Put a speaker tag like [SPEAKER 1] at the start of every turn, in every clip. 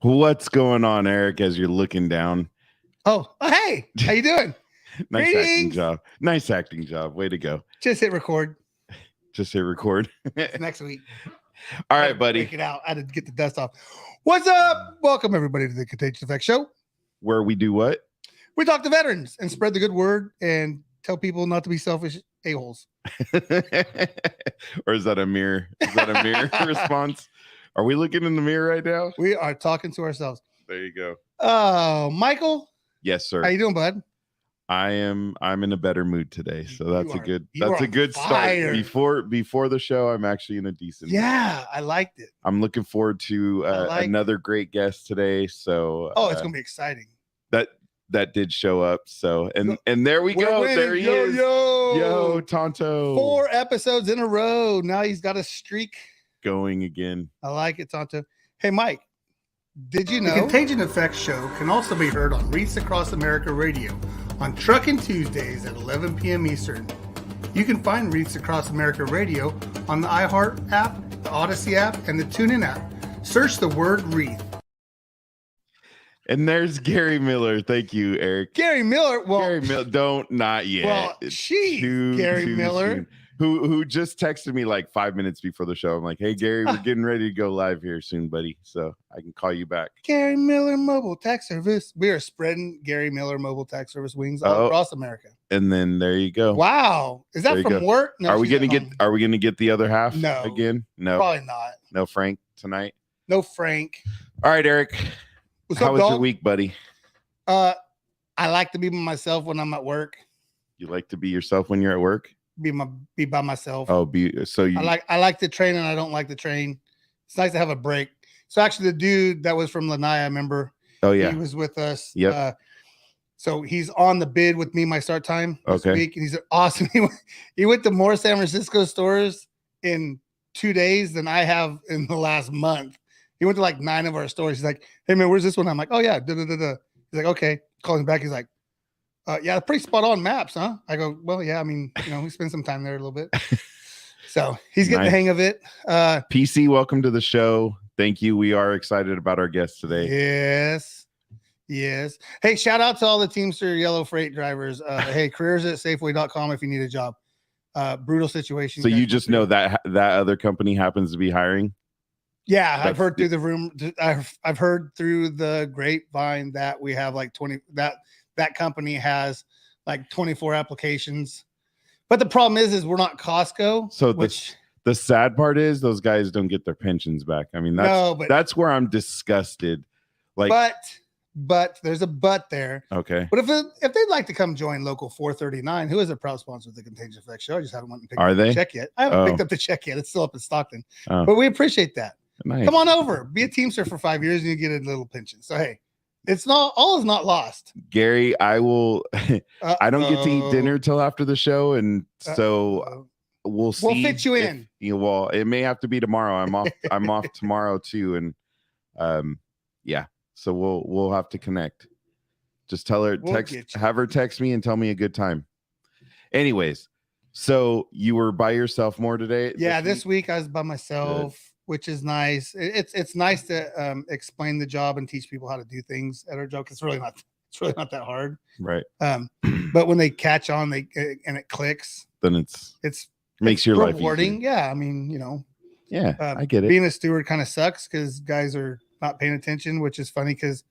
[SPEAKER 1] What's going on, Eric, as you're looking down?
[SPEAKER 2] Oh, hey, how you doing?
[SPEAKER 1] Nice acting job. Nice acting job. Way to go.
[SPEAKER 2] Just hit record.
[SPEAKER 1] Just hit record.
[SPEAKER 2] It's next week.
[SPEAKER 1] All right, buddy.
[SPEAKER 2] Break it out. I had to get the dust off. What's up? Welcome, everybody, to the Contagious Effect Show,
[SPEAKER 1] where we do what?
[SPEAKER 2] We talk to veterans and spread the good word and tell people not to be selfish a-holes.
[SPEAKER 1] Or is that a mirror? Is that a mirror response? Are we looking in the mirror right now?
[SPEAKER 2] We are talking to ourselves.
[SPEAKER 1] There you go.
[SPEAKER 2] Oh, Michael.
[SPEAKER 1] Yes, sir.
[SPEAKER 2] How you doing, bud?
[SPEAKER 1] I'm in a better mood today, so that's a good
[SPEAKER 2] fire.
[SPEAKER 1] start. Before the show, I'm actually in a decent mood.
[SPEAKER 2] I liked it.
[SPEAKER 1] I'm looking forward to another great guest today. So
[SPEAKER 2] it's gonna be exciting.
[SPEAKER 1] That did show up. So and there we go.
[SPEAKER 2] Winning.
[SPEAKER 1] There he is. Yo, Tonto.
[SPEAKER 2] 4 episodes in a row. Now he's got a streak
[SPEAKER 1] going again.
[SPEAKER 2] I like it, Tonto. Hey, Mike. Did you know? The Contagion Effect Show can also be heard on Reach Across America Radio on Truckin' Tuesdays at 11 p.m. Eastern. You can find Reach Across America Radio on the iHeart app, the Odyssey app, and the TuneIn app. Search the word Wreath.
[SPEAKER 1] And there's Gary Miller. Thank you, Eric.
[SPEAKER 2] Gary Miller. Well,
[SPEAKER 1] Gary Miller. Not yet.
[SPEAKER 2] Well, Gary Miller.
[SPEAKER 1] Soon. Who just texted me like 5 minutes before the show. I'm like, hey, Gary, we're getting ready to go live here soon, buddy. So I can call you back.
[SPEAKER 2] Gary Miller Mobile Tax Service. We are spreading Gary Miller Mobile Tax Service wings all across America.
[SPEAKER 1] And then there you go.
[SPEAKER 2] Wow. Is that from work?
[SPEAKER 1] No, are we gonna get the other half?
[SPEAKER 2] No.
[SPEAKER 1] Again? No.
[SPEAKER 2] Probably not.
[SPEAKER 1] No Frank tonight?
[SPEAKER 2] No Frank.
[SPEAKER 1] All right, Eric. How was your week, buddy?
[SPEAKER 2] I like to be by myself when I'm at work.
[SPEAKER 1] You like to be yourself when you're at work?
[SPEAKER 2] Be by myself.
[SPEAKER 1] Oh,
[SPEAKER 2] I like to train and I don't like to train. It's nice to have a break. So actually the dude that was from Lanai, I remember.
[SPEAKER 1] Oh yeah,
[SPEAKER 2] he was with us.
[SPEAKER 1] Yep.
[SPEAKER 2] So he's on the bid with me my start time this week, and he's awesome. He went to more San Francisco stores in 2 days than I have in the last month. He went to like 9 of our stores. He's like, hey man, where's this one? I'm like, oh yeah, He's like, okay. Calling back. He's like, yeah, pretty spot on maps, huh? I go, well, yeah, I mean, we spend some time there a little bit. So he's getting the hang of it.
[SPEAKER 1] PC, welcome to the show. Thank you. We are excited about our guest today.
[SPEAKER 2] Yes. Hey, shout out to all the Teamster Yellow Freight drivers. Hey, careers@safeway.com if you need a job. Brutal situation.
[SPEAKER 1] So you just know that other company happens to be hiring?
[SPEAKER 2] Yeah, I've heard through the room. I've heard through the grapevine that we have like 20. That company has like 24 applications. But the problem is we're not Costco.
[SPEAKER 1] So the sad part is those guys don't get their pensions back. I mean, that's where I'm disgusted. Like,
[SPEAKER 2] but there's a but there.
[SPEAKER 1] Okay.
[SPEAKER 2] But if they'd like to come join Local 439, who is a proud sponsor of the Contagious Effect Show, I just haven't went and picked up the check yet. I haven't picked up the check yet. It's still up in Stockton. But we appreciate that.
[SPEAKER 1] Nice.
[SPEAKER 2] Come on over. Be a Teamster for 5 years and you get a little pension. So hey, it's not all is not lost.
[SPEAKER 1] Gary, I will I don't get to eat dinner till after the show, and so we'll see.
[SPEAKER 2] We'll fit you in.
[SPEAKER 1] Well, it may have to be tomorrow. I'm off tomorrow too, and yeah. So we'll have to connect. Just tell her, have her text me and tell me a good time. Anyways, so you were by yourself more today?
[SPEAKER 2] Yeah, this week I was by myself. Good. Which is nice. It's nice to explain the job and teach people how to do things at our job. It's really not that hard,
[SPEAKER 1] right?
[SPEAKER 2] But when they catch on, and it clicks,
[SPEAKER 1] then it's makes your life
[SPEAKER 2] rewarding. Yeah, I mean,
[SPEAKER 1] yeah, I get it.
[SPEAKER 2] Being a steward kind of sucks because guys are not paying attention, which is funny because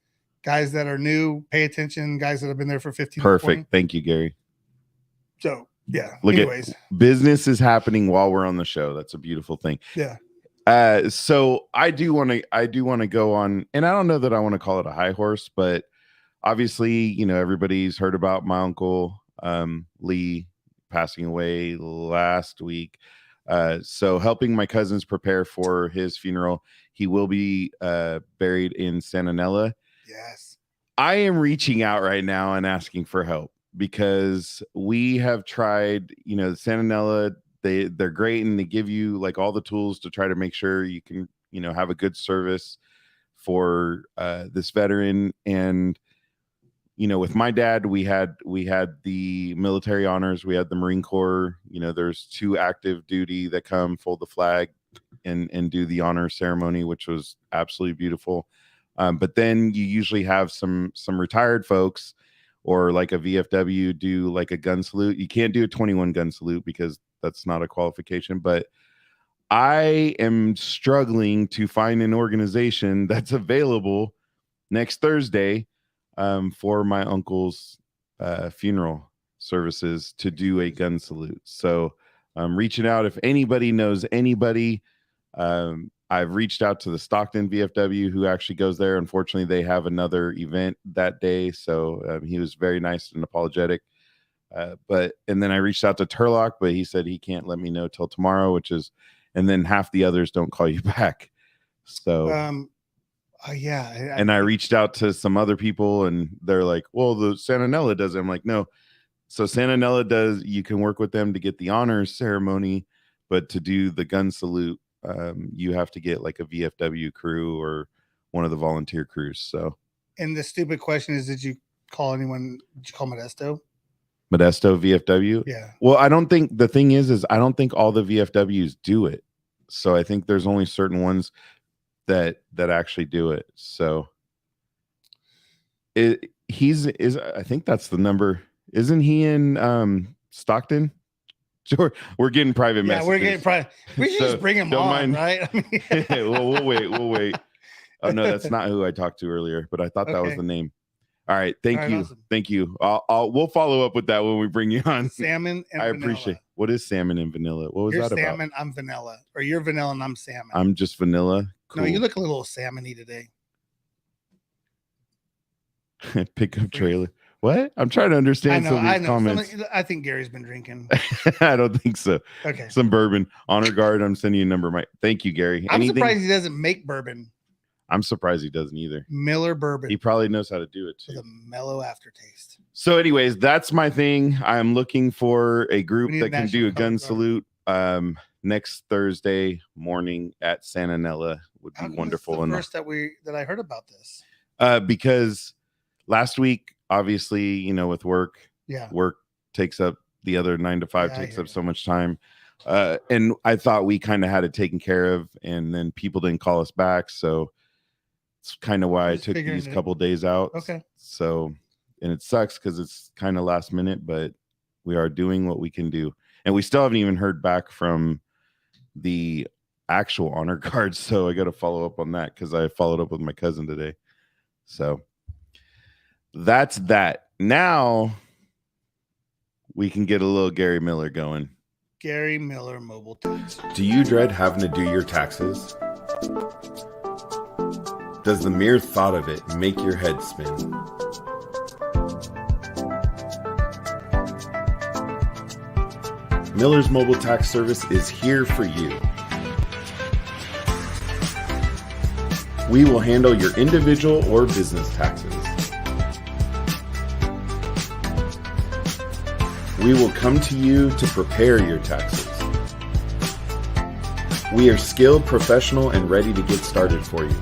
[SPEAKER 2] guys that are new pay attention. Guys that have been there for 15.
[SPEAKER 1] Perfect. Thank you, Gary.
[SPEAKER 2] So yeah.
[SPEAKER 1] Anyways, business is happening while we're on the show. That's a beautiful thing.
[SPEAKER 2] Yeah.
[SPEAKER 1] So I do want to go on, and I don't know that I want to call it a high horse, but obviously, everybody's heard about my uncle, Lee, passing away last week. So helping my cousins prepare for his funeral. He will be, buried in Santa Nella.
[SPEAKER 2] Yes.
[SPEAKER 1] I am reaching out right now and asking for help because we have tried, Santa Nella. They're great and they give you like all the tools to try to make sure you can, have a good service for this veteran. And, with my dad, we had the military honors, we had the Marine Corps, there's 2 active duty that come fold the flag and do the honor ceremony, which was absolutely beautiful. But then you usually have some retired folks or like a VFW do like a gun salute. You can't do a 21 gun salute because that's not a qualification, but I am struggling to find an organization that's available next Thursday for my uncle's funeral services to do a gun salute. So I'm reaching out if anybody knows anybody. I've reached out to the Stockton VFW who actually goes there. Unfortunately, they have another event that day. So he was very nice and apologetic. And then I reached out to Turlock, but he said he can't let me know till tomorrow, and then half the others don't call you back. So,
[SPEAKER 2] yeah.
[SPEAKER 1] And I reached out to some other people and they're like, well, the Santanella does it. I'm like, no. So Santanella does, you can work with them to get the honors ceremony, but to do the gun salute, you have to get like a VFW crew or one of the volunteer crews. So,
[SPEAKER 2] and the stupid question is, did you call anyone? Did you call Modesto
[SPEAKER 1] VFW?
[SPEAKER 2] Yeah.
[SPEAKER 1] Well, I don't think the thing is I don't think all the VFWs do it. So I think there's only certain ones that actually do it. So I think that's the number. Isn't he in Stockton? Sure, we're getting private messages.
[SPEAKER 2] Yeah, we're getting private. We should just bring him on, right? I mean,
[SPEAKER 1] well, we'll wait. Oh no, that's not who I talked to earlier, but I thought that was the name. All right, thank you. Awesome. Thank you. We'll follow up with that when we bring you on.
[SPEAKER 2] Salmon and
[SPEAKER 1] I
[SPEAKER 2] vanilla.
[SPEAKER 1] Appreciate. What is salmon and vanilla? What was
[SPEAKER 2] you're
[SPEAKER 1] that
[SPEAKER 2] salmon,
[SPEAKER 1] about?
[SPEAKER 2] I'm vanilla, or you're vanilla and I'm salmon.
[SPEAKER 1] I'm just vanilla. Cool.
[SPEAKER 2] No, you look a little salmony today.
[SPEAKER 1] Pickup trailer. What? I'm trying to understand some of these comments.
[SPEAKER 2] I think Gary's been drinking.
[SPEAKER 1] I don't think so.
[SPEAKER 2] Okay.
[SPEAKER 1] Some bourbon. Honor guard. I'm sending you a number. Thank you, Gary.
[SPEAKER 2] I'm surprised he doesn't make bourbon.
[SPEAKER 1] I'm surprised he doesn't either.
[SPEAKER 2] Miller bourbon.
[SPEAKER 1] He probably knows how to do it too.
[SPEAKER 2] With a mellow aftertaste.
[SPEAKER 1] So anyways, that's my thing. I'm looking for a group that can do a gun salute next Thursday morning at Santanella. Would be wonderful.
[SPEAKER 2] The first that I heard about this.
[SPEAKER 1] Because last week, obviously, with work, work takes up the other 9 to 5 takes up so much time. And I thought we kind of had it taken care of, and then people didn't call us back. So it's kind of why I took these couple days out.
[SPEAKER 2] Okay.
[SPEAKER 1] So, and it sucks because it's kind of last minute, but we are doing what we can do. And we still haven't even heard back from the actual honor guards. So I got to follow up on that because I followed up with my cousin today. So that's that. Now we can get a little Gary Miller going.
[SPEAKER 2] Gary Miller mobile tax.
[SPEAKER 1] Do you dread having to do your taxes? Does the mere thought of it make your head spin? Miller's Mobile Tax Service is here for you. We will handle your individual or business taxes. We will come to you to prepare your taxes. We are skilled, professional, and ready to get started for you.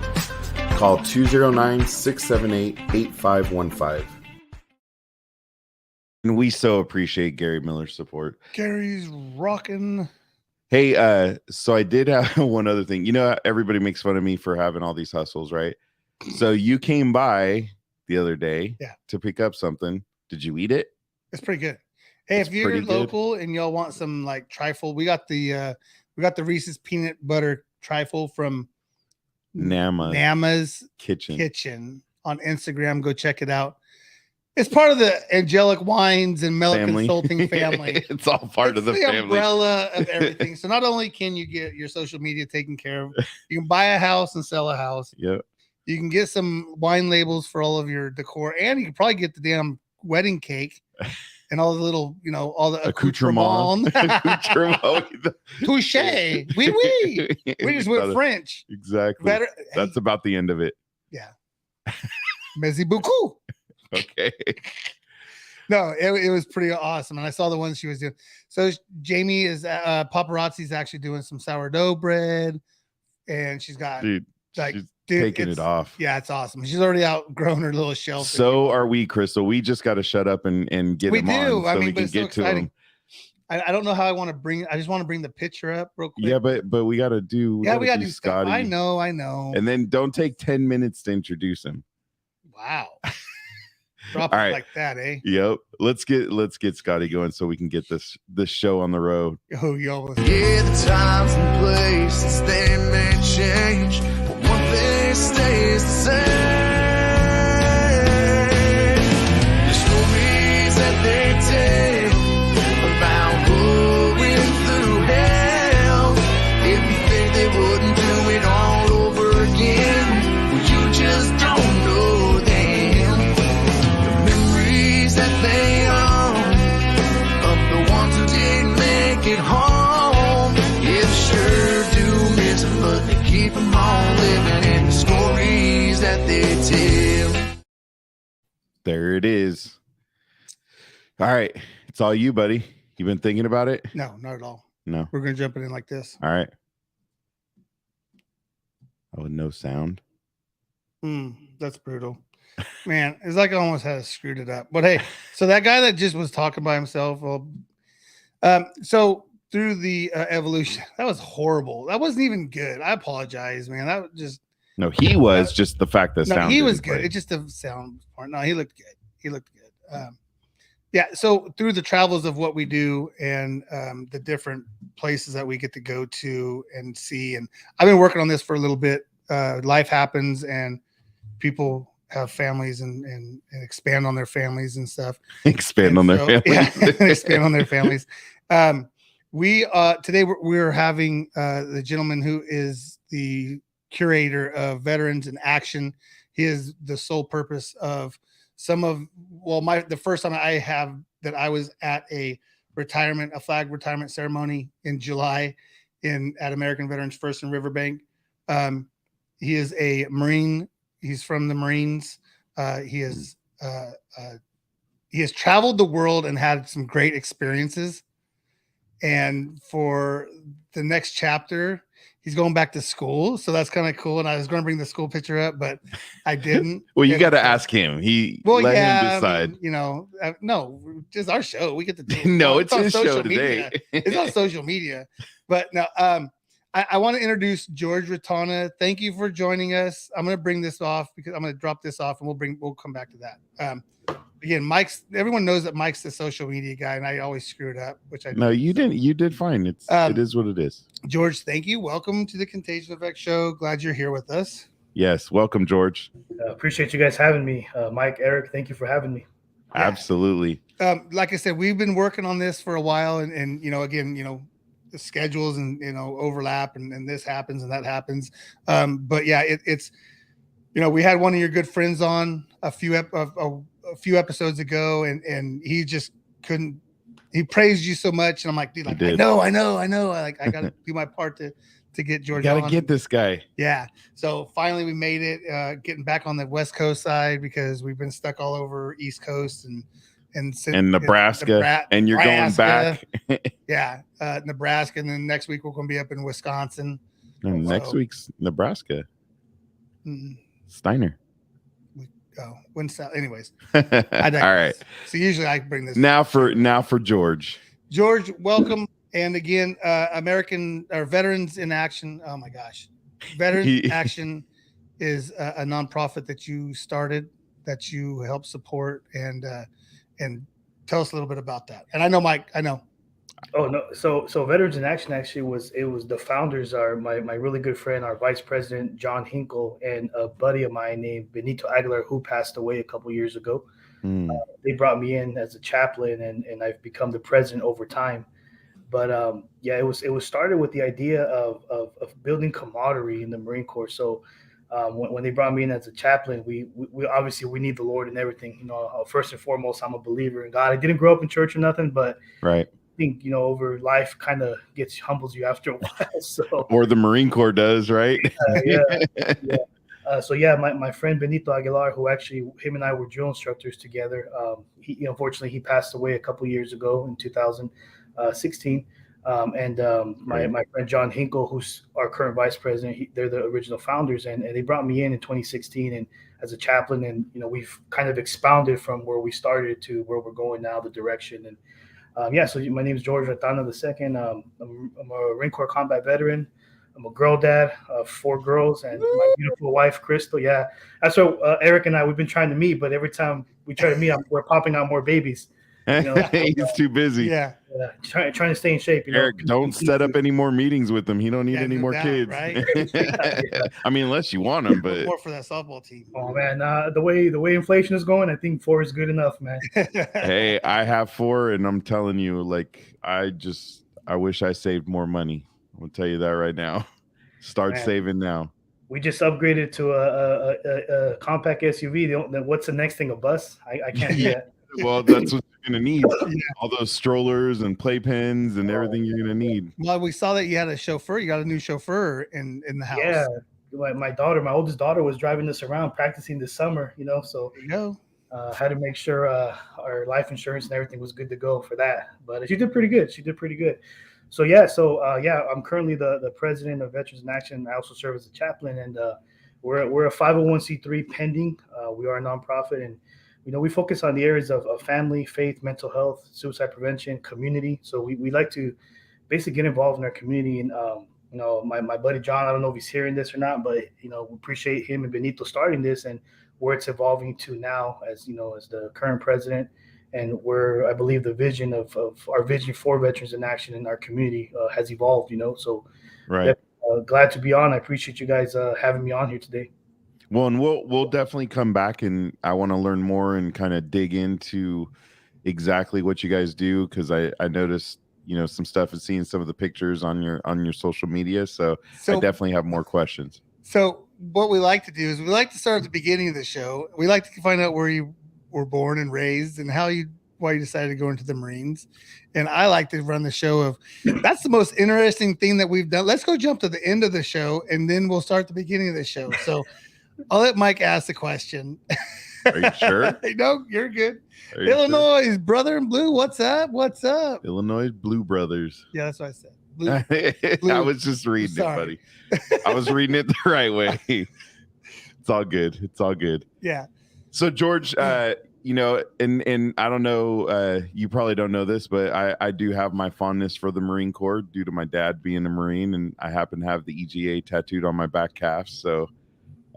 [SPEAKER 1] Call 209-678-8515. And we so appreciate Gary Miller's support.
[SPEAKER 2] Gary's rocking.
[SPEAKER 1] Hey, so I did have one other thing. Everybody makes fun of me for having all these hustles, right? So you came by the other day to pick up something. Did you eat it?
[SPEAKER 2] It's pretty good. Hey, if you're local and y'all want some like trifle, we got the Reese's peanut butter trifle from Nama's Kitchen on Instagram. Go check it out. It's part of the Angelic Wines and Mela Consulting family.
[SPEAKER 1] It's all part of the family.
[SPEAKER 2] Umbrella of everything. So not only can you get your social media taken care of, you can buy a house and sell a house.
[SPEAKER 1] Yep.
[SPEAKER 2] You can get some wine labels for all of your decor, and you can probably get the damn wedding cake and all the little, all the accoutrement. Touche. Oui, oui. We just went French.
[SPEAKER 1] Exactly. That's about the end of it.
[SPEAKER 2] Yeah. Merci beaucoup.
[SPEAKER 1] Okay.
[SPEAKER 2] No, it was pretty awesome. And I saw the ones she was doing. So Jamie is paparazzi's actually doing some sourdough bread, and she's got
[SPEAKER 1] taking it off.
[SPEAKER 2] Yeah, it's awesome. She's already outgrown her little shelf.
[SPEAKER 1] So are we, Crystal. We just got to shut up and get them on so we can get to them.
[SPEAKER 2] I don't know how I want to bring. I just want to bring the picture up real quick.
[SPEAKER 1] Yeah, but we got to do.
[SPEAKER 2] We got to do Scotty. I know.
[SPEAKER 1] And then don't take 10 minutes to introduce him.
[SPEAKER 2] Wow. Drop it like that, eh?
[SPEAKER 1] Yep. Let's get Scotty going so we can get this show on the road.
[SPEAKER 2] Oh, you almost.
[SPEAKER 3] Yeah, the times and places they may change, but one thing stays the same. The stories that they tell about going through hell. If you think they wouldn't do it all over again, well, you just don't know them. The memories that they own of the ones who didn't make it home, yeah, sure do miss them, but they keep them on living in the stories that they tell.
[SPEAKER 1] There it is. All right. It's all you, buddy. You been thinking about it?
[SPEAKER 2] No, not at all.
[SPEAKER 1] No.
[SPEAKER 2] We're going to jump it in like this.
[SPEAKER 1] All right. Oh, no sound.
[SPEAKER 2] That's brutal. Man, it's like I almost had screwed it up. But hey, so that guy that just was talking by himself, so through the evolution, that was horrible. That wasn't even good. I apologize, man. That was just
[SPEAKER 1] he was just the fact that sound.
[SPEAKER 2] He was good. It's just the sound part. No, he looked good. He looked good. Yeah. So through the travels of what we do and the different places that we get to go to and see, and I've been working on this for a little bit. Life happens and people have families and expand on their families and stuff.
[SPEAKER 1] Expand on their families.
[SPEAKER 2] Yeah, expand on their families. We today we're having the gentleman who is the curator of Veterans in Action. He is the sole purpose of the first time I was at a flag retirement ceremony in July at American Veterans First in Riverbank. He is a Marine. He's from the Marines. He has traveled the world and had some great experiences. And for the next chapter, he's going back to school. So that's kind of cool. And I was going to bring the school picture up, but I didn't.
[SPEAKER 1] Well, you got to ask him. Him decide.
[SPEAKER 2] No, just our show. We get to do
[SPEAKER 1] No, it's his show today.
[SPEAKER 2] It's on social media. But no, I want to introduce George Retana. Thank you for joining us. I'm going to bring this off because I'm going to drop this off and we'll come back to that. Again, everyone knows that Mike's the social media guy and I always screw it up,
[SPEAKER 1] No, you didn't. You did fine. It is what it is.
[SPEAKER 2] George, thank you. Welcome to the Contagion Effect Show. Glad you're here with us.
[SPEAKER 1] Yes. Welcome, George.
[SPEAKER 4] Appreciate you guys having me. Mike, Eric, thank you for having me.
[SPEAKER 1] Yeah. Absolutely.
[SPEAKER 2] Like I said, we've been working on this for a while and the schedules and overlap and this happens and that happens. But yeah, it's we had one of your good friends on a few episodes ago and he just couldn't. He praised you so much and I'm like, dude, I know. I got to do my part to get George.
[SPEAKER 1] You got to get this guy.
[SPEAKER 2] Yeah. So finally we made it, getting back on the West Coast side because we've been stuck all over East Coast and
[SPEAKER 1] Nebraska, and you're going back.
[SPEAKER 2] Yeah, Nebraska, and then next week we're going to be up in Wisconsin.
[SPEAKER 1] And next week's Nebraska. Steiner.
[SPEAKER 2] Anyways,
[SPEAKER 1] all right.
[SPEAKER 2] So usually I bring this
[SPEAKER 1] now for George.
[SPEAKER 2] George, welcome, and again, Veterans in Action. Oh my gosh, Veterans in Action is a nonprofit that you started, that you help support, and tell us a little bit about that. And I know, Mike, I know.
[SPEAKER 4] Oh no, so Veterans in Action actually was the founders are my really good friend, our vice president John Hinkle, and a buddy of mine named Benito Aguilar, who passed away a couple years ago. They brought me in as a chaplain, and I've become the president over time. But it was started with the idea of building camaraderie in the Marine Corps. So when they brought me in as a chaplain, we obviously we need the Lord and everything. First and foremost, I'm a believer in God. I didn't grow up in church or nothing, but
[SPEAKER 1] right.
[SPEAKER 4] I think over life kind of humbles you after a while. So
[SPEAKER 1] or the Marine Corps does, right?
[SPEAKER 4] My friend Benito Aguilar, who actually him and I were drill instructors together. He unfortunately he passed away a couple years ago in 2016. My friend John Hinkle, who's our current vice president, they're the original founders, and they brought me in 2016 and as a chaplain, and we've kind of expounded from where we started to where we're going now, the direction. And So my name is George Retana II. I'm a Marine Corp Combat Veteran. I'm a girl dad of 4 girls and my beautiful wife, Crystal. Yeah, that's what Eric and we've been trying to meet, but every time we try to meet, we're popping out more babies.
[SPEAKER 1] He's too busy.
[SPEAKER 2] Yeah.
[SPEAKER 4] Trying to stay in shape.
[SPEAKER 1] Eric, don't set up any more meetings with him. He don't need any more kids.
[SPEAKER 2] Right?
[SPEAKER 1] I mean, unless you want him, but
[SPEAKER 2] more for that softball team.
[SPEAKER 4] Oh man, the way inflation is going, I think 4 is good enough, man.
[SPEAKER 1] Hey, I have 4, and I'm telling you, like, I wish I saved more money. I'm gonna tell you that right now. Start saving now.
[SPEAKER 4] We just upgraded to a compact SUV. What's the next thing? A bus? I can't do that.
[SPEAKER 1] Well, that's what you're gonna need. All those strollers and playpens and everything you're gonna need.
[SPEAKER 2] Well, we saw that you had a chauffeur. You got a new chauffeur in the house.
[SPEAKER 4] Yeah, my oldest daughter, was driving us around practicing this summer. So
[SPEAKER 2] there you go.
[SPEAKER 4] Had to make sure our life insurance and everything was good to go for that. But she did pretty good. So I'm currently the president of Veterans in Action. I also serve as a chaplain, and we're a 501c3 pending. We are a nonprofit, and we focus on the areas of family, faith, mental health, suicide prevention, community. So we like to basically get involved in our community. And my buddy John, I don't know if he's hearing this or not, but we appreciate him and Benito starting this and where it's evolving to now as the current president. And where I believe the vision of our vision for Veterans in Action in our community has evolved, So
[SPEAKER 1] right.
[SPEAKER 4] Glad to be on. I appreciate you guys having me on here today.
[SPEAKER 1] Well, and we'll definitely come back, and I want to learn more and kind of dig into exactly what you guys do, because I noticed some stuff and seeing some of the pictures on your social media. So I definitely have more questions. So
[SPEAKER 2] what we like to do is we like to start at the beginning of the show. We like to find out where you were born and raised and why you decided to go into the Marines. And I like to run the show of that's the most interesting thing that we've done. Let's go jump to the end of the show, and then we'll start the beginning of the show. So I'll let Mike ask the question.
[SPEAKER 1] Are you sure?
[SPEAKER 2] No, you're good. Illinois, sure? Brother in blue. What's up?
[SPEAKER 1] Illinois Blue Brothers.
[SPEAKER 2] Yeah, that's what I said. Blue.
[SPEAKER 1] I was just reading it, buddy. I was reading it the right way. It's all good. Yeah. So George, and I don't know, you probably don't know this, but I do have my fondness for the Marine Corps due to my dad being a Marine, and I happen to have the EGA tattooed on my back calf. So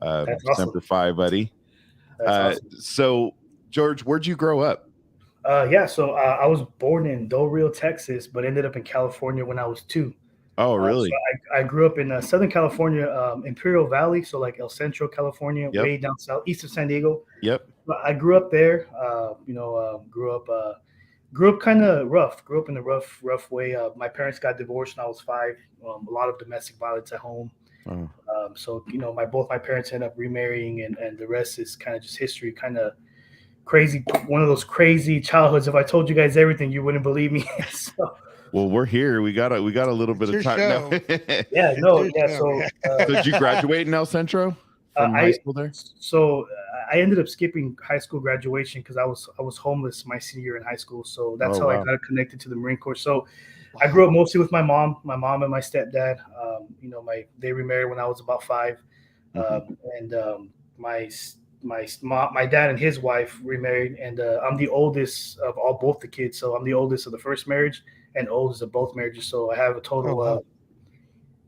[SPEAKER 4] that's awesome.
[SPEAKER 1] Semper Fi, buddy. Awesome. So George, where'd you grow up?
[SPEAKER 4] So I was born in Del Rio, Texas, but ended up in California when I was 2.
[SPEAKER 1] Oh, really?
[SPEAKER 4] So I grew up in Southern California, Imperial Valley, so like El Centro, California, way down south, east of San Diego.
[SPEAKER 1] Yep.
[SPEAKER 4] I grew up there. Grew up kind of rough. Grew up in a rough way. My parents got divorced when I was 5. A lot of domestic violence at home.
[SPEAKER 1] Oh.
[SPEAKER 4] So both my parents ended up remarrying, and the rest is kind of just history. Kind of crazy. One of those crazy childhoods. If I told you guys everything, you wouldn't believe me. So.
[SPEAKER 1] Well, we're here. We got a little bit of time now.
[SPEAKER 4] So
[SPEAKER 1] did you graduate in El Centro from high school there?
[SPEAKER 4] So I ended up skipping high school graduation because I was homeless my senior year in high school. So that's how I got connected to the Marine Corps. So I grew up mostly with my mom and my stepdad. They remarried when I was about 5, and my dad and his wife remarried, and I'm the oldest of both the kids. So I'm the oldest of the first marriage and oldest of both marriages. So I have a total of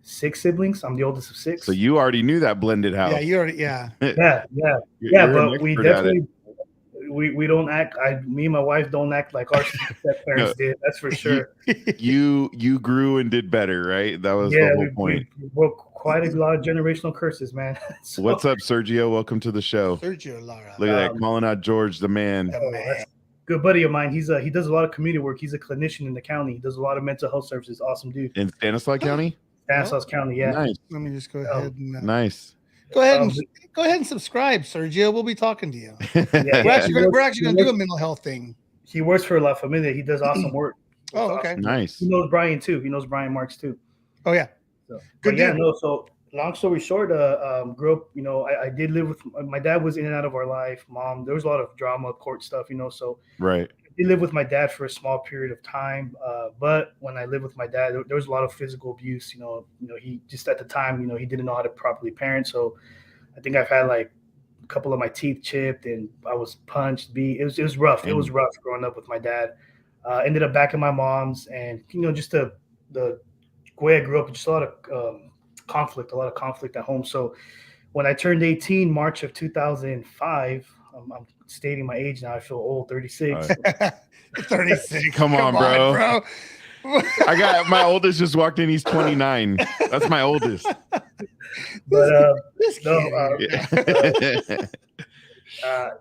[SPEAKER 4] 6 siblings. I'm the oldest of 6.
[SPEAKER 1] So you already knew that blended house.
[SPEAKER 2] Yeah, you already. Yeah.
[SPEAKER 4] But we definitely we don't act. Me and my wife don't act like our parents did. That's for sure.
[SPEAKER 1] You grew and did better, right? That was the whole point.
[SPEAKER 4] We broke quite a lot of generational curses, man.
[SPEAKER 1] So, what's up, Sergio? Welcome to the show.
[SPEAKER 2] Sergio Lara.
[SPEAKER 1] Look at that, calling out George, the man.
[SPEAKER 4] Good buddy of mine. He does a lot of community work. He's a clinician in the county. He does a lot of mental health services. Awesome dude.
[SPEAKER 1] In Stanislaus County?
[SPEAKER 4] Stanislaus County, yeah.
[SPEAKER 1] Nice.
[SPEAKER 2] Let me just go ahead and
[SPEAKER 1] nice.
[SPEAKER 2] Go ahead and subscribe, Sergio. We'll be talking to you. We're actually gonna do a mental health thing.
[SPEAKER 4] He works for La Familia. He does awesome work.
[SPEAKER 2] Oh, okay.
[SPEAKER 4] Awesome.
[SPEAKER 1] Nice.
[SPEAKER 4] He knows Brian too. He knows Brian Marks too.
[SPEAKER 2] Oh yeah.
[SPEAKER 4] So, good. Yeah. No. So long story short, grew up. I did live with my dad. Was in and out of our life. Mom. There was a lot of drama, court stuff. So
[SPEAKER 1] right.
[SPEAKER 4] I did live with my dad for a small period of time. But when I lived with my dad, there was a lot of physical abuse. He just at the time, he didn't know how to properly parent. So I think I've had like a couple of my teeth chipped, and I was punched, beat. It was rough. It was rough growing up with my dad. Ended up back at my mom's, and just the way I grew up, just a lot of conflict at home. So when I turned 18, March of 2005, I'm stating my age now. I feel old, 36.
[SPEAKER 2] 36.
[SPEAKER 1] Come on, bro. I got my oldest just walked in. He's 29. That's my oldest.
[SPEAKER 4] But
[SPEAKER 2] This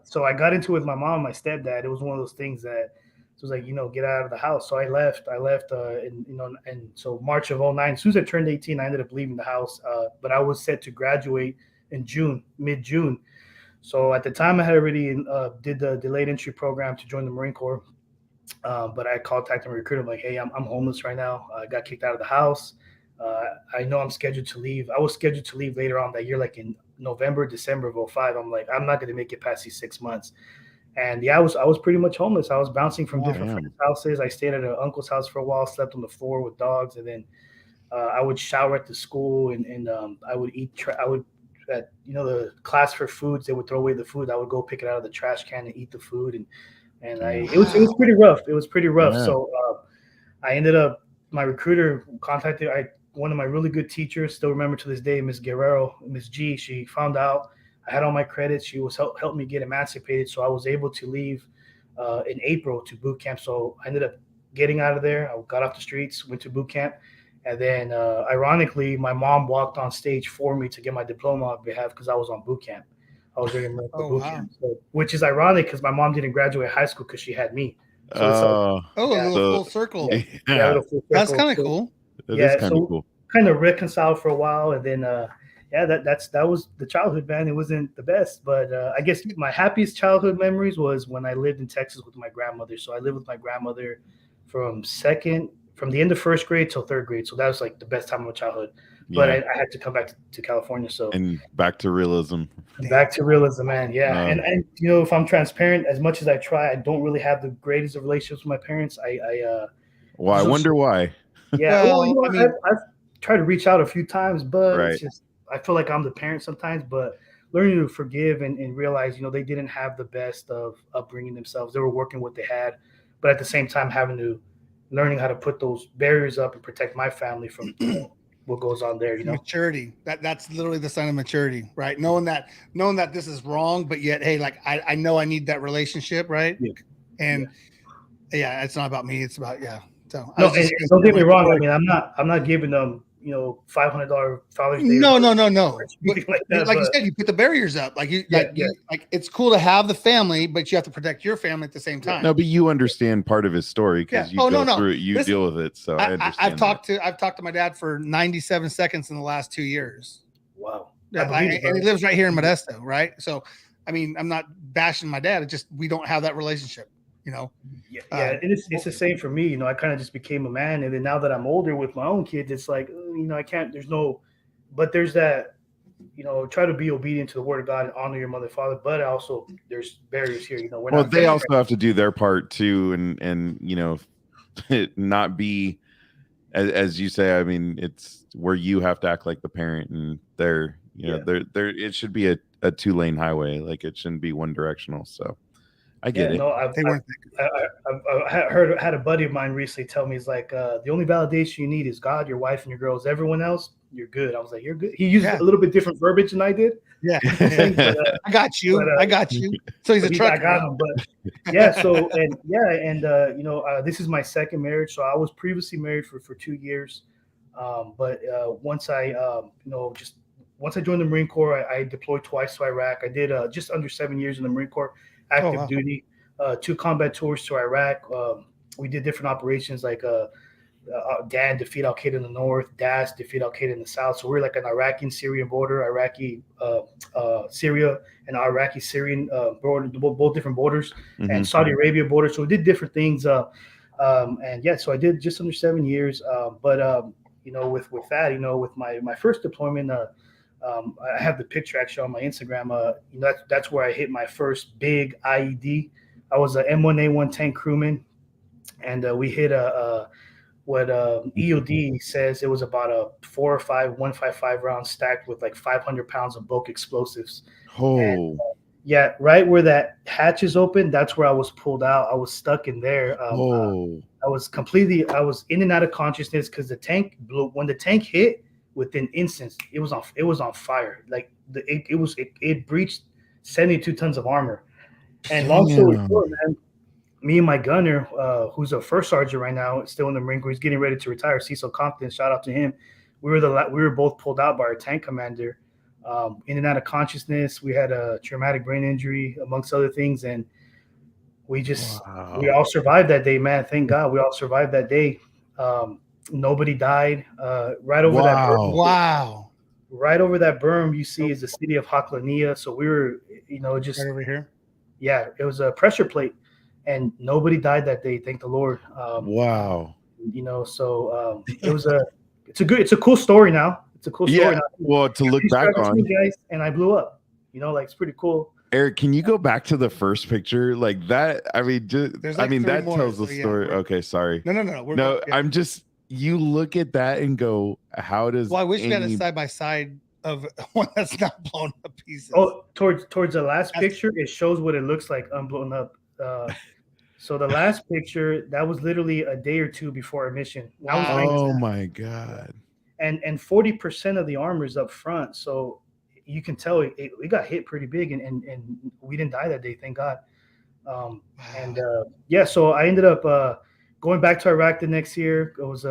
[SPEAKER 4] so I got into it with my mom and my stepdad. It was one of those things that it was like, get out of the house. So I left, and so March of 09, as soon as I turned 18, I ended up leaving the house. But I was set to graduate in mid-June. So at the time I had already did the delayed entry program to join the Marine Corps. But I contacted my recruiter. I'm like, hey, I'm homeless right now. I got kicked out of the house. I know I'm scheduled to leave. I was scheduled to leave later on that year, like in November, December of 05. I'm like, I'm not going to make it past these 6 months. And yeah, I was pretty much homeless. I was bouncing from different friends' houses. I stayed at an uncle's house for a while, slept on the floor with dogs. And then I would shower at the school and I would eat. At the class for foods, they would throw away the food. I would go pick it out of the trash can and eat the food. And it was pretty rough. It was pretty rough. Yeah. So I ended up, my recruiter contacted one of my really good teachers, still remember to this day, Miss Guerrero, Miss G. She found out I had all my credits. She was helped me get emancipated. So I was able to leave in April to boot camp. So I ended up getting out of there. I got off the streets, went to boot camp. And then ironically, my mom walked on stage for me to get my diploma on behalf because I was on boot camp. I was ready to boot camp, which is ironic because my mom didn't graduate high school because she had me. So
[SPEAKER 2] a little full circle.
[SPEAKER 1] Yeah.
[SPEAKER 2] That's kind of cool.
[SPEAKER 1] That is kind of cool.
[SPEAKER 4] Kind of reconciled for a while, and then that was the childhood, man. It wasn't the best, but I guess my happiest childhood memories was when I lived in Texas with my grandmother. So I lived with my grandmother from the end of first grade till third grade. So that was like the best time of my childhood. But I had to come back to California. So
[SPEAKER 1] and back to realism.
[SPEAKER 4] Back to realism, man. Yeah. And if I'm transparent, as much as I try, I don't really have the greatest of relationships with my parents. I
[SPEAKER 1] wonder why.
[SPEAKER 4] Yeah. Well, I've tried to reach out a few times, but it's just I feel like I'm the parent sometimes. But learning to forgive and realize, they didn't have the best of upbringing themselves. They were working what they had, but at the same time learning how to put those barriers up and protect my family from what goes on there,
[SPEAKER 2] Maturity. That's literally the sign of maturity, right? Knowing that this is wrong, but yet, hey, like I know I need that relationship, right? Yeah. And it's not about me, it's about So
[SPEAKER 4] don't get me wrong. I mean, I'm not giving them $500 Father's Day.
[SPEAKER 2] No.
[SPEAKER 4] Like that,
[SPEAKER 2] you said, you put the barriers up. Like it's cool to have the family, but you have to protect your family at the same time.
[SPEAKER 1] No, but you understand part of his story because you go through it. You deal with it. So I understand.
[SPEAKER 2] I've talked to my dad for 97 seconds in the last 2 years.
[SPEAKER 4] Wow.
[SPEAKER 2] And he lives right here in Modesto, right? So, I mean, I'm not bashing my dad. It's just we don't have that relationship.
[SPEAKER 4] It's the same for me. I kind of just became a man, and then now that I'm older with my own kids, it's like I can't. There's that. Try to be obedient to the word of God and honor your mother and father, but also there's barriers here.
[SPEAKER 1] They also have to do their part too, and not be as you say. I mean, it's where you have to act like the parent, and there it should be a 2-lane highway. Like it shouldn't be one directional. So. I get it.
[SPEAKER 4] No, I had a buddy of mine recently tell me, he's like, the only validation you need is God, your wife, and your girls. Everyone else, you're good. I was like, you're good. He used a little bit different verbiage than I did.
[SPEAKER 2] Yeah. But, I got you. I got you. So he's a trucker.
[SPEAKER 4] I got him. But this is my second marriage. So I was previously married for 2 years. But once I joined the Marine Corps, I deployed twice to Iraq. I did just under 7 years in the Marine Corps. Active duty, 2 combat tours to Iraq. We did different operations like Dan, defeat Al Qaeda in the north, DAS, defeat Al Qaeda in the south. So we're like an Iraqi-Syrian border, Syria and Iraqi-Syrian border, both different borders, and Saudi Arabia border. So we did different things. So I did just under 7 years. With that, with my first deployment, I have the picture actually on my Instagram. That's where I hit my first big IED. I was a M1A1 tank crewman, and we hit what EOD says it was about a 4 or 5 155 rounds stacked with like 500 pounds of bulk explosives.
[SPEAKER 1] Oh,
[SPEAKER 4] Yeah, right where that hatch is open, that's where I was pulled out. I was stuck in there. I was in and out of consciousness because the tank blew. When the tank hit, within instance, it was on fire. Like it breached 72 tons of armor. And long story short, man, me and my gunner, who's a first sergeant right now, still in the Marine Corps, he's getting ready to retire. Cecil Compton, shout out to him. We were both pulled out by our tank commander, in and out of consciousness. We had a traumatic brain injury, amongst other things, and we all survived that day, man. Thank God, we all survived that day. Nobody died. Right over that berm.
[SPEAKER 2] Wow.
[SPEAKER 4] Right over that berm, you see, is the city of Haklania. So we were, just
[SPEAKER 2] right over here.
[SPEAKER 4] Yeah, it was a pressure plate, and nobody died that day. Thank the Lord.
[SPEAKER 1] Wow.
[SPEAKER 4] So it's a cool story now. It's a cool story now.
[SPEAKER 1] Well, to look back on,
[SPEAKER 4] guys, and I blew up. It's pretty cool.
[SPEAKER 1] Eric, can you go back to the first picture like that? I mean, that tells the story.
[SPEAKER 2] Yeah,
[SPEAKER 1] okay, sorry.
[SPEAKER 2] No.
[SPEAKER 1] I'm just, you look at that and go, how does?
[SPEAKER 2] Well, I wish we had a side by side of one that's not blown up pieces.
[SPEAKER 4] Oh, towards the last picture, it shows what it looks like unblown up. So the last picture, that was literally a day or two before our mission.
[SPEAKER 1] Oh my God.
[SPEAKER 4] And 40% of the armor is up front, so you can tell it got hit pretty big, and we didn't die that day, thank God. So I ended up going back to Iraq the next year. It was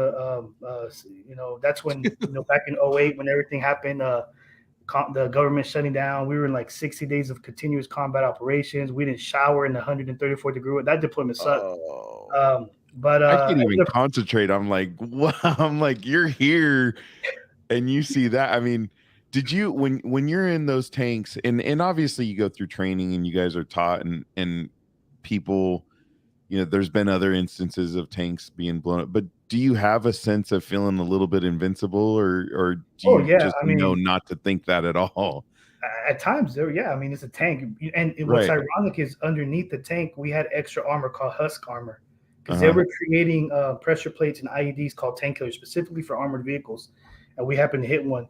[SPEAKER 4] that's when back in 2008 when everything happened, the government shutting down. We were in like 60 days of continuous combat operations. We didn't shower in 134 degree. That deployment sucked. But
[SPEAKER 1] I can't even concentrate. I'm like, wow. I'm like, you're here and you see that. I mean, did you, when you're in those tanks, and obviously you go through training and you guys are taught, and people, there's been other instances of tanks being blown up, but do you have a sense of feeling a little bit invincible, or do you just know not to think that at all?
[SPEAKER 4] At times it's a tank. And what's ironic is underneath the tank, we had extra armor called husk armor, because they were creating pressure plates and IEDs called tank killers specifically for armored vehicles, and we happened to hit one.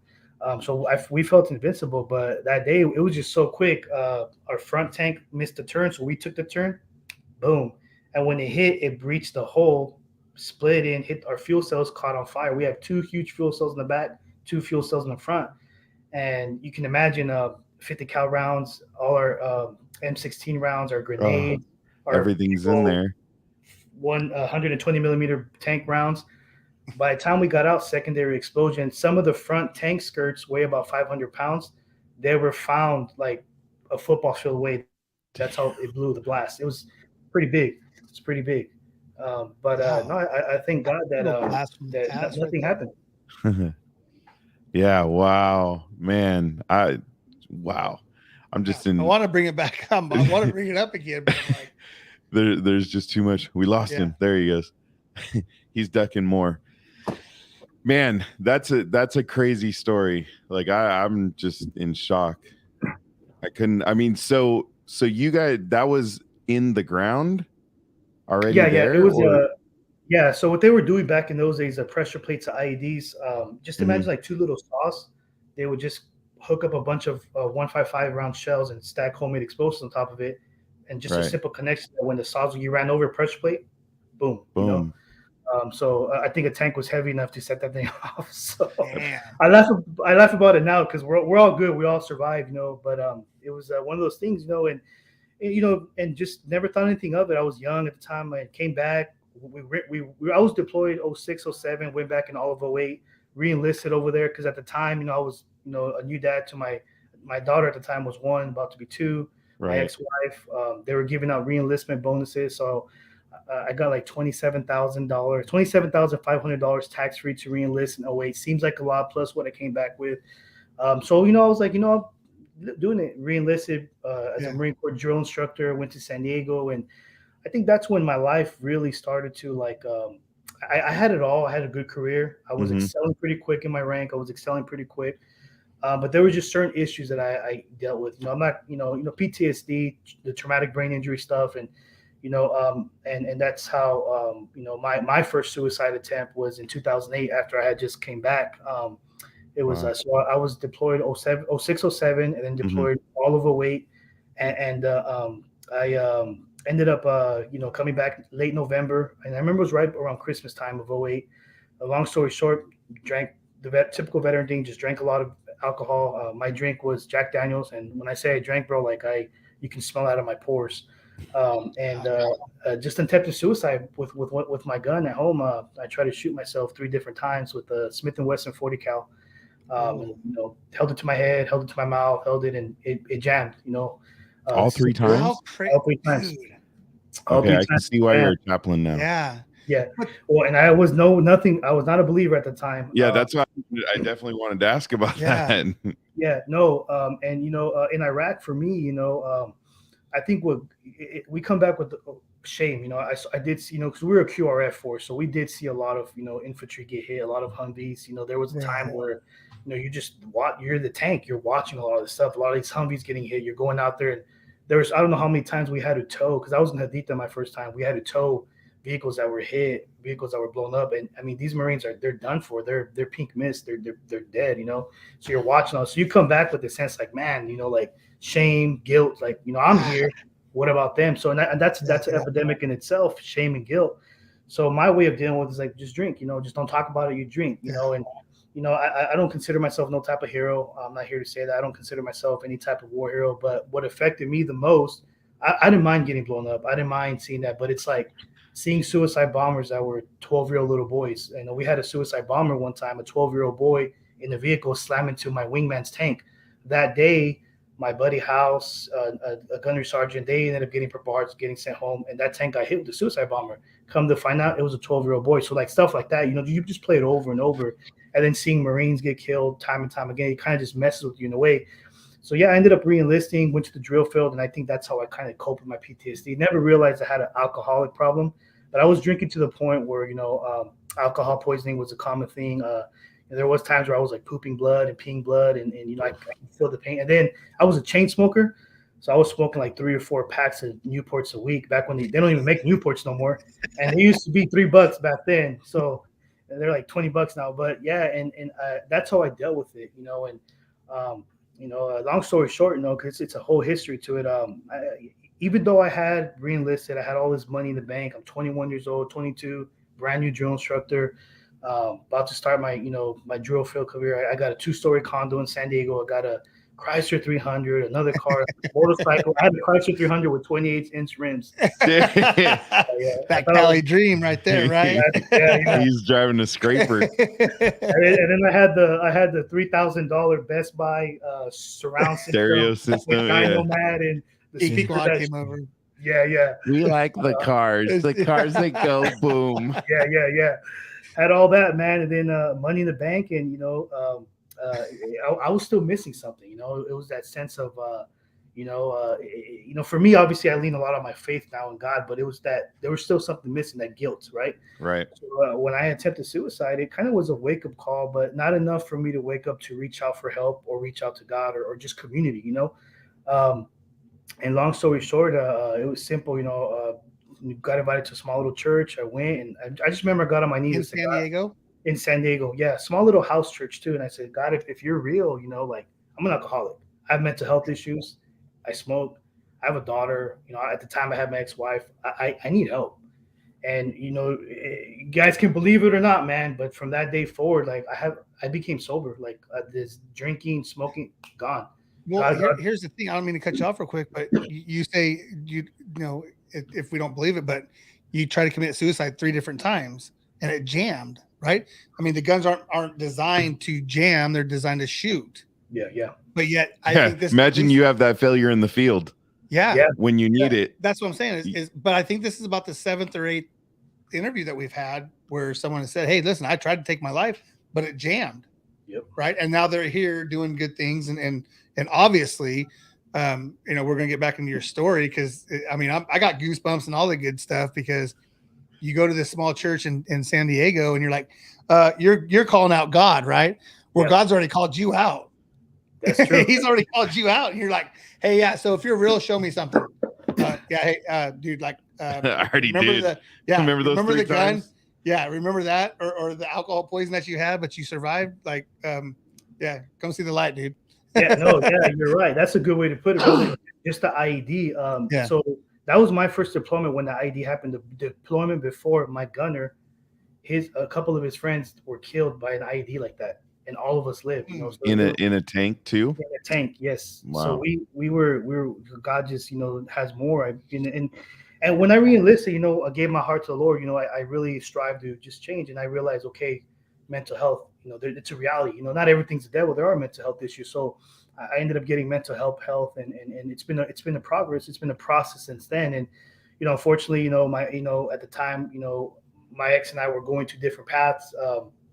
[SPEAKER 4] So we felt invincible, but that day it was just so quick. Our front tank missed the turn, so we took the turn, boom, and when it hit, it breached the hole, split in, hit our fuel cells, caught on fire. We have 2 huge fuel cells in the back, 2 fuel cells in the front, and you can imagine 50 cal rounds, all our M16 rounds, our grenades,
[SPEAKER 1] everything's in there.
[SPEAKER 4] 120 millimeter tank rounds. By the time we got out, secondary explosion. Some of the front tank skirts weigh about 500 pounds. They were found like a football field away. That's how it blew the blast. It was pretty big. It's pretty big. No, I thank God that nothing happened.
[SPEAKER 1] Yeah. Wow, man. Wow. I'm just
[SPEAKER 2] I want to bring it back up. I want to bring it up again, but I'm like,
[SPEAKER 1] there's just too much. We lost him. There he goes. He's ducking more. Man, that's a crazy story. Like I'm just in shock. I couldn't. I mean, so you guys, that was in the ground already?
[SPEAKER 4] Yeah, it was. So what they were doing back in those days, pressure plates to IEDs. Just imagine like 2 little saws. They would just hook up a bunch of 155 round shells and stack homemade explosives on top of it, and just a simple connection that when the saws, you ran over a pressure plate, boom. So I think a tank was heavy enough to set that thing off. So I laugh about it now because we're all good. We all survived, But it was one of those things, and just never thought anything of it. I was young at the time. I came back. I was deployed 06, 07. Went back in all of 08. Re-enlisted over there because at the time, I was a new dad to my daughter at the time was 1, about to be 2. My ex-wife. They were giving out re-enlistment bonuses, so I got like $27,500 tax-free to re-enlist in 08. Seems like a lot plus what I came back with. So, I was like, doing it, re-enlisted as a Marine Corps drill instructor, went to San Diego. And I think that's when my life really started to I had it all. I had a good career. I was excelling pretty quick in my rank. I was excelling pretty quick. But there were just certain issues that I dealt with. I'm not, PTSD, the traumatic brain injury stuff. And, and that's how, my first suicide attempt was in 2008 after I had just came back. It was, so I was deployed 06, 07, and then deployed all of 08. I ended up, coming back late November, and I remember it was right around Christmas time of '08. A long story short, drank the typical veteran thing, just drank a lot of alcohol. My drink was Jack Daniels, and when I say I drank, bro, like you can smell out of my pores. Just attempted suicide with my gun at home. I tried to shoot myself 3 different times with a Smith & Wesson 40 cal. Held it to my head, held it to my mouth, held it, and it jammed.
[SPEAKER 1] All 3 times.
[SPEAKER 4] All 3 times.
[SPEAKER 2] Dude.
[SPEAKER 1] Okay, I can see why you're a chaplain now.
[SPEAKER 2] Yeah.
[SPEAKER 4] Well, and I was nothing. I was not a believer at the time.
[SPEAKER 1] Yeah, that's why I definitely wanted to ask about that.
[SPEAKER 4] In Iraq, for me, I think we come back with shame. I did see, because we were a QRF force, so we did see a lot of infantry get hit, a lot of Humvees. There was a time where you just you're the tank, you're watching a lot of this stuff, a lot of these Humvees getting hit. You're going out there, and I don't know how many times we had to tow, because I was in Haditha my first time. We had to tow vehicles that were hit, vehicles that were blown up, and I mean, these Marines they're done for. They're pink mist. They're dead. So you're watching all. So you come back with the sense like, man, like shame, guilt. Like, I'm here. What about them? So that's an epidemic in itself, shame and guilt. So my way of dealing with it is like, just drink. Just don't talk about it. You drink. And I don't consider myself no type of hero. I'm not here to say that. I don't consider myself any type of war hero. But what affected me the most, I didn't mind getting blown up. I didn't mind seeing that. But it's like seeing suicide bombers that were 12-year-old little boys. We had a suicide bomber one time, a 12-year-old boy in the vehicle slammed into my wingman's tank. That day, my buddy House, a gunnery sergeant, they ended up getting parts, getting sent home, and that tank got hit with a suicide bomber. Come to find out, it was a 12-year-old boy. So like stuff like that, you just play it over and over. And then seeing Marines get killed time and time again, it kind of just messes with you in a way. So yeah, I ended up re-enlisting, went to the drill field, and I think that's how I kind of coped with my PTSD. Never realized I had an alcoholic problem, but I was drinking to the point where alcohol poisoning was a common thing. There was times where I was like pooping blood and peeing blood, and I could feel the pain. And then I was a chain smoker, so I was smoking like 3 or 4 packs of Newports a week back when they don't even make Newports no more, and they used to be $3 back then. So they're like $20 now. But yeah, and that's how I dealt with it, long story short, because it's a whole history to it. Even though I had re-enlisted, I had all this money in the bank. I'm 21 years old, 22, brand new drill instructor, about to start my, my drill field career. I got a 2-story condo in San Diego. I got a Chrysler 300, another car, motorcycle. I had a Chrysler 300 with 28-inch rims.
[SPEAKER 2] That Cali dream right there, right?
[SPEAKER 1] He's driving a scraper.
[SPEAKER 4] and then I had the $3,000 Best Buy surround
[SPEAKER 1] stereo system
[SPEAKER 4] with Dynomat and the speaker that
[SPEAKER 2] came over.
[SPEAKER 4] Yeah.
[SPEAKER 1] We like the cars. The cars that go boom.
[SPEAKER 4] Yeah. Had all that, man, and then money in the bank, and I was still missing something. It was that sense of for me, obviously I lean a lot on my faith now in God, but it was that there was still something missing, that guilt, right? So when I attempted suicide, it kind of was a wake-up call, but not enough for me to wake up to reach out for help or reach out to God or just community. And long story short, it was simple. Got invited to a small little church. I went, and I just remember I got on my knees in San Diego. Yeah, small little house church too. And I said, God, if you're real, like, I'm an alcoholic. I have mental health issues. I smoke. I have a daughter. At the time I had my ex-wife. I need help. And you guys can believe it or not, man, but from that day forward, like I became sober. Like this drinking, smoking, gone.
[SPEAKER 2] Well, here's the thing. I don't mean to cut you off real quick, but you say if we don't believe it, but you try to commit suicide 3 different times and it jammed, right? I mean, the guns aren't designed to jam; they're designed to shoot.
[SPEAKER 4] Yeah.
[SPEAKER 2] But yet, I think this.
[SPEAKER 1] Imagine you have that failure in the field.
[SPEAKER 2] Yeah.
[SPEAKER 1] When you need it.
[SPEAKER 2] That's what I'm saying. But I think this is about the 7th or 8th interview that we've had where someone has said, "Hey, listen, I tried to take my life, but it jammed."
[SPEAKER 4] Yep.
[SPEAKER 2] Right. And now they're here doing good things, and obviously, we're gonna get back into your story because I got goosebumps and all the good stuff because you go to this small church in San Diego and you're like, you're calling out God, right? Well, God's already called you out.
[SPEAKER 4] That's true.
[SPEAKER 2] He's already called you out, and you're like, hey, yeah. So if you're real, show me something. Hey, dude, like,
[SPEAKER 1] I already did. Remember the gun?
[SPEAKER 2] Yeah, remember that, or the alcohol poison that you had, but you survived. Like, come see the light, dude.
[SPEAKER 4] Yeah, no, yeah, you're right. That's a good way to put it. Really. Just the IED.
[SPEAKER 2] Yeah.
[SPEAKER 4] So that was my first deployment when the IED happened. The deployment before, my gunner, a couple of his friends were killed by an IED like that, and all of us lived. So
[SPEAKER 1] in a tank too.
[SPEAKER 4] In a tank, yes.
[SPEAKER 1] Wow.
[SPEAKER 4] So we were God just has more. And when I re-enlisted, I gave my heart to the Lord. I really strive to just change, and I realized, okay, mental health, it's a reality. Not everything's the devil. There are mental health issues. So I ended up getting mental health, and it's been a progress. It's been a process since then. And unfortunately, my at the time, my ex and I were going to different paths.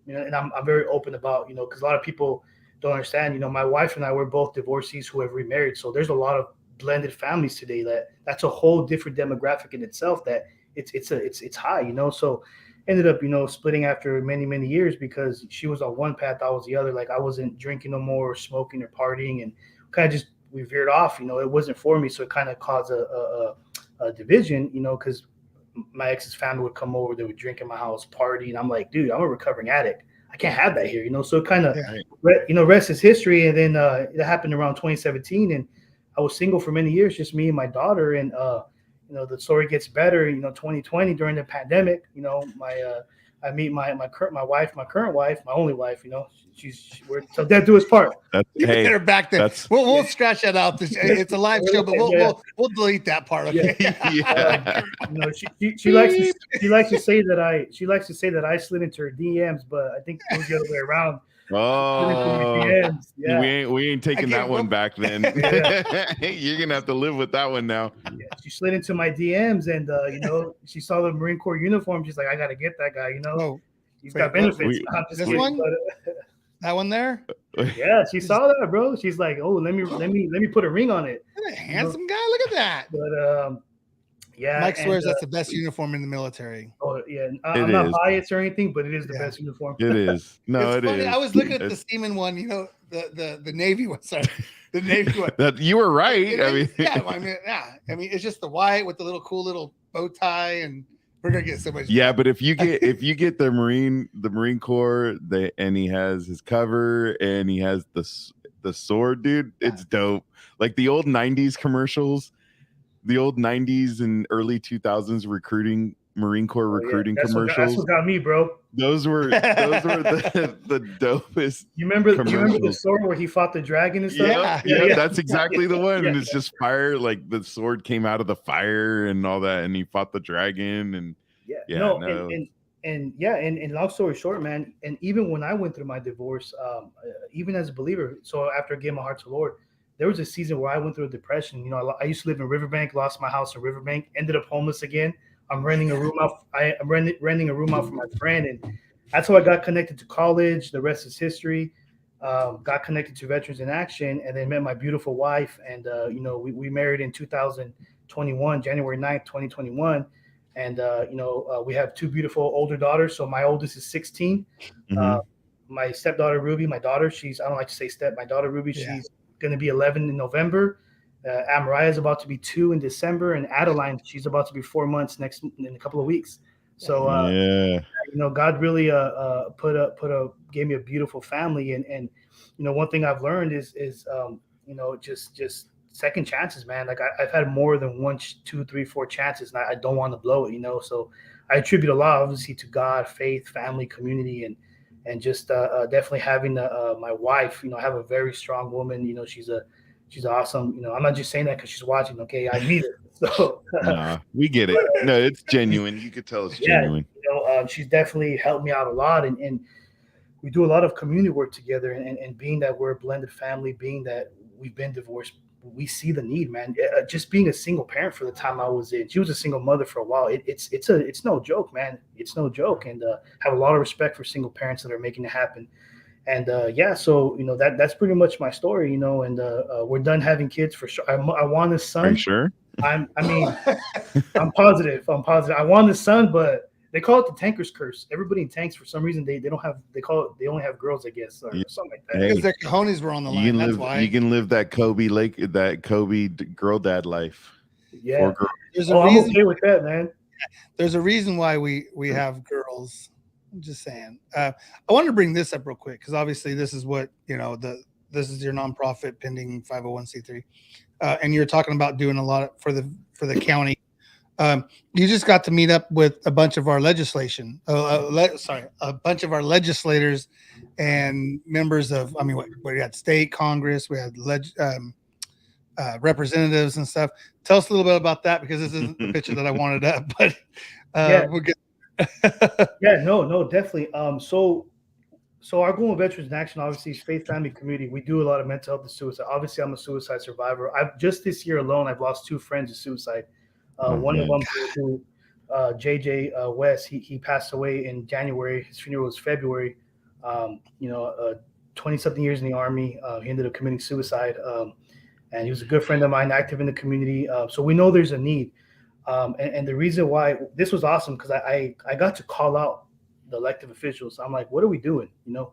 [SPEAKER 4] And I'm very open about because a lot of people don't understand. My wife and I were both divorcees who have remarried. So there's a lot of blended families today. That's a whole different demographic in itself. That it's high. So ended up splitting after many years because she was on one path, I was the other. Like I wasn't drinking no more, or smoking or partying, and kind of just we veered off. It wasn't for me, so it kind of caused a division. Because my ex's family would come over, they would drink in my house, party, and I'm like, dude, I'm a recovering addict. I can't have that here. So it kind of rest is history. And then it happened around 2017, and I was single for many years, just me and my daughter. And the story gets better. 2020 during the pandemic. I meet my current wife, my only wife. We're till death do us part.
[SPEAKER 2] You better back there. We'll scratch that out. It's a live show, but we'll delete that part. Okay.
[SPEAKER 4] She likes to say that I slid into her DMs, but I think it was the other way around.
[SPEAKER 1] Oh, we ain't taking that one back then. You're gonna have to live with that one now.
[SPEAKER 4] Yeah, she slid into my DMs, and she saw the Marine Corps uniform. She's like, I gotta get that guy. He's got benefits.
[SPEAKER 2] That one there?
[SPEAKER 4] Yeah, she saw that, bro. She's like, oh, let me put a ring on it.
[SPEAKER 2] What a handsome guy! Look at that.
[SPEAKER 4] But yeah,
[SPEAKER 2] Mike swears that's the best uniform in the military.
[SPEAKER 4] Oh yeah, I'm not biased or anything, but it is the best uniform.
[SPEAKER 1] It is. No, it's funny.
[SPEAKER 2] I was looking at the Seaman one. The Navy one. Sorry, the Navy one.
[SPEAKER 1] You were right.
[SPEAKER 2] I mean, it's just the white with the little cool little bow tie, and we're gonna get so much.
[SPEAKER 1] Yeah, but if you get the Marine Corps, and he has his cover and he has the sword, dude, it's dope. Like the old '90s commercials. The old 90s and early 2000s Marine Corps recruiting commercials.
[SPEAKER 4] That's what got me, bro.
[SPEAKER 1] Those were the dopest.
[SPEAKER 4] You remember the sword where he fought the dragon and stuff?
[SPEAKER 1] Yeah, that's exactly the one. And it's just fire, like the sword came out of the fire and all that, and he fought the dragon. And and long story short, man. And even when I went through my divorce, even as a believer, so after I gave my heart to the Lord, there was a season where I went through a depression. I used to live in Riverbank, lost my house in Riverbank, ended up homeless again. I'm renting a room out. I'm renting a room out for my friend, and that's how I got connected to college. The rest is history. Got connected to Veterans in Action, and then met my beautiful wife. And we married in 2021, January 9th, 2021. And we have two beautiful older daughters. So my oldest is 16. Mm-hmm. My stepdaughter Ruby, my daughter, I don't like to say step. My daughter Ruby, she's going to be 11 in November. Amariah is about to be 2 in December, and Adeline, she's about to be 4 months in a couple of weeks. So God really gave me a beautiful family, and one thing I've learned is just second chances, man. Like I've had more than 1, 2, 3, 4 chances, and I don't want to blow it, So I attribute a lot, obviously, to God, faith, family, community, and just definitely having my wife, I have a very strong woman. She's awesome. I'm not just saying that because she's watching. Okay, I mean it. So we get it. No, it's genuine. You could tell it's genuine.
[SPEAKER 4] She's definitely helped me out a lot, and we do a lot of community work together. And being that we're a blended family, being that we've been divorced, we see the need, man. Just being a single parent for the time I was in, she was a single mother for a while. It's no joke, man. It's no joke, and have a lot of respect for single parents that are making it happen. And so that's pretty much my story, and we're done having kids for sure. I want a son.
[SPEAKER 1] Are you sure?
[SPEAKER 4] I'm positive. I want a son, but they call it the tanker's curse. Everybody in tanks, for some reason, they don't have. They only have girls, I guess, or something like that.
[SPEAKER 2] Because their cojones were on the line. That's why
[SPEAKER 1] you can live that Kobe girl dad life.
[SPEAKER 4] Yeah, I'm okay with that, man.
[SPEAKER 2] There's a reason why we have girls. I'm just saying. I wanted to bring this up real quick because obviously this is what the this is your nonprofit pending 501c3, and you're talking about doing a lot for the county. You just got to meet up with a bunch of our a bunch of our legislators and members of, I mean, we had state Congress, we had representatives and stuff. Tell us a little bit about that, because this isn't the picture that I wanted up, but we'll get.
[SPEAKER 4] Yeah, no, definitely. So our goal in Veterans in Action, obviously, is faith, family, community. We do a lot of mental health and suicide. Obviously, I'm a suicide survivor. Just this year alone, I've lost 2 friends to suicide. One of them, who JJ West, he passed away in January. His funeral was February. 20-something years in the Army. He ended up committing suicide. And he was a good friend of mine, active in the community. So we know there's a need. And the reason why this was awesome, because I got to call out the elected officials. I'm like, what are we doing? You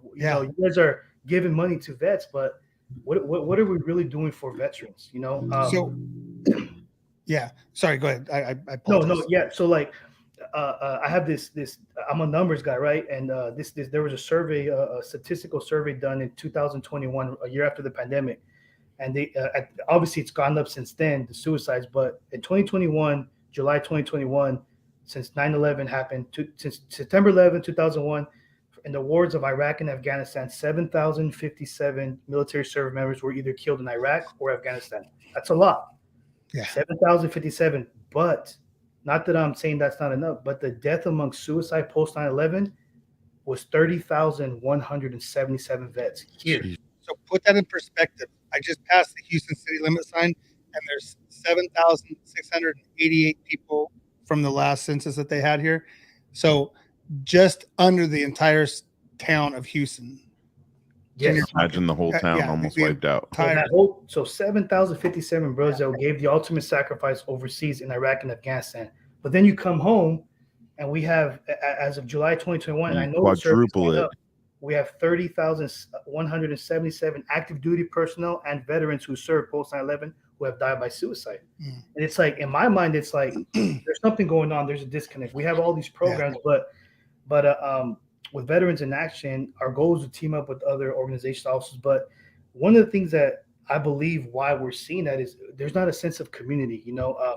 [SPEAKER 4] guys are giving money to vets, but what are we really doing for veterans?
[SPEAKER 2] Yeah. Sorry, go ahead. I apologize.
[SPEAKER 4] No. Yeah. So like, I have this, I'm a numbers guy, right? And there was a survey, a statistical survey done in 2021, a year after the pandemic. And they, obviously it's gone up since then, the suicides, but in 2021, July 2021, since 9/11 happened, since September 11, 2001, in the wars of Iraq and Afghanistan, 7,057 military service members were either killed in Iraq or Afghanistan. That's a lot.
[SPEAKER 2] Yeah.
[SPEAKER 4] 7,057. But not that I'm saying that's not enough, but the death among suicide post 9/11 was 30,177 vets here.
[SPEAKER 2] So put that in perspective. I just passed the Houston city limit sign, and there's 7,688 people from the last census that they had here. So just under the entire town of Houston.
[SPEAKER 1] Yes. Imagine the whole town almost wiped out.
[SPEAKER 4] So 7,057 brothers that gave the ultimate sacrifice overseas in Iraq and Afghanistan. But then you come home, and we have, as of July 2021, and I know
[SPEAKER 1] quadruple it.
[SPEAKER 4] We have 30,177 active duty personnel and veterans who served post 9/11 who have died by suicide. And it's like, in my mind, it's like there's something going on. There's a disconnect. We have all these programs, but with Veterans in Action, our goal is to team up with other organizations also. But one of the things that I believe why we're seeing that is there's not a sense of community.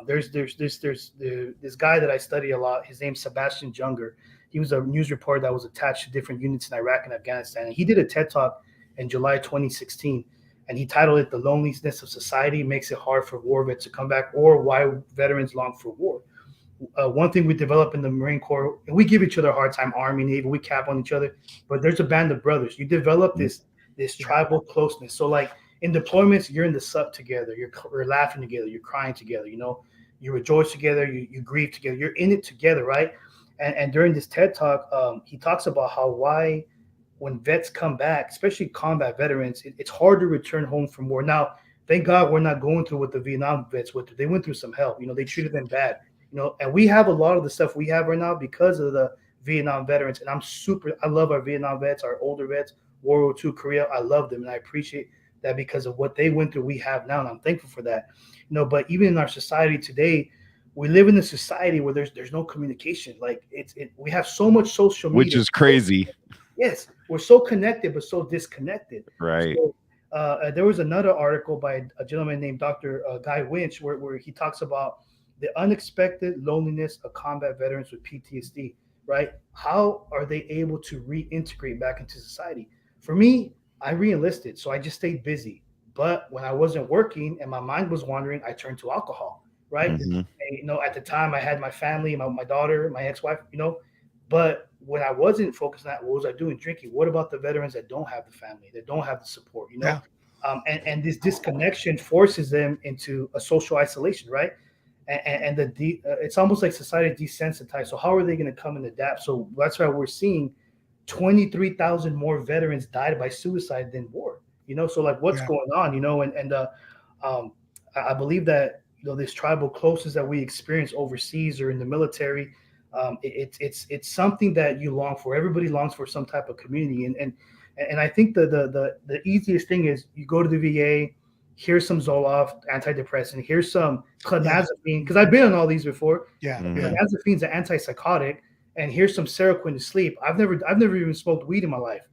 [SPEAKER 4] There's this guy that I study a lot. His name's Sebastian Junger. He was a news reporter that was attached to different units in Iraq and Afghanistan. And he did a TED Talk in July 2016, and he titled it "The Loneliness of Society Makes It Hard for War Vets to Come Back, or Why Veterans Long for War." One thing we develop in the Marine Corps, and we give each other a hard time, Army, Navy, we cap on each other, but there's a band of brothers. You develop this tribal closeness. So like in deployments, you're in the sub together, you're laughing together, you're crying together, you rejoice together, you grieve together, you're in it together, right? And during this TED Talk, he talks about why when vets come back, especially combat veterans, it's hard to return home from war. Now, thank God we're not going through what the Vietnam vets went through. They went through some hell. They treated them bad. And we have a lot of the stuff we have right now because of the Vietnam veterans. And I love our Vietnam vets, our older vets, World War II, Korea. I love them, and I appreciate that because of what they went through. We have now, and I'm thankful for that. But even in our society today, we live in a society where there's no communication. Like we have so much social media,
[SPEAKER 1] which is crazy.
[SPEAKER 4] Yes, we're so connected but so disconnected.
[SPEAKER 1] Right.
[SPEAKER 4] So, there was another article by a gentleman named Dr. Guy Winch where he talks about the unexpected loneliness of combat veterans with PTSD. Right? How are they able to reintegrate back into society? For me, I re-enlisted, so I just stayed busy. But when I wasn't working and my mind was wandering, I turned to alcohol. Right.
[SPEAKER 1] Mm-hmm.
[SPEAKER 4] And, at the time I had my family, my daughter, my ex-wife, but when I wasn't focused on that, what was I doing? Drinking. What about the veterans that don't have the family, that don't have the support,
[SPEAKER 2] Yeah.
[SPEAKER 4] And this disconnection forces them into a social isolation. Right. And it's almost like society desensitized. So how are they going to come and adapt? So that's why we're seeing 23,000 more veterans died by suicide than war, so like what's going on, I believe that, this tribal closeness that we experience overseas or in the military, it's something that you long for. Everybody longs for some type of community. And I think the easiest thing is you go to the VA, here's some Zoloft, antidepressant, here's some clonazepam, because I've been on all these before.
[SPEAKER 2] Yeah.
[SPEAKER 1] Mm-hmm.
[SPEAKER 4] Clonazepam is an antipsychotic, and here's some Seroquel to sleep. I've never even smoked weed in my life.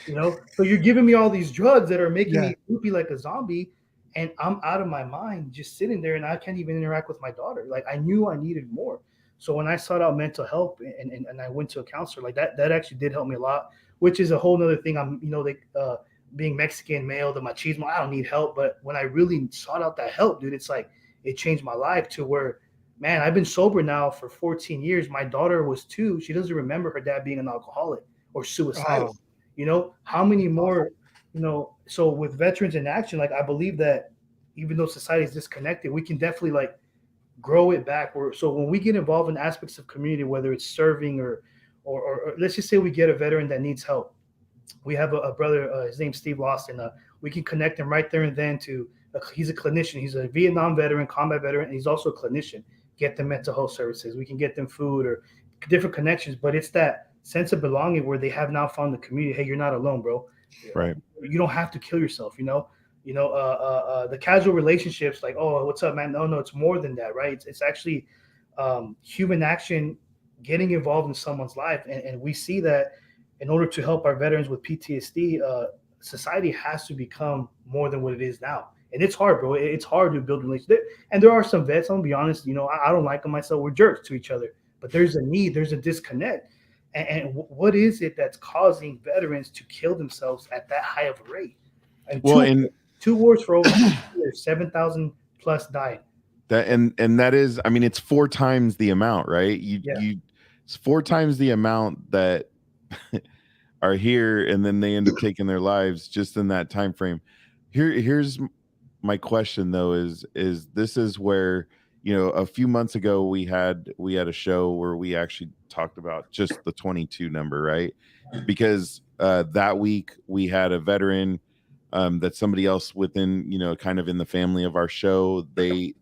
[SPEAKER 4] You know, so you're giving me all these drugs that are making
[SPEAKER 2] Yeah.
[SPEAKER 4] me loopy like a zombie, and I'm out of my mind just sitting there, and I can't even interact with my daughter. Like I knew I needed more. So when I sought out mental help and I went to a counselor, like that actually did help me a lot, which is a whole nother thing. I'm, like being Mexican male, the machismo, I don't need help. But when I really sought out that help, dude, it's like it changed my life to where, man, I've been sober now for 14 years. My daughter was 2. She doesn't remember her dad being an alcoholic or suicidal.
[SPEAKER 2] Oh.
[SPEAKER 4] How many more, so with Veterans in Action, like I believe that even though society is disconnected, we can definitely like grow it back. So when we get involved in aspects of community, whether it's serving or let's just say we get a veteran that needs help. We have a brother, his name's Steve Lawson. We can connect him right there and then he's a clinician. He's a Vietnam veteran, combat veteran, and he's also a clinician. Get them mental health services. We can get them food or different connections, but it's that sense of belonging where they have now found the community. Hey, you're not alone, bro.
[SPEAKER 1] Right.
[SPEAKER 4] You don't have to kill yourself. The casual relationships, like, oh, what's up, man? No, it's more than that, right? It's actually human action, getting involved in someone's life, and we see that in order to help our veterans with PTSD, society has to become more than what it is now. And it's hard, bro. It's hard to build relationships. And there are some vets, I'm gonna be honest, I don't like them myself. We're jerks to each other. But there's a need, there's a disconnect. And what is it that's causing veterans to kill themselves at that high of a rate? And two wars for over 2 years, 7,000 plus died.
[SPEAKER 1] That and that is, I mean, it's 4 times the amount, right? It's 4 times the amount that are here, and then they end up taking their lives just in that time frame. Here's my question though: is this is where, a few months ago we had a show where we actually talked about just the 22 number, right? Because that week we had a veteran that somebody else within, kind of in the family of our show, they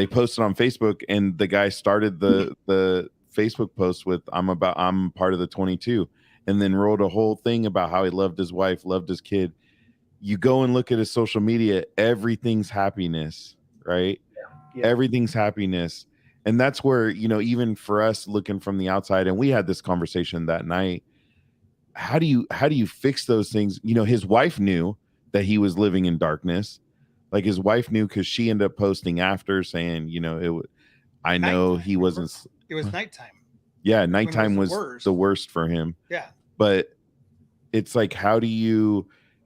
[SPEAKER 1] posted on Facebook, and the guy started the Facebook post with I'm part of the 22, and then wrote a whole thing about how he loved his wife, loved his kid. You go and look at his social media, everything's happiness, right? Yeah. Everything's happiness. And that's where, even for us looking from the outside, and we had this conversation that night, how do you fix those things? His wife knew that he was living in darkness. Like his wife knew, because she ended up posting after saying, I know he wasn't.
[SPEAKER 2] It was nighttime.
[SPEAKER 1] Yeah, nighttime was the worst for him.
[SPEAKER 2] Yeah.
[SPEAKER 1] But it's like,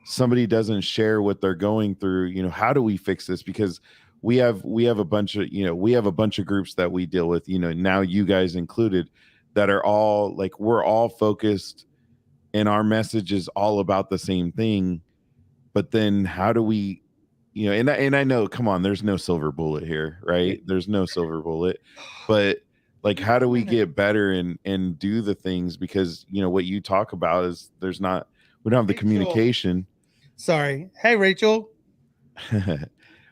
[SPEAKER 1] somebody doesn't share what they're going through, how do we fix this? Because we have a bunch of groups that we deal with, now you guys included, that are all like, we're all focused and our message is all about the same thing. But then how do we, and I know, come on, there's no silver bullet here, right? There's no silver bullet, but like, how do we get better and do the things? Because, what you talk about is we don't have the communication.
[SPEAKER 2] Sorry. Hey, Rachel.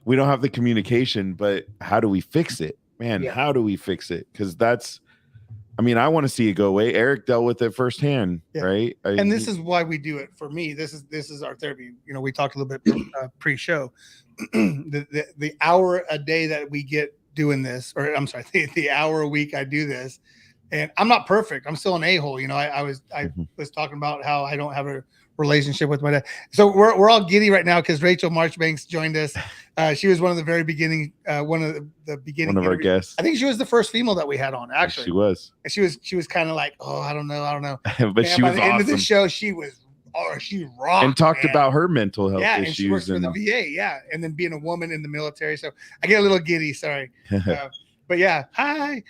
[SPEAKER 1] We don't have the communication, but how do we fix it, man? Yeah. How do we fix it? Because I want to see it go away. Eric dealt with it firsthand, right?
[SPEAKER 2] And this is why we do it. For me, this is our therapy. We talked a little bit pre-show. the hour a day that we get doing this, or I'm sorry, the hour a week I do this, and I'm not perfect. I'm still an a-hole. I was talking about how I don't have a relationship with my dad. So we're all giddy right now because Rachel Marchbanks joined us. She was one of the very beginning, one of our guests. I think she was the first female that we had on. Actually,
[SPEAKER 1] she was.
[SPEAKER 2] And she was kind of like, oh, I don't know.
[SPEAKER 1] But she was
[SPEAKER 2] by the end of the show, she rocked
[SPEAKER 1] and talked about her mental health issues.
[SPEAKER 2] And she works for the VA. Yeah, and then being a woman in the military, so I get a little giddy. Sorry, but yeah, hi.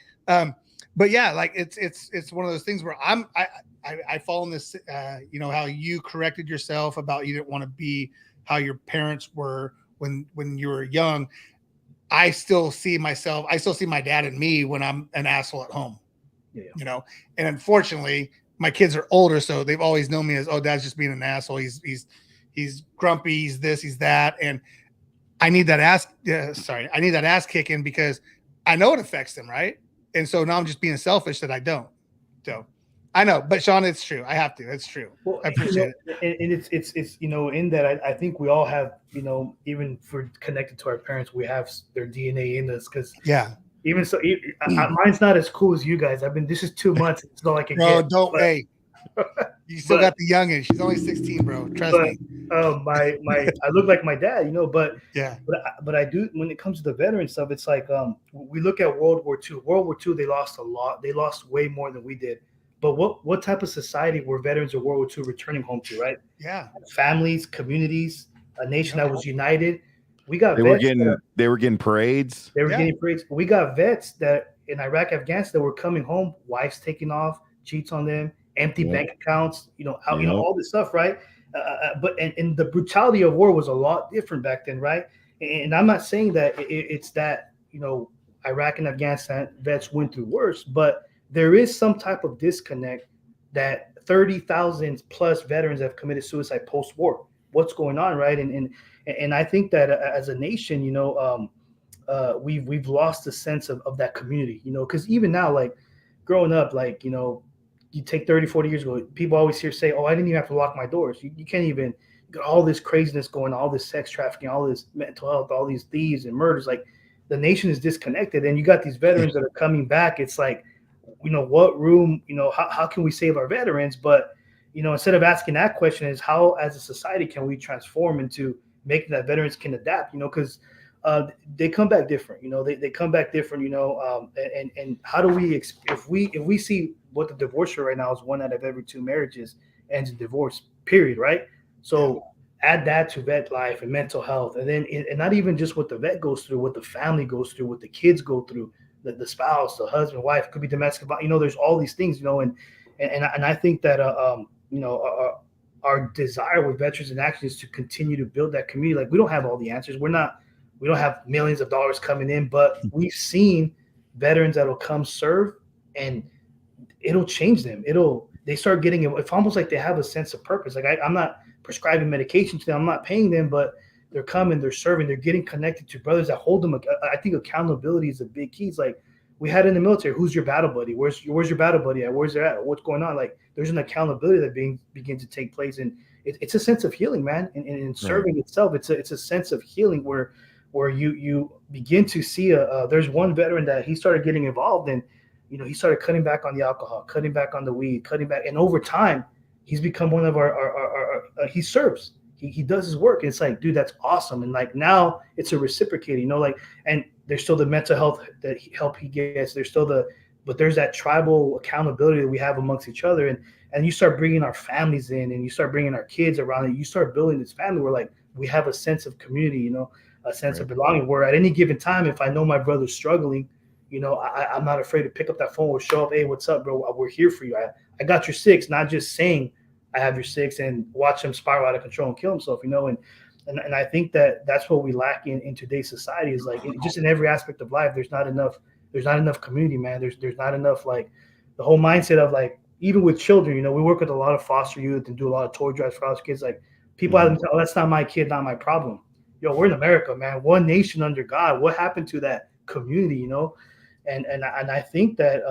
[SPEAKER 2] But yeah, like it's one of those things where I fall in this, how you corrected yourself about you didn't want to be how your parents were when you were young. I still see my dad and me when I'm an asshole at home, and unfortunately my kids are older, so they've always known me as, oh, dad's just being an asshole. He's grumpy. He's this, he's that. And I need that ass kicking because I know it affects them. Right. And so now I'm just being selfish that I don't. So I know, but Sean, it's true. I have to. It's true. Well, I appreciate
[SPEAKER 4] it. And it's in that I think we all have, even for connected to our parents, we have their DNA in us. Because even so, mine's not as cool as you guys. This is 2 months. It's all I can get.
[SPEAKER 2] Don't. Hey, You still got the youngin. She's only 16, bro. Trust me.
[SPEAKER 4] I look like my dad, but
[SPEAKER 2] yeah.
[SPEAKER 4] But I do, when it comes to the veteran stuff, it's like we look at World War II. World War II, they lost a lot. They lost way more than we did. But what type of society were veterans of World War II returning home to, right?
[SPEAKER 2] Yeah.
[SPEAKER 4] Families, communities, a nation that was united. We got
[SPEAKER 1] they were getting parades.
[SPEAKER 4] They were getting parades. We got vets that in Iraq, Afghanistan, that were coming home, wives taking off, cheats on them, empty bank accounts, all this stuff, right? But the brutality of war was a lot different back then, right? And I'm not saying that it's that Iraq and Afghanistan vets went through worse, but there is some type of disconnect that 30,000 plus veterans have committed suicide post-war. What's going on, right? And I think that as a nation, we've lost the sense of that community, because even now, like growing up, like you take 30, 40 years ago, people always say, oh, I didn't even have to lock my doors. You can't even, you got all this craziness going on, all this sex trafficking, all this mental health, all these thieves and murders. Like the nation is disconnected. And you got these veterans that are coming back. It's like, what room, how can we save our veterans? But, instead of asking that question is how, as a society, can we transform into making that veterans can adapt, because they come back different, they come back different, and how do we, if we see what the divorce rate right now is 1 out of every 2 marriages ends in divorce, period, right? So add that to vet life and mental health, and then and not even just what the vet goes through, what the family goes through, what the kids go through, the spouse, the husband, wife, could be domestic, there's all these things, and I think that our desire with Veterans in Action is to continue to build that community. Like we don't have all the answers. We don't have millions of dollars coming in, but we've seen veterans that'll come serve and it'll change them. They start getting it. It's almost like they have a sense of purpose. Like I'm not prescribing medication to them. I'm not paying them, but they're coming, they're serving, they're getting connected to brothers that hold them. I think accountability is a big key. It's like we had in the military, who's your battle buddy? Where's your battle buddy at? Where's there at? What's going on? Like there's an accountability that begins to take place. And it's a sense of healing, man. And in serving itself, it's a sense of healing where you begin to see there's one veteran that he started getting involved in, he started cutting back on the alcohol, cutting back on the weed, cutting back. And over time, he's become one of our he serves. He does his work. And it's like, dude, that's awesome. And like now it's a reciprocating, and there's still the mental health help he gets. But there's that tribal accountability that we have amongst each other. And you start bringing our families in and you start bringing our kids around and you start building this family where like we have a sense of community, a sense of belonging, where at any given time, if I know my brother's struggling, I'm not afraid to pick up that phone or show up. Hey, what's up, bro? We're here for you. I got your 6, not just saying I have your 6 and watch him spiral out of control and kill himself, and I think that's what we lack in today's society is like just in every aspect of life. There's not enough community, man. There's not enough, like the whole mindset of like, even with children, we work with a lot of foster youth and do a lot of toy drives for foster kids. Like people have them tell, oh, that's not my kid, not my problem. We're in America, man. One nation under God. What happened to that community, And I think that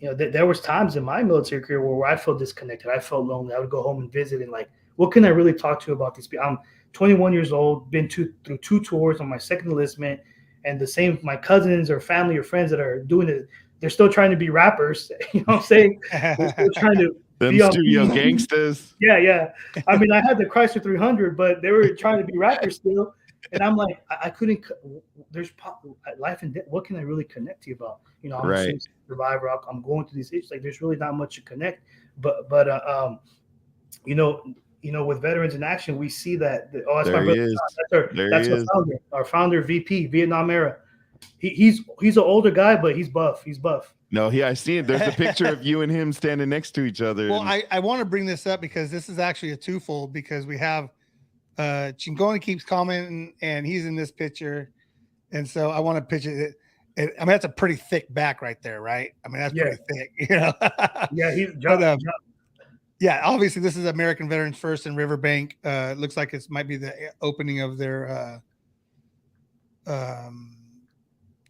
[SPEAKER 4] there was times in my military career where I felt disconnected. I felt lonely. I would go home and visit and like, what can I really talk to about these people? I'm 21 years old, been through 2 tours on my second enlistment, and the same my cousins or family or friends that are doing it, they're still trying to be rappers. You know what I'm saying? They're still trying to
[SPEAKER 1] be studio gangsters.
[SPEAKER 4] Yeah. I mean, I had the Chrysler 300, but they were trying to be rappers still. And I'm like, I couldn't. There's life and death. What can I really connect to you about? I'm a survivor. I'm going through these issues. Like, there's really not much to connect. But with Veterans in Action, we see that. Oh, that's my brother. That's our founder. Our founder, VP, Vietnam era. He's an older guy, but he's buff.
[SPEAKER 1] No, I see it. There's a picture of you and him standing next to each other.
[SPEAKER 2] Well, I want to bring this up because this is actually a twofold, because we have Chingoni keeps commenting and he's in this picture. And so I want to pitch it. I mean, that's a pretty thick back right there, right? I mean, that's pretty thick,
[SPEAKER 4] Yeah, he's
[SPEAKER 2] yeah, obviously this is American Veterans First in Riverbank. Looks like it might be the opening of their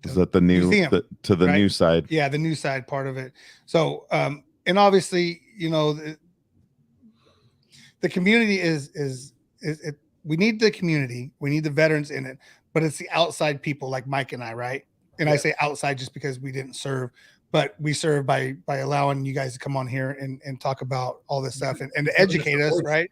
[SPEAKER 1] is that the new
[SPEAKER 2] museum,
[SPEAKER 1] to the new side?
[SPEAKER 2] Yeah, the new side part of it. So and obviously, the community is we need the community, we need the veterans in it, but it's the outside people like Mike and I, right? And I say outside just because we didn't serve, but we serve by allowing you guys to come on here and talk about all this stuff and to educate us, right?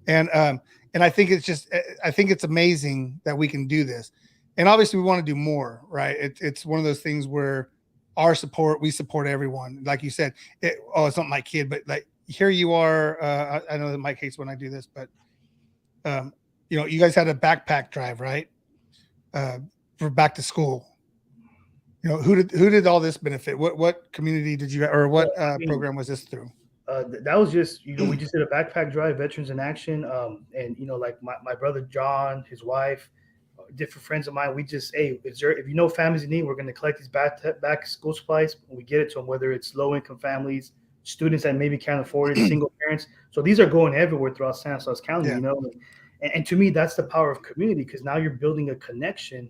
[SPEAKER 2] And I think it's amazing that we can do this. And obviously we want to do more, right? It's one of those things where we support everyone. Like you said, it's not my kid, but like here you are. I know that Mike hates when I do this, but you guys had a backpack drive, right? For back to school. Who did all this benefit? What community did you, or what program was this through?
[SPEAKER 4] That was just, we just did a backpack drive, Veterans in Action. And, like my brother, John, his wife, different friends of mine, we just, hey, if families in need, we're going to collect these back school supplies. We get it to them, whether it's low income families, students that maybe can't afford it, single parents. So these are going everywhere throughout Stanislaus County, and to me, that's the power of community, because now you're building a connection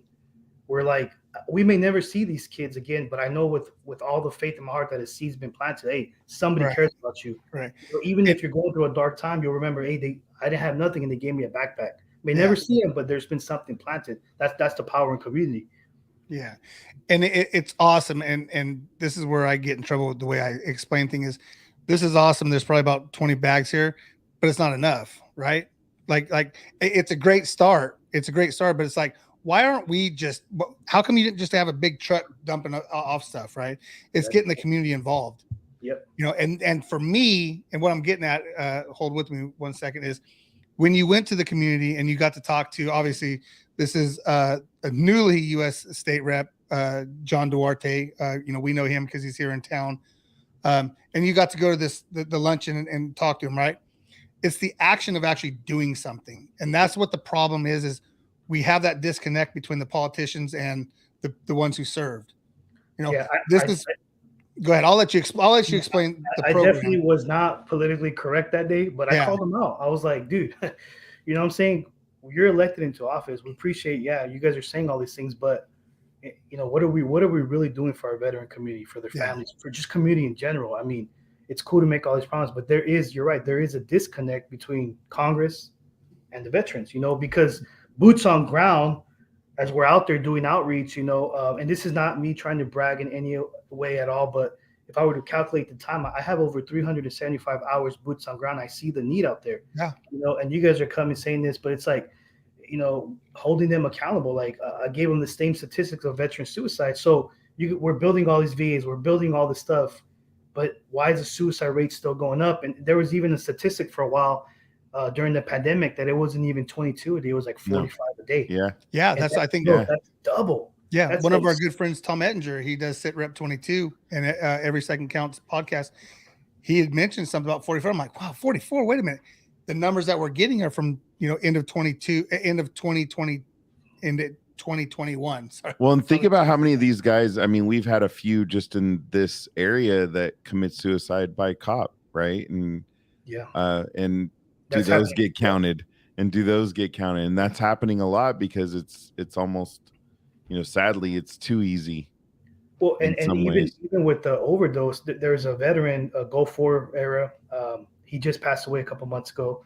[SPEAKER 4] where, like, we may never see these kids again, but I know with all the faith in my heart that a seed's been planted, hey, somebody cares about you.
[SPEAKER 2] Right.
[SPEAKER 4] So even if you're going through a dark time, you'll remember, hey, I didn't have nothing and they gave me a backpack. May never see them, but there's been something planted. That's the power in community.
[SPEAKER 2] Yeah. And it's awesome. And this is where I get in trouble with the way I explain things. This is awesome. There's probably about 20 bags here, but it's not enough, right? Like it's a great start. But it's like, why aren't we how come you didn't just have a big truck dumping off stuff, right? It's getting the community involved.
[SPEAKER 4] Yep.
[SPEAKER 2] And for me, and what I'm getting at, hold with me 1 second, is when you went to the community and you got to talk to, obviously this is a newly U.S. state rep, John Duarte. We know him because he's here in town. And you got to go to the luncheon and talk to him, right? It's the action of actually doing something. And that's what the problem is we have that disconnect between the politicians and the ones who served. Go ahead. I'll let you explain the program.
[SPEAKER 4] I definitely was not politically correct that day, but I called him out. I was like, dude, you know what I'm saying? You're elected into office. We appreciate, you guys are saying all these things, but what are we really doing for our veteran community, for their families, for just community in general? I mean, it's cool to make all these promises, but you're right. There is a disconnect between Congress and the veterans, because boots on ground, as we're out there doing outreach, and this is not me trying to brag in any way at all, but if I were to calculate the time, I have over 375 hours boots on ground. I see the need out there, and you guys are coming saying this, but it's like, holding them accountable. Like I gave them the same statistics of veteran suicide. So we're building all these VAs, we're building all this stuff, but why is the suicide rate still going up? And there was even a statistic for a while during the pandemic that it wasn't even 22 a day, it was like 45 a day.
[SPEAKER 2] Yeah. That's
[SPEAKER 4] double.
[SPEAKER 2] Yeah.
[SPEAKER 4] That's
[SPEAKER 2] one of our good friends, Tom Ettinger, he does Sit Rep 22 and Every Second Counts podcast. He had mentioned something about 44. I'm like, wow, 44. Wait a minute. The numbers that we're getting are from, end of 2020, into 2021. Sorry.
[SPEAKER 1] Well, and think about how many of these guys, I mean, we've had a few just in this area that commit suicide by cop, right? And and do those get counted? And do those get counted? And that's happening a lot because it's almost, sadly, it's too easy.
[SPEAKER 4] Well, and even with the overdose, there's a veteran, a Gulf 4 era. He just passed away a couple months ago,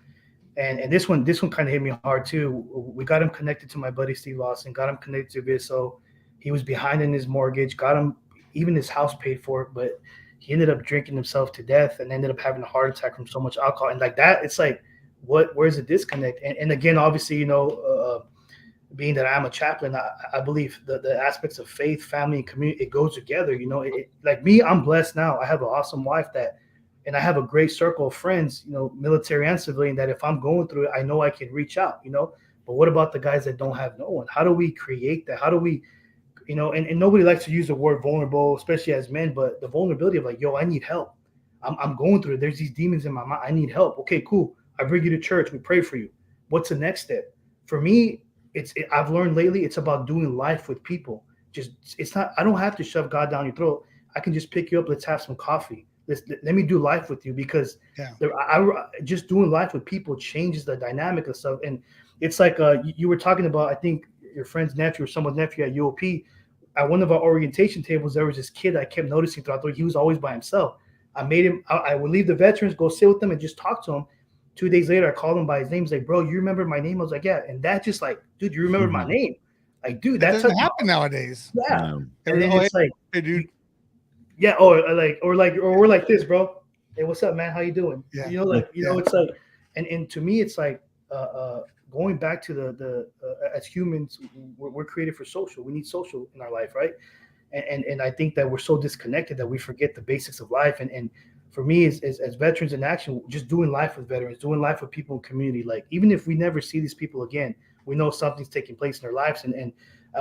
[SPEAKER 4] and this one kind of hit me hard too. We got him connected to my buddy Steve Lawson, got him connected to VSO. He was behind in his mortgage, got him even his house paid for it, but he ended up drinking himself to death and ended up having a heart attack from so much alcohol. And like that, it's like, where's the disconnect? And again, obviously, being that I'm a chaplain, I believe the aspects of faith, family, and community, it goes together. Like me, I'm blessed now. I have an awesome wife and I have a great circle of friends, military and civilian, that if I'm going through it, I know I can reach out, but what about the guys that don't have no one? How do we create that? How do we, and nobody likes to use the word vulnerable, especially as men, but the vulnerability of like, I need help. I'm going through it. There's these demons in my mind. I need help. Okay, cool. I bring you to church. We pray for you. What's the next step? For me, I've learned lately, it's about doing life with people. I don't have to shove God down your throat. I can just pick you up. Let's have some coffee. Let me do life with you, because just doing life with people changes the dynamic of stuff. And it's like you were talking about, I think your friend's nephew or someone's nephew at UOP. At one of our orientation tables, there was this kid I kept noticing throughout the week. He was always by himself. I would leave the veterans, go sit with them and just talk to him. 2 days later, I called him by his name. He's like, bro, you remember my name? I was like, yeah. And that just like, dude, you remember my name? Like, dude,
[SPEAKER 2] that doesn't happen nowadays.
[SPEAKER 4] Yeah. And then it's like,
[SPEAKER 2] hey, dude.
[SPEAKER 4] Yeah. Or we're like this, bro. Hey, what's up, man? How you doing?
[SPEAKER 2] Yeah.
[SPEAKER 4] It's like, and to me, it's like, going back to the as humans, we're created for social. We need social in our life, right? And I think that we're so disconnected that we forget the basics of life. And for me, as veterans in action, just doing life with veterans, doing life with people in community, like even if we never see these people again, we know something's taking place in their lives, and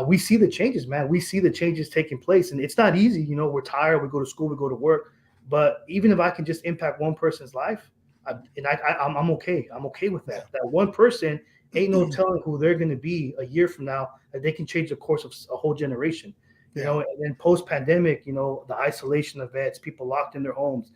[SPEAKER 4] we see the changes, man. We see the changes taking place, and it's not easy. We're tired. We go to school, we go to work, but even if I can just impact one person's life, I'm okay. I'm okay with that. That one person ain't no telling who they're going to be a year from now, that they can change the course of a whole generation. And then post-pandemic, the isolation of vets, people locked in their homes,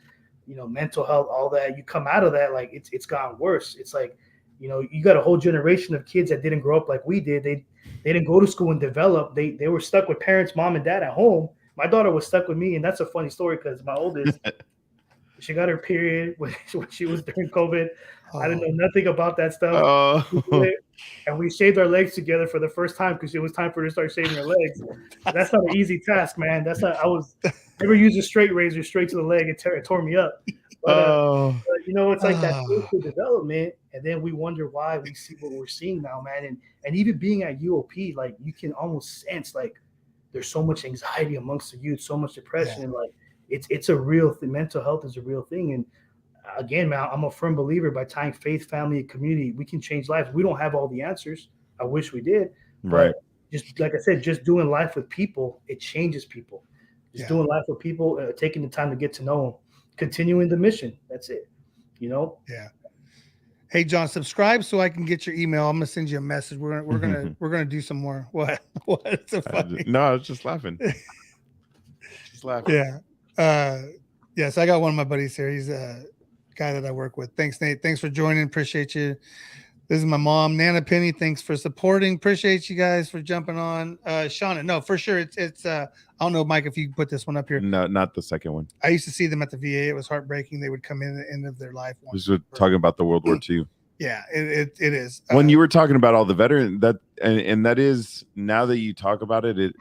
[SPEAKER 4] mental health, all that. You come out of that, like it's gotten worse. It's like, you got a whole generation of kids that didn't grow up like we did. They didn't go to school and develop. They were stuck with parents, mom and dad at home. My daughter was stuck with me, and that's a funny story because my oldest, she got her period when she was during COVID. I didn't know nothing about that stuff. And we shaved our legs together for the first time because it was time for her to start shaving her legs. That's not an easy task, man. I never used a straight razor straight to the leg. It tore me up. But it's like that spiritual development, and then we wonder why we see what we're seeing now, man. And even being at UOP, like you can almost sense like there's so much anxiety amongst the youth, so much depression, and like it's a real thing. Mental health is a real thing, and again, man, I'm a firm believer by tying faith, family, and community, we can change lives. We don't have all the answers. I wish we did.
[SPEAKER 1] Right.
[SPEAKER 4] But just like I said, just doing life with people, it changes people. Just doing life with people, taking the time to get to know them, continuing the mission. That's it.
[SPEAKER 2] Yeah. Hey, John, subscribe so I can get your email. I'm gonna send you a message. We're gonna do some more. What? What's so funny?
[SPEAKER 1] No, I was just laughing.
[SPEAKER 2] Yeah. Yes, I got one of my buddies here. He's a guy that I work with. Thanks, Nate. Thanks for joining. Appreciate you. This is my mom, Nana Penny. Thanks for supporting. Appreciate you guys for jumping on. Shauna, no, for sure. It's I don't know, Mike, if you can put this one up here.
[SPEAKER 1] No, not the second one.
[SPEAKER 2] I used to see them at the VA. It was heartbreaking. They would come in at the end of their life.
[SPEAKER 1] We were talking about the World War II.
[SPEAKER 2] Yeah, it is.
[SPEAKER 1] When you were talking about all the veterans, and that is, now that you talk about it,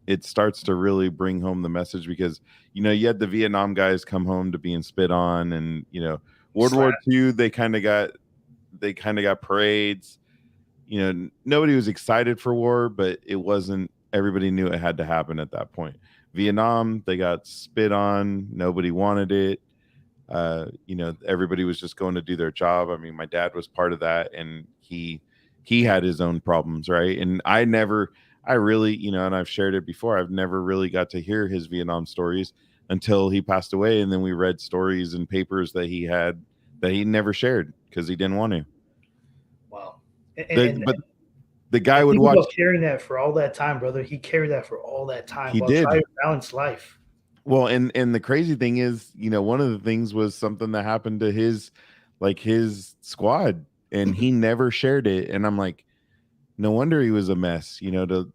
[SPEAKER 1] it starts to really bring home the message, because you had the Vietnam guys come home to being spit on, and World War II, they kind of got parades. Nobody was excited for war, but it wasn't. Everybody knew it had to happen at that point. Vietnam, they got spit on. Nobody wanted it. Everybody was just going to do their job. I mean, my dad was part of that, and he had his own problems, right? And I really, and I've shared it before, I've never really got to hear his Vietnam stories until he passed away. And then we read stories and papers that he had that he never shared because he didn't want to.
[SPEAKER 4] Wow.
[SPEAKER 1] But the guy would watch.
[SPEAKER 4] Carrying that for all that time, brother. He carried that for all that time.
[SPEAKER 1] He did.
[SPEAKER 4] Trying to balance life.
[SPEAKER 1] Well, and the crazy thing is, one of the things was something that happened to his squad, and he never shared it. And I'm like, no wonder he was a mess, to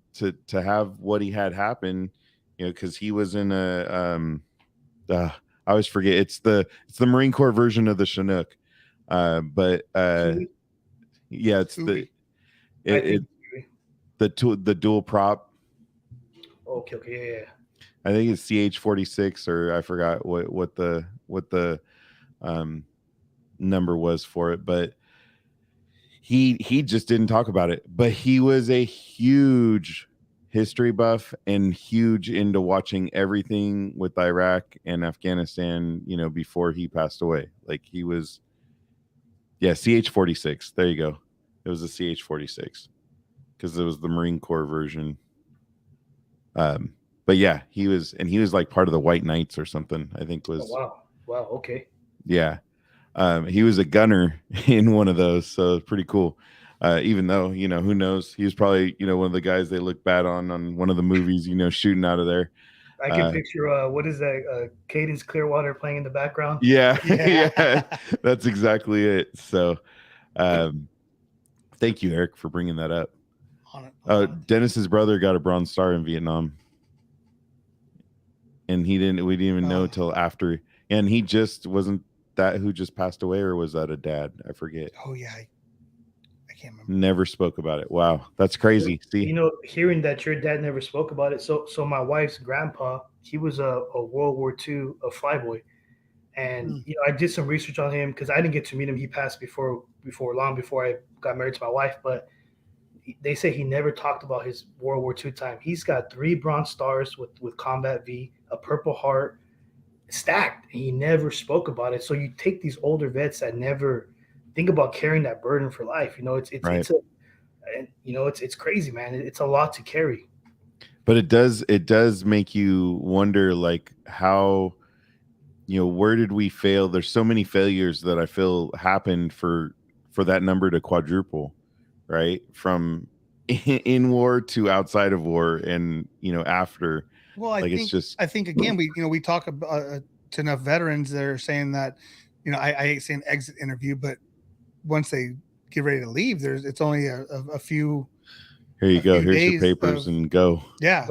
[SPEAKER 1] have what he had happen, because he was in I always forget. It's the Marine Corps version of the Chinook. Yeah, it's the dual prop.
[SPEAKER 4] Okay, yeah.
[SPEAKER 1] I think it's CH-46, or I forgot what the number was for it, but he just didn't talk about it. But he was a huge history buff and huge into watching everything with Iraq and Afghanistan, before he passed away. Like he was, CH-46. There you go. It was a CH-46 because it was the Marine Corps version. But yeah, he was like part of the White Knights or something, I think was.
[SPEAKER 4] Oh, wow. Okay.
[SPEAKER 1] Yeah. He was a gunner in one of those. So it's pretty cool. Even though, who knows, he was probably, one of the guys they look bad on one of the movies, shooting out of there.
[SPEAKER 4] I can picture, what is that? Cadence Clearwater playing in the background.
[SPEAKER 1] Yeah. Yeah. That's exactly it. So, thank you, Eric, for bringing that up. Dennis's brother got a Bronze Star in Vietnam. And we didn't even know till after. And he just wasn't that who just passed away, or was that a dad? I forget.
[SPEAKER 2] Oh yeah. I can't remember.
[SPEAKER 1] Never spoke about it. Wow. That's crazy. See,
[SPEAKER 4] hearing that your dad never spoke about it. So my wife's grandpa, he was a World War II a flyboy, and I did some research on him because I didn't get to meet him. He passed before long before I got married to my wife, but they say he never talked about his World War II time. He's got 3 Bronze Stars with Combat V, a Purple Heart, stacked. He never spoke about it. So you take these older vets that never think about carrying that burden for life. It's crazy, man. It's a lot to carry.
[SPEAKER 1] But it does make you wonder, like, how, where did we fail? There's so many failures that I feel happened for that number to quadruple, right? From in war to outside of war, and after.
[SPEAKER 2] Well, I think again, we talk about to enough veterans that are saying that, I hate saying exit interview, but once they get ready to leave, it's only a few.
[SPEAKER 1] Here you go. Here's your papers and go.
[SPEAKER 2] Yeah.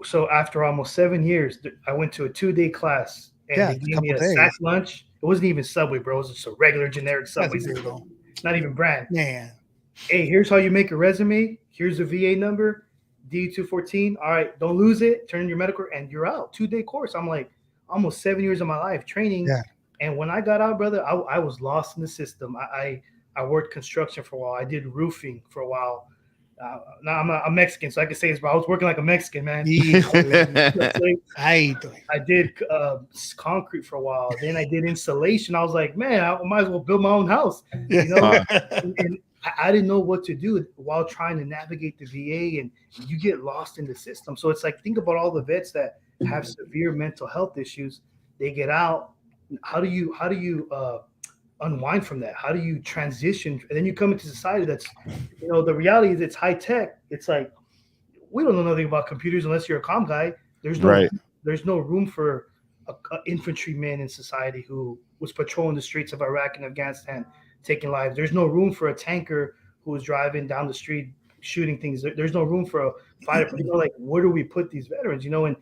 [SPEAKER 4] So after almost 7 years, I went to a 2-day class, and they gave me a sack lunch. It wasn't even Subway, bro. It was just a regular generic Subway. Not even brand.
[SPEAKER 2] Man.
[SPEAKER 4] Hey, here's how you make a resume. Here's a VA number, D214. All right, don't lose it. Turn in your medical, and you're out. 2-day course. I'm like almost 7 years of my life training. Yeah. And when I got out, brother, I was lost in the system. I worked construction for a while. I did roofing for a while. Now I'm Mexican, so I can say this, but I was working like a Mexican, man. I did concrete for a while. Then I did installation. I was like, man, I might as well build my own house. And I didn't know what to do while trying to navigate the VA, and you get lost in the system. So it's like, think about all the vets that have severe mental health issues. They get out. How do you unwind from that? How do you transition? And then you come into society that's, the reality is it's high tech. It's like, we don't know nothing about computers unless you're a comm guy. There's no room for a infantryman in society who was patrolling the streets of Iraq and Afghanistan, taking lives. There's no room for a tanker who was driving down the street shooting things. There's no room for a fighter. Like, where do we put these veterans? And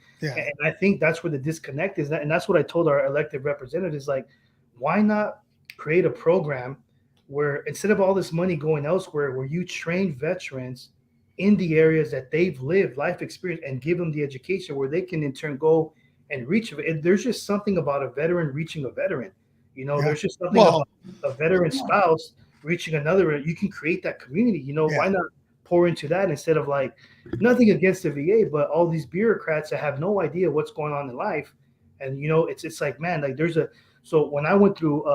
[SPEAKER 4] I think that's where the disconnect is. And that's what I told our elected representatives. Like, why not create a program where, instead of all this money going elsewhere, where you train veterans in the areas that they've lived life experience, and give them the education where they can in turn go and reach it. There's just something about a veteran reaching a veteran. There's just something about a veteran spouse reaching another. You can create that community. Why not pour into that instead of, like, nothing against the VA, but all these bureaucrats that have no idea what's going on in life. And it's like, man, like so when I went through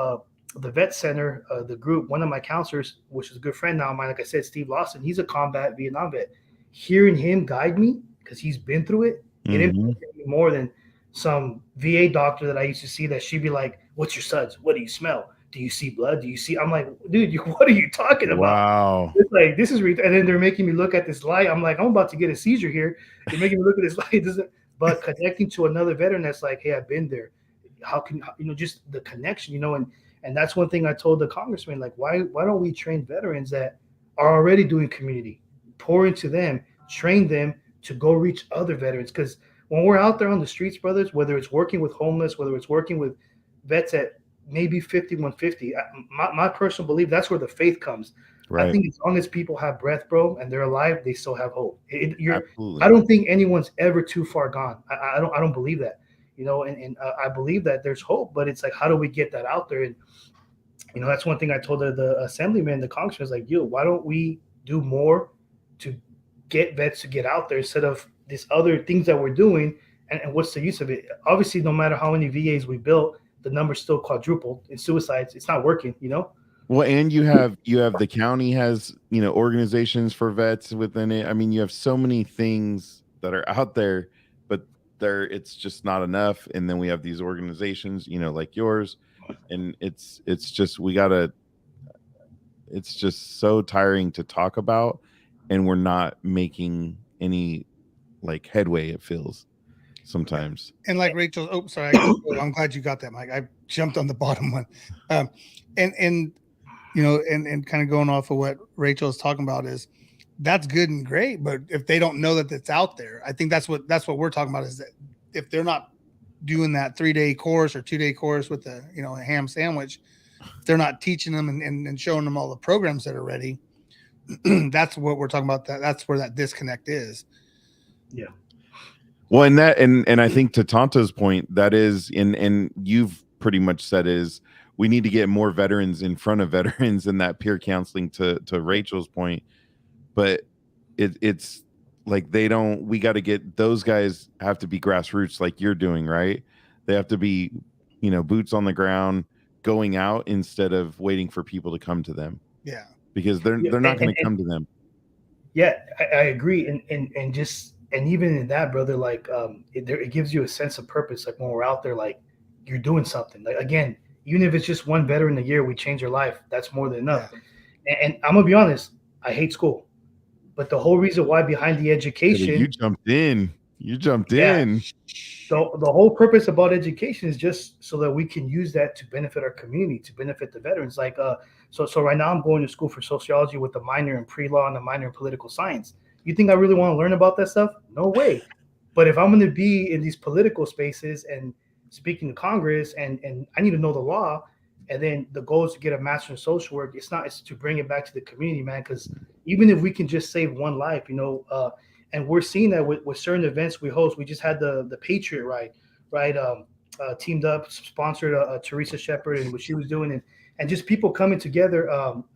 [SPEAKER 4] the vet center, the group, one of my counselors, which is a good friend now of mine, like I said, Steve Lawson, he's a combat Vietnam vet. Hearing him guide me, because he's been through it, it impacted me more than some VA doctor that I used to see, that she'd be like, what's your suds? What do you smell? Do you see blood? Do you see? I'm like, dude, what are you talking about?
[SPEAKER 1] Wow.
[SPEAKER 4] It's like, this is and then they're making me look at this light. I'm like, I'm about to get a seizure here. They're making me look at this light. But connecting to another veteran that's like, hey, I've been there. How can, just the connection, and that's one thing I told the congressman, like, why don't we train veterans that are already doing community, pour into them, train them to go reach other veterans? Because when we're out there on the streets, brothers, whether it's working with homeless, whether it's working with vets at maybe 5150, my personal belief, that's where the faith comes. Right. I think as long as people have breath, bro, and they're alive, they still have hope. I don't think anyone's ever too far gone. I don't believe that. And I believe that there's hope, but it's like, how do we get that out there? And, that's one thing I told the assemblyman, the congressman, was like, why don't we do more to get vets to get out there instead of these other things that we're doing? And what's the use of it? Obviously, no matter how many VAs we built, the number's still quadrupled in suicides. It's not working,
[SPEAKER 1] Well, and you have the county has, organizations for vets within it. I mean, you have so many things that are out there, but it's just not enough. And then we have these organizations, like yours, and it's just, it's just so tiring to talk about, and we're not making any, like, headway, it feels sometimes.
[SPEAKER 2] And like Rachel, sorry, I'm glad you got that, Mike. I jumped on the bottom one. And kind of going off of what Rachel is talking about, is that's good and great, but if they don't know that it's out there, I think that's what we're talking about, is that if they're not doing that 3-day course or 2-day course with a ham sandwich, they're not teaching them and showing them all the programs that are ready. That's what we're talking about. That's where that disconnect is.
[SPEAKER 4] Yeah.
[SPEAKER 1] Well, and I think to Tonto's point, that is, and you've pretty much said is we need to get more veterans in front of veterans in that peer counseling to Rachel's point. But it's like we got to get those guys have to be grassroots like you're doing, right? They have to be, boots on the ground, going out instead of waiting for people to come to them.
[SPEAKER 2] Yeah.
[SPEAKER 1] Because they're not going to come to them.
[SPEAKER 4] Yeah, I agree. And even in that, brother, like it gives you a sense of purpose. Like when we're out there, like you're doing something. Like again, even if it's just one veteran a year, we change your life. That's more than enough. Yeah. And I'm gonna be honest, I hate school, but the whole reason why behind the education,
[SPEAKER 1] you jumped in.
[SPEAKER 4] So the whole purpose about education is just so that we can use that to benefit our community, to benefit the veterans. Like so right now I'm going to school for sociology with a minor in pre-law and a minor in political science. You think I really want to learn about that stuff? No way. But if I'm going to be in these political spaces and speaking to Congress and I need to know the law, and then the goal is to get a master in social work, it's to bring it back to the community, man. Because even if we can just save one life, and we're seeing that with certain events we host. We just had the Patriot Ride, right? Teamed up, sponsored Teresa Shepard and what she was doing, and just people coming together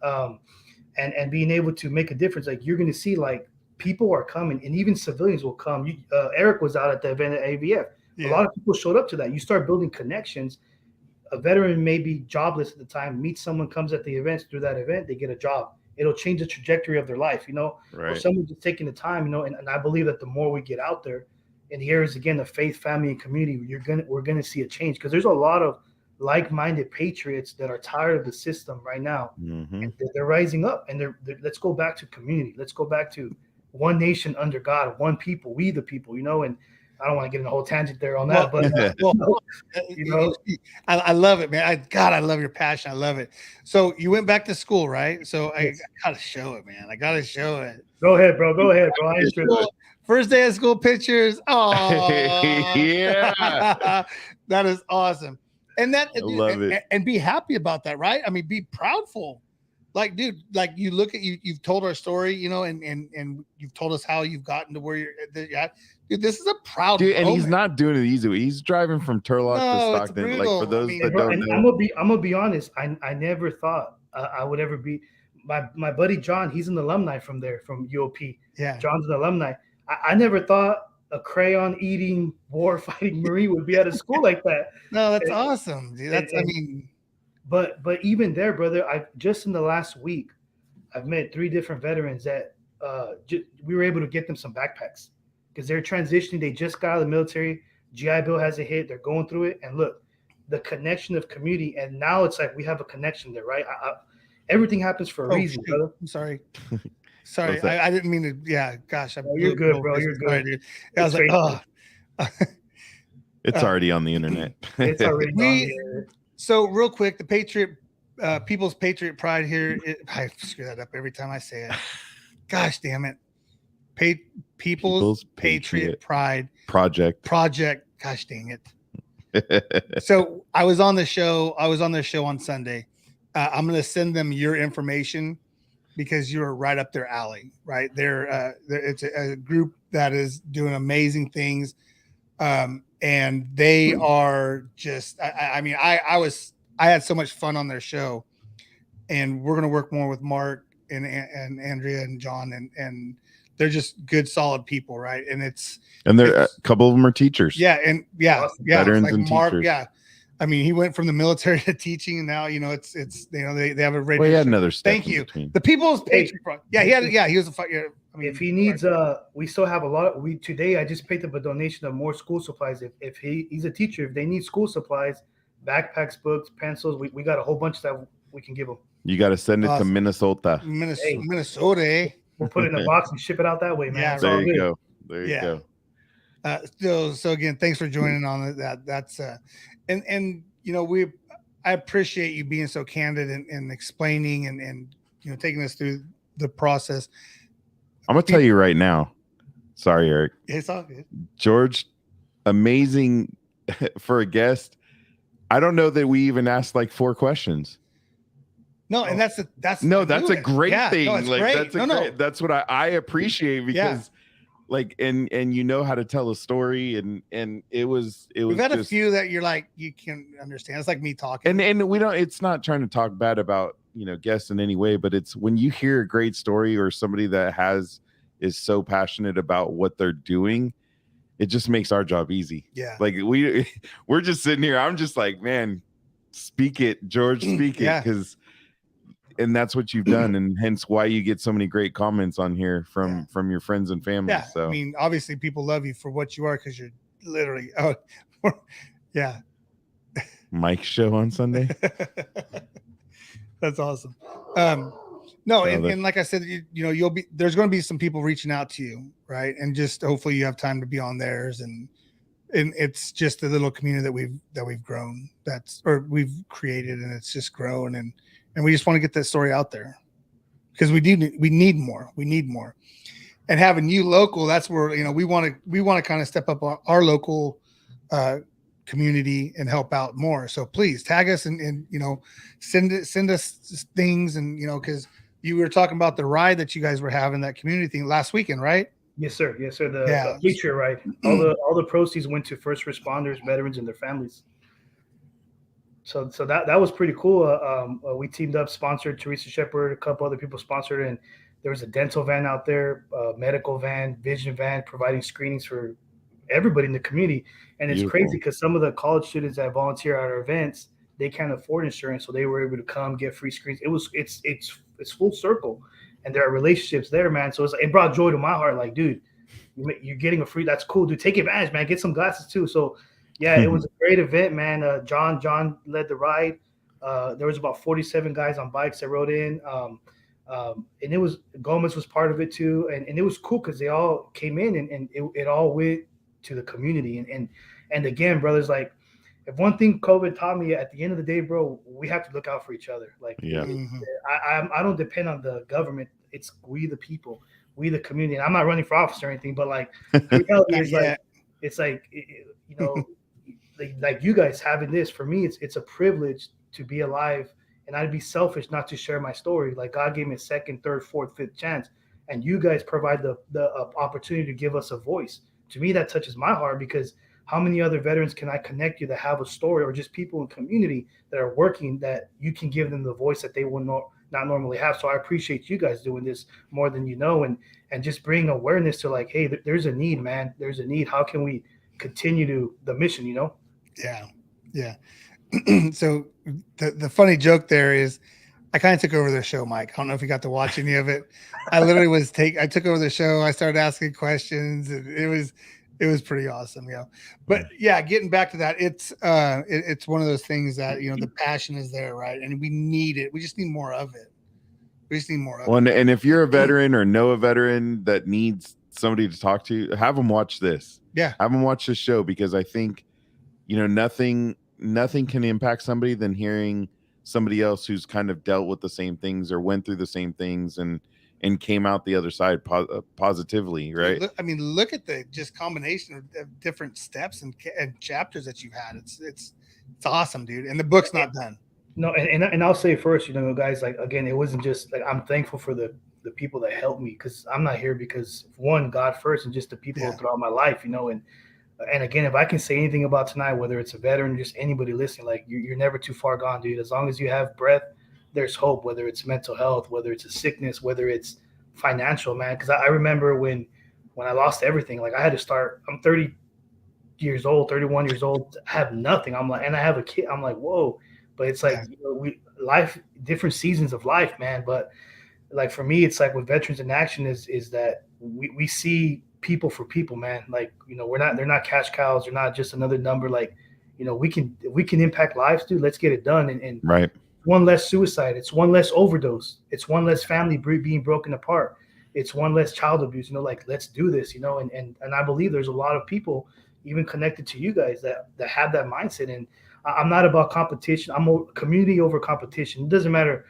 [SPEAKER 4] and being able to make a difference. Like you're going to see, like people are coming, and even civilians will come. Eric was out at the event at AVF. Yeah. A lot of people showed up to that. You start building connections. A veteran may be jobless at the time, meets someone, comes at the events, through that event, they get a job. It'll change the trajectory of their life, right. Or someone just taking the time, and I believe that the more we get out there in the areas, again, of faith, family, and community, we're gonna see a change, because there's a lot of like-minded patriots that are tired of the system right now. Mm-hmm. And they're rising up, and they're let's go back to community. Let's go back to one nation under God, one people, we the people, and I don't want to get in a whole tangent there on that, but
[SPEAKER 2] I love it, man. I love your passion. I love it. So you went back to school, right? So yes. I gotta show it, man. I gotta show it.
[SPEAKER 4] Go ahead, bro.
[SPEAKER 2] First day of school pictures. Oh,
[SPEAKER 1] yeah,
[SPEAKER 2] that is awesome. And
[SPEAKER 1] I love it.
[SPEAKER 2] And be happy about that, right? I mean, be proudful. Like, dude, like you look at you've told our story, and you've told us how you've gotten to where you're at. Dude, this is a proud
[SPEAKER 1] dude, and he's not doing it easy. He's driving from Turlock to Stockton. Like for those that don't know,
[SPEAKER 4] I'm gonna be honest. I never thought I would ever be. My buddy John, he's an alumni from there, from UOP.
[SPEAKER 2] Yeah,
[SPEAKER 4] John's an alumni. I never thought a crayon eating, war fighting Marine would be at a school like that.
[SPEAKER 2] No, that's awesome, dude.
[SPEAKER 4] But even there, brother, I just in the last week, I've met 3 different veterans that we were able to get them some backpacks. Because they're transitioning, they just got out of the military. GI Bill hasn't hit, they're going through it. And look, the connection of community, and now it's like we have a connection there, right? Everything happens for a reason, brother.
[SPEAKER 2] I'm sorry. Sorry, I didn't mean to. Yeah, gosh.
[SPEAKER 4] You're good, bro. You're good.
[SPEAKER 2] Dude. I was like, oh.
[SPEAKER 1] It's already on the internet.
[SPEAKER 4] It's already on the internet.
[SPEAKER 2] So real quick, the Patriot, People's Patriot Pride here. I screw that up every time I say it. Gosh damn it. People's Patriot Pride Project. Gosh dang it. So I was on the show. On Sunday. I'm going to send them your information because you're right up their alley, right? It's a group that is doing amazing things. And they are just, I had so much fun on their show, and we're going to work more with Mark and Andrea and John, and they're just good, solid people, right? And
[SPEAKER 1] a couple of them are teachers.
[SPEAKER 2] Yeah,
[SPEAKER 1] veterans like and
[SPEAKER 2] Mark,
[SPEAKER 1] teachers.
[SPEAKER 2] Yeah, I mean, he went from the military to teaching, and now it's they have a radio.
[SPEAKER 1] Well, he had another step.
[SPEAKER 2] Thank you. The People's Patriot. He was a.
[SPEAKER 4] I mean, if he needs, we still have a lot. Today I just picked up a donation of more school supplies. If he's a teacher, if they need school supplies, backpacks, books, pencils, we got a whole bunch that we can give them.
[SPEAKER 1] You got to send it to Minnesota.
[SPEAKER 2] Minnesota, eh?
[SPEAKER 4] We'll put it in a box and ship it out that way, man.
[SPEAKER 2] Yeah,
[SPEAKER 1] there you go. There you
[SPEAKER 2] go. So again, thanks for joining on that. That's and I appreciate you being so candid and explaining and taking us through the process.
[SPEAKER 1] I'm gonna tell you right now. Sorry, Eric.
[SPEAKER 2] It's all good.
[SPEAKER 1] George, amazing for a guest. I don't know that we even asked like 4 questions.
[SPEAKER 2] No, and that's a great
[SPEAKER 1] thing.
[SPEAKER 2] No, it's
[SPEAKER 1] like
[SPEAKER 2] great.
[SPEAKER 1] that's what I appreciate, because like, and you know how to tell a story, and it was
[SPEAKER 2] We've had
[SPEAKER 1] just,
[SPEAKER 2] a few that you're like, you can understand. It's like me talking.
[SPEAKER 1] and we don't, it's not trying to talk bad about, guests in any way, but it's when you hear a great story or somebody that is so passionate about what they're doing, it just makes our job easy.
[SPEAKER 2] Yeah.
[SPEAKER 1] Like we're just sitting here. I'm just like, man, speak it, George, speak it. And that's what you've done. And hence why you get so many great comments on here from your friends and family.
[SPEAKER 2] Yeah.
[SPEAKER 1] So
[SPEAKER 2] I mean, obviously people love you for what you are, because you're literally, yeah.
[SPEAKER 1] Mike's show on Sunday.
[SPEAKER 2] That's awesome. No, and like I said, there's going to be some people reaching out to you, right? And just hopefully you have time to be on theirs, and it's just a little community that we've grown, we've created, and it's just grown, and we just want to get that story out there, because we need more, and having you local, that's where we want to kind of step up our local community and help out more. So please tag us and send us things, and because you were talking about the ride that you guys were having, that community thing last weekend, right?
[SPEAKER 4] Yes, sir. The feature ride. All the proceeds went to first responders, veterans, and their families. So that was pretty cool. We teamed up, sponsored Teresa Shepard, a couple other people sponsored, and there was a dental van out there, medical van, vision van, providing screenings for everybody in the community. And it's crazy because some of the college students that volunteer at our events, they can't afford insurance, so they were able to come get free screens. It's full circle, and there are relationships there, man. So it brought joy to my heart. Like, dude, you're getting a free. That's cool, dude. Take advantage, man. Get some glasses too. So yeah, it was a great event, man. John led the ride. There was about 47 guys on bikes that rode in. And it was Gomez was part of it too, and it was cool because they all came in, and it all went to the community. And again, brothers, like, if one thing COVID taught me, at the end of the day, bro, we have to look out for each other. Like, I don't depend on the government. It's we the people, we the community. And I'm not running for office or anything, but like, the reality is it's like like you guys having this, for me, it's a privilege to be alive, and I'd be selfish not to share my story. Like, God gave me a second, third, fourth, fifth chance, and you guys provide the opportunity to give us a voice. To me, that touches my heart, because how many other veterans can I connect you that have a story, or just people in community that are working, that you can give them the voice that they will not normally have. So I appreciate you guys doing this more than and just bring awareness to, like, hey, there's a need, man. There's a need. How can we continue the mission,
[SPEAKER 2] Yeah. So the funny joke there is, I kind of took over the show, Mike. I don't know if you got to watch any of it. I literally I took over the show. I started asking questions, and it was pretty awesome, But yeah, getting back to that, it's one of those things that the passion is there, right? And we need it. We just need more of it. And
[SPEAKER 1] if you're a veteran or know a veteran that needs somebody to talk to, have them watch this.
[SPEAKER 2] Yeah,
[SPEAKER 1] have them watch this show, because I think nothing can impact somebody than hearing somebody else who's kind of dealt with the same things or went through the same things and came out the other side positively, right?
[SPEAKER 2] Look at the just combination of different steps and chapters that you've had. It's awesome, dude. And the book's not done.
[SPEAKER 4] No, and I'll say first, guys, like, again, it wasn't just like, I'm thankful for the people that helped me, because I'm not here because, one, God first, and just the people throughout my life, and again, if I can say anything about tonight, whether it's a veteran, just anybody listening, like, you're never too far gone, dude. As long as you have breath, there's hope, whether it's mental health, whether it's a sickness, whether it's financial, man. Because I remember when I lost everything, like, I had to start. I'm 30 years old, 31 years old, have nothing. I'm like, and I have a kid. I'm like, whoa. But it's like, life, different seasons of life, man. But like, for me, it's like with Veterans in Action is that we see people for people, man. Like, they're not cash cows. They're not just another number. Like, we can impact lives, dude. Let's get it done. And
[SPEAKER 1] right.
[SPEAKER 4] One less suicide. It's one less overdose. It's one less family being broken apart. It's one less child abuse. Like, let's do this. And I believe there's a lot of people even connected to you guys that have that mindset. And I'm not about competition. I'm a community over competition. It doesn't matter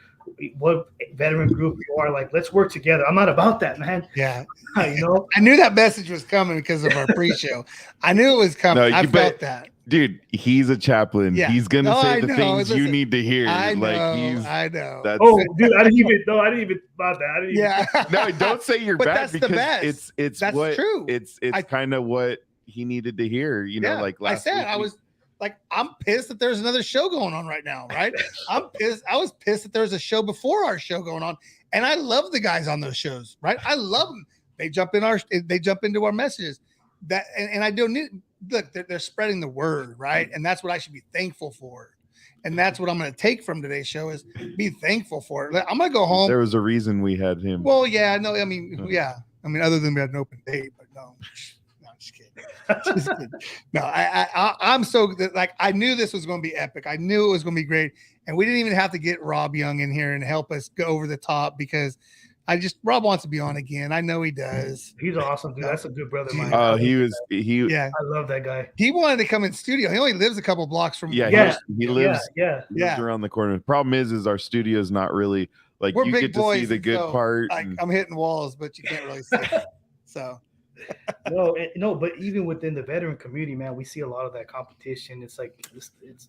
[SPEAKER 4] what veteran group you are. Like, let's work together. I'm not about that, man.
[SPEAKER 2] Yeah. I knew that message was coming because of our pre-show. I knew it was coming. I felt that.
[SPEAKER 1] Dude, he's a chaplain.
[SPEAKER 2] Yeah.
[SPEAKER 1] He's gonna say
[SPEAKER 2] I
[SPEAKER 1] the
[SPEAKER 2] know.
[SPEAKER 1] things you
[SPEAKER 2] Listen,
[SPEAKER 1] need to hear.
[SPEAKER 2] I know.
[SPEAKER 1] Like
[SPEAKER 2] I know.
[SPEAKER 1] That's
[SPEAKER 4] Oh, dude, I didn't even thought that. I didn't
[SPEAKER 2] Yeah.
[SPEAKER 1] no, don't say you're
[SPEAKER 2] But
[SPEAKER 1] bad
[SPEAKER 2] that's the
[SPEAKER 1] because
[SPEAKER 2] best.
[SPEAKER 1] it's
[SPEAKER 2] That's
[SPEAKER 1] what
[SPEAKER 2] true.
[SPEAKER 1] it's
[SPEAKER 2] I-
[SPEAKER 1] kind of what he needed to hear. You know,
[SPEAKER 2] Yeah,
[SPEAKER 1] like last
[SPEAKER 2] I said,
[SPEAKER 1] week
[SPEAKER 2] I was like, I'm pissed that there's another show going on right now, right? I'm pissed. I was pissed that there's a show before our show going on, and I love the guys on those shows, right? I love them. They jump into our messages. That and I don't need. Look, they're spreading the word, right? And that's what I should be thankful for. And that's what I'm going to take from today's show is be thankful for it. I'm going to go home.
[SPEAKER 1] There was a reason we had him.
[SPEAKER 2] Well, yeah, no, I mean, yeah. I mean, other than we had an open date, but no. I'm just kidding. Just kidding. No, I'm so like I knew this was going to be epic. I knew it was going to be great, and we didn't even have to get Rob Young in here and help us go over the top because Rob wants to be on again. I know he does.
[SPEAKER 4] He's awesome, dude. That's a good brother of mine.
[SPEAKER 1] Oh,
[SPEAKER 2] yeah.
[SPEAKER 4] I love that guy.
[SPEAKER 2] He wanted to come in studio. He only lives a couple blocks from.
[SPEAKER 1] He lives around the corner. The problem is our studio is not really like
[SPEAKER 2] we're
[SPEAKER 1] you
[SPEAKER 2] big
[SPEAKER 1] get to
[SPEAKER 2] boys,
[SPEAKER 1] see the good
[SPEAKER 2] so,
[SPEAKER 1] part.
[SPEAKER 2] Like, I'm hitting walls, but you can't really see it. So.
[SPEAKER 4] No, but even within the veteran community, man, we see a lot of that competition. It's like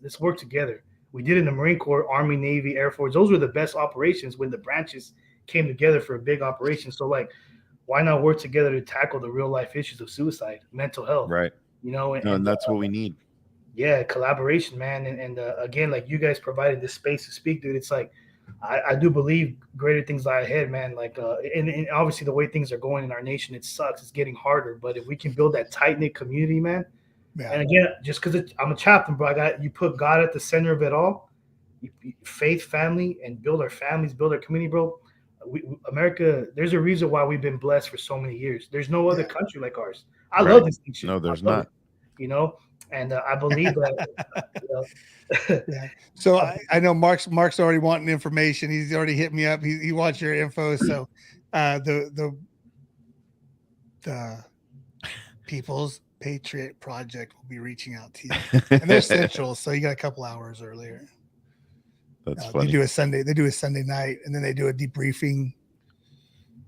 [SPEAKER 4] let's work together. We did it in the Marine Corps, Army, Navy, Air Force. Those were the best operations when the branches came together for a big operation. So like, why not work together to tackle the real life issues of suicide, mental health?
[SPEAKER 1] Right.
[SPEAKER 4] You know,
[SPEAKER 1] and that's what we need.
[SPEAKER 4] Yeah, collaboration, man. And again, like you guys provided this space to speak, dude. It's like I do believe greater things lie ahead, man. Like, and obviously the way things are going in our nation, it sucks. It's getting harder. But if we can build that tight knit community, man. Yeah. And again, just because I'm a chaplain, bro, you put God at the center of it all. Faith, family, and build our families, build our community, bro. America, there's a reason why we've been blessed for so many years. There's no other country like ours. I love this nation.
[SPEAKER 1] No, there's not.
[SPEAKER 4] You know, and I believe that.
[SPEAKER 2] Yeah. So I know Mark's already wanting information. He's already hit me up. He wants your info. So the People's Patriot Project will be reaching out to you, and they're central, so you got a couple hours earlier.
[SPEAKER 1] That's funny.
[SPEAKER 2] They do a Sunday night, and then they do a debriefing.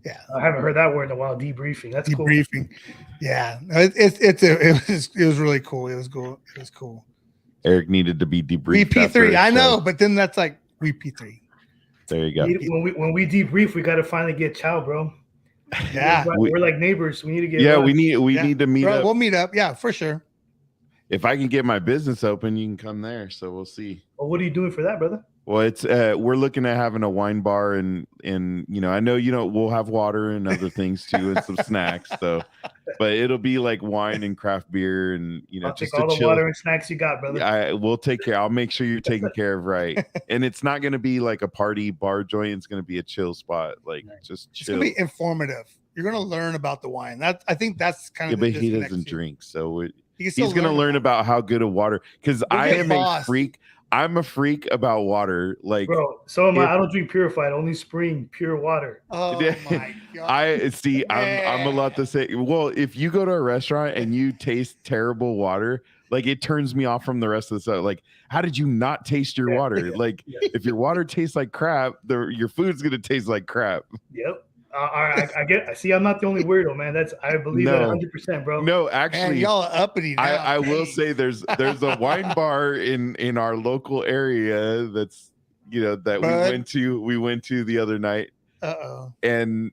[SPEAKER 2] Yeah,
[SPEAKER 4] I haven't heard that word in a while. Debriefing. That's
[SPEAKER 2] debriefing. Cool. Yeah, it was really cool. It was cool. It was cool.
[SPEAKER 1] Eric needed to be debriefed.
[SPEAKER 2] VP3, I know, but then that's like VP3.
[SPEAKER 1] There you go.
[SPEAKER 4] When we debrief, we got to finally get chow, bro.
[SPEAKER 2] Yeah,
[SPEAKER 4] we're like neighbors. We need to get.
[SPEAKER 1] Yeah, we need to meet up.
[SPEAKER 2] We'll meet up. Yeah, for sure.
[SPEAKER 1] If I can get my business open, you can come there. So we'll see.
[SPEAKER 4] Well, what are you doing for that, brother?
[SPEAKER 1] Well, it's we're looking at having a wine bar and you know, I know we'll have water and other things too and some snacks. So, but it'll be like wine and craft beer and
[SPEAKER 4] I'll just take all the water and snacks you got, brother.
[SPEAKER 1] We'll take care. I'll make sure you're taken care of right. And it's not going to be like a party bar joint. It's going to be a chill spot, like just chill.
[SPEAKER 2] It's going to be informative. You're going to learn about the wine. I think that's kind of.
[SPEAKER 1] Yeah, but he doesn't drink, so he's going to learn about how good a water. Because I am a freak. I'm a freak about water. Like,
[SPEAKER 4] bro, so am I. I don't drink purified, only spring pure water.
[SPEAKER 2] Oh my god.
[SPEAKER 1] I'm a lot to say. Well, if you go to a restaurant and you taste terrible water, like it turns me off from the rest of the stuff. Like, how did you not taste your water? Like, if your water tastes like crap, your food's gonna taste like crap.
[SPEAKER 4] Yep. I see. I'm not the only weirdo, man. I believe that 100%, bro.
[SPEAKER 1] No, actually,
[SPEAKER 2] man, y'all are uppity now.
[SPEAKER 1] I will say there's a wine bar in our local area that's we went to the other night. And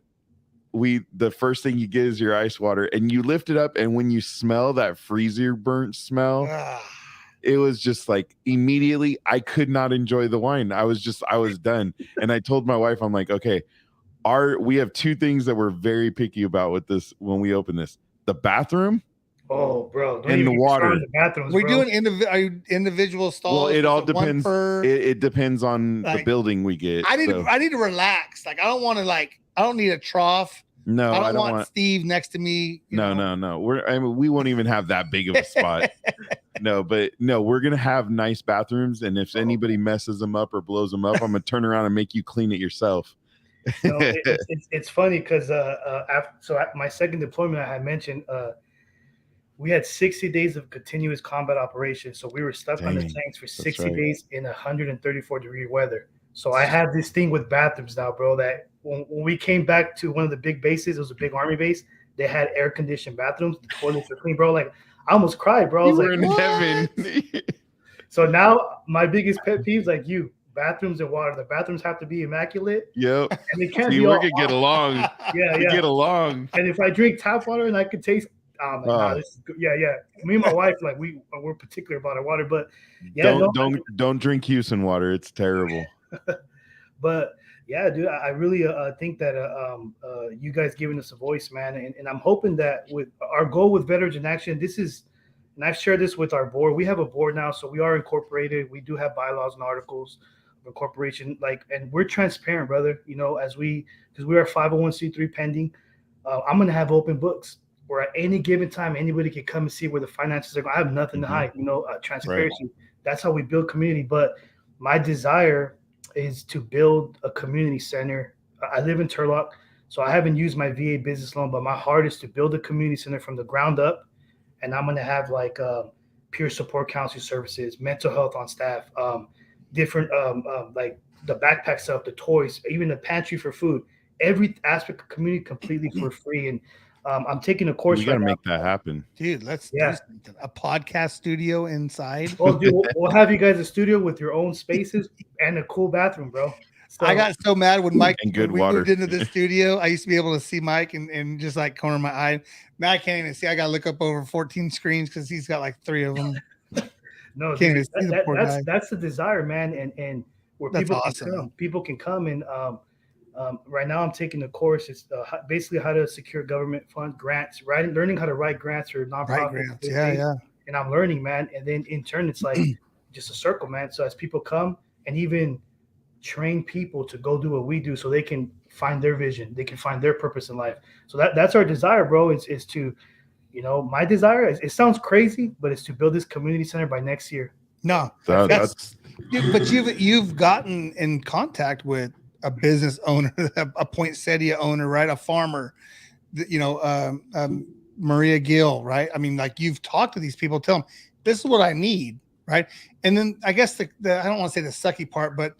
[SPEAKER 1] the first thing you get is your ice water, and you lift it up, and when you smell that freezer burnt smell, it was just like immediately I could not enjoy the wine. I was done, and I told my wife, I'm like, okay. We have two things that we're very picky about with this when we open this: the bathroom,
[SPEAKER 4] bro,
[SPEAKER 1] and the water.
[SPEAKER 2] We're doing individual stalls.
[SPEAKER 1] Well, it all depends. It depends on the building we get.
[SPEAKER 2] I need to relax. Like I don't need a trough.
[SPEAKER 1] No,
[SPEAKER 2] I don't want Steve next to me.
[SPEAKER 1] No. We won't even have that big of a spot. We're gonna have nice bathrooms, and if anybody messes them up or blows them up, I'm gonna turn around and make you clean it yourself.
[SPEAKER 4] It's funny because at my second deployment, I had mentioned we had 60 days of continuous combat operations. So we were stuck on the tanks for 60 days in 134-degree weather. So I have this thing with bathrooms now, bro, that when we came back to one of the big bases, it was a big Army base, they had air-conditioned bathrooms. The toilets were clean, bro. Like, I almost cried, bro. I was
[SPEAKER 1] We're
[SPEAKER 4] like,
[SPEAKER 1] in heaven.
[SPEAKER 4] So now my biggest pet peeves, like you, bathrooms and water. The bathrooms have to be immaculate.
[SPEAKER 1] Yep.
[SPEAKER 4] And they can't
[SPEAKER 1] See,
[SPEAKER 4] be
[SPEAKER 1] we're
[SPEAKER 4] all
[SPEAKER 1] gonna get along.
[SPEAKER 4] Yeah,
[SPEAKER 1] We
[SPEAKER 4] yeah.
[SPEAKER 1] get along.
[SPEAKER 4] And if I drink tap water and I could taste, I'm like, nah, this is good. Yeah, yeah. Me and my wife, like we're particular about our water, but yeah,
[SPEAKER 1] don't drink Houston water. It's terrible.
[SPEAKER 4] But yeah, dude, I really think that you guys giving us a voice, man, and I'm hoping that with our goal with Veterans in Action, this is, and I've shared this with our board. We have a board now, so we are incorporated. We do have bylaws and articles of incorporation, like, and we're transparent, brother. You know, because we are 501c3 pending. I'm gonna have open books where at any given time anybody can come and see where the finances are going. I have nothing to hide. You know, transparency. Right. That's how we build community. But my desire is to build a community center. I live in Turlock, so I haven't used my VA business loan, but my heart is to build a community center from the ground up. And I'm going to have like peer support counseling services, mental health on staff, different like the backpack stuff, the toys, even the pantry for food, every aspect of community completely for free. And I'm taking a course.
[SPEAKER 1] You got to make that happen.
[SPEAKER 2] Dude, let's do a podcast studio inside.
[SPEAKER 4] Oh, dude, we'll have you guys a studio with your own spaces and a cool bathroom, bro.
[SPEAKER 2] So, I got so mad when Mike
[SPEAKER 1] and
[SPEAKER 2] we moved into the studio. I used to be able to see Mike and just like corner my eye. Now I can't even see. I got to look up over 14 screens because he's got like 3 of them.
[SPEAKER 4] No,
[SPEAKER 2] can't
[SPEAKER 4] dude, that's the desire, man. And where people can come and right now I'm taking the course. It's basically how to secure government fund grants, learning how to write grants for nonprofits.
[SPEAKER 2] Yeah.
[SPEAKER 4] And I'm learning, man. And then in turn, it's like just a circle, man. So as people come and even train people to go do what we do so they can find their vision, they can find their purpose in life. So that's our desire, bro, is to, you know, my desire is, it sounds crazy, but it's to build this community center by next year.
[SPEAKER 2] No,
[SPEAKER 1] that's
[SPEAKER 2] but you've gotten in contact with a business owner, a poinsettia owner, right? A farmer, you know, Maria Gill, right? I mean, like you've talked to these people, tell them this is what I need, right? And then I guess the I don't want to say the sucky part, but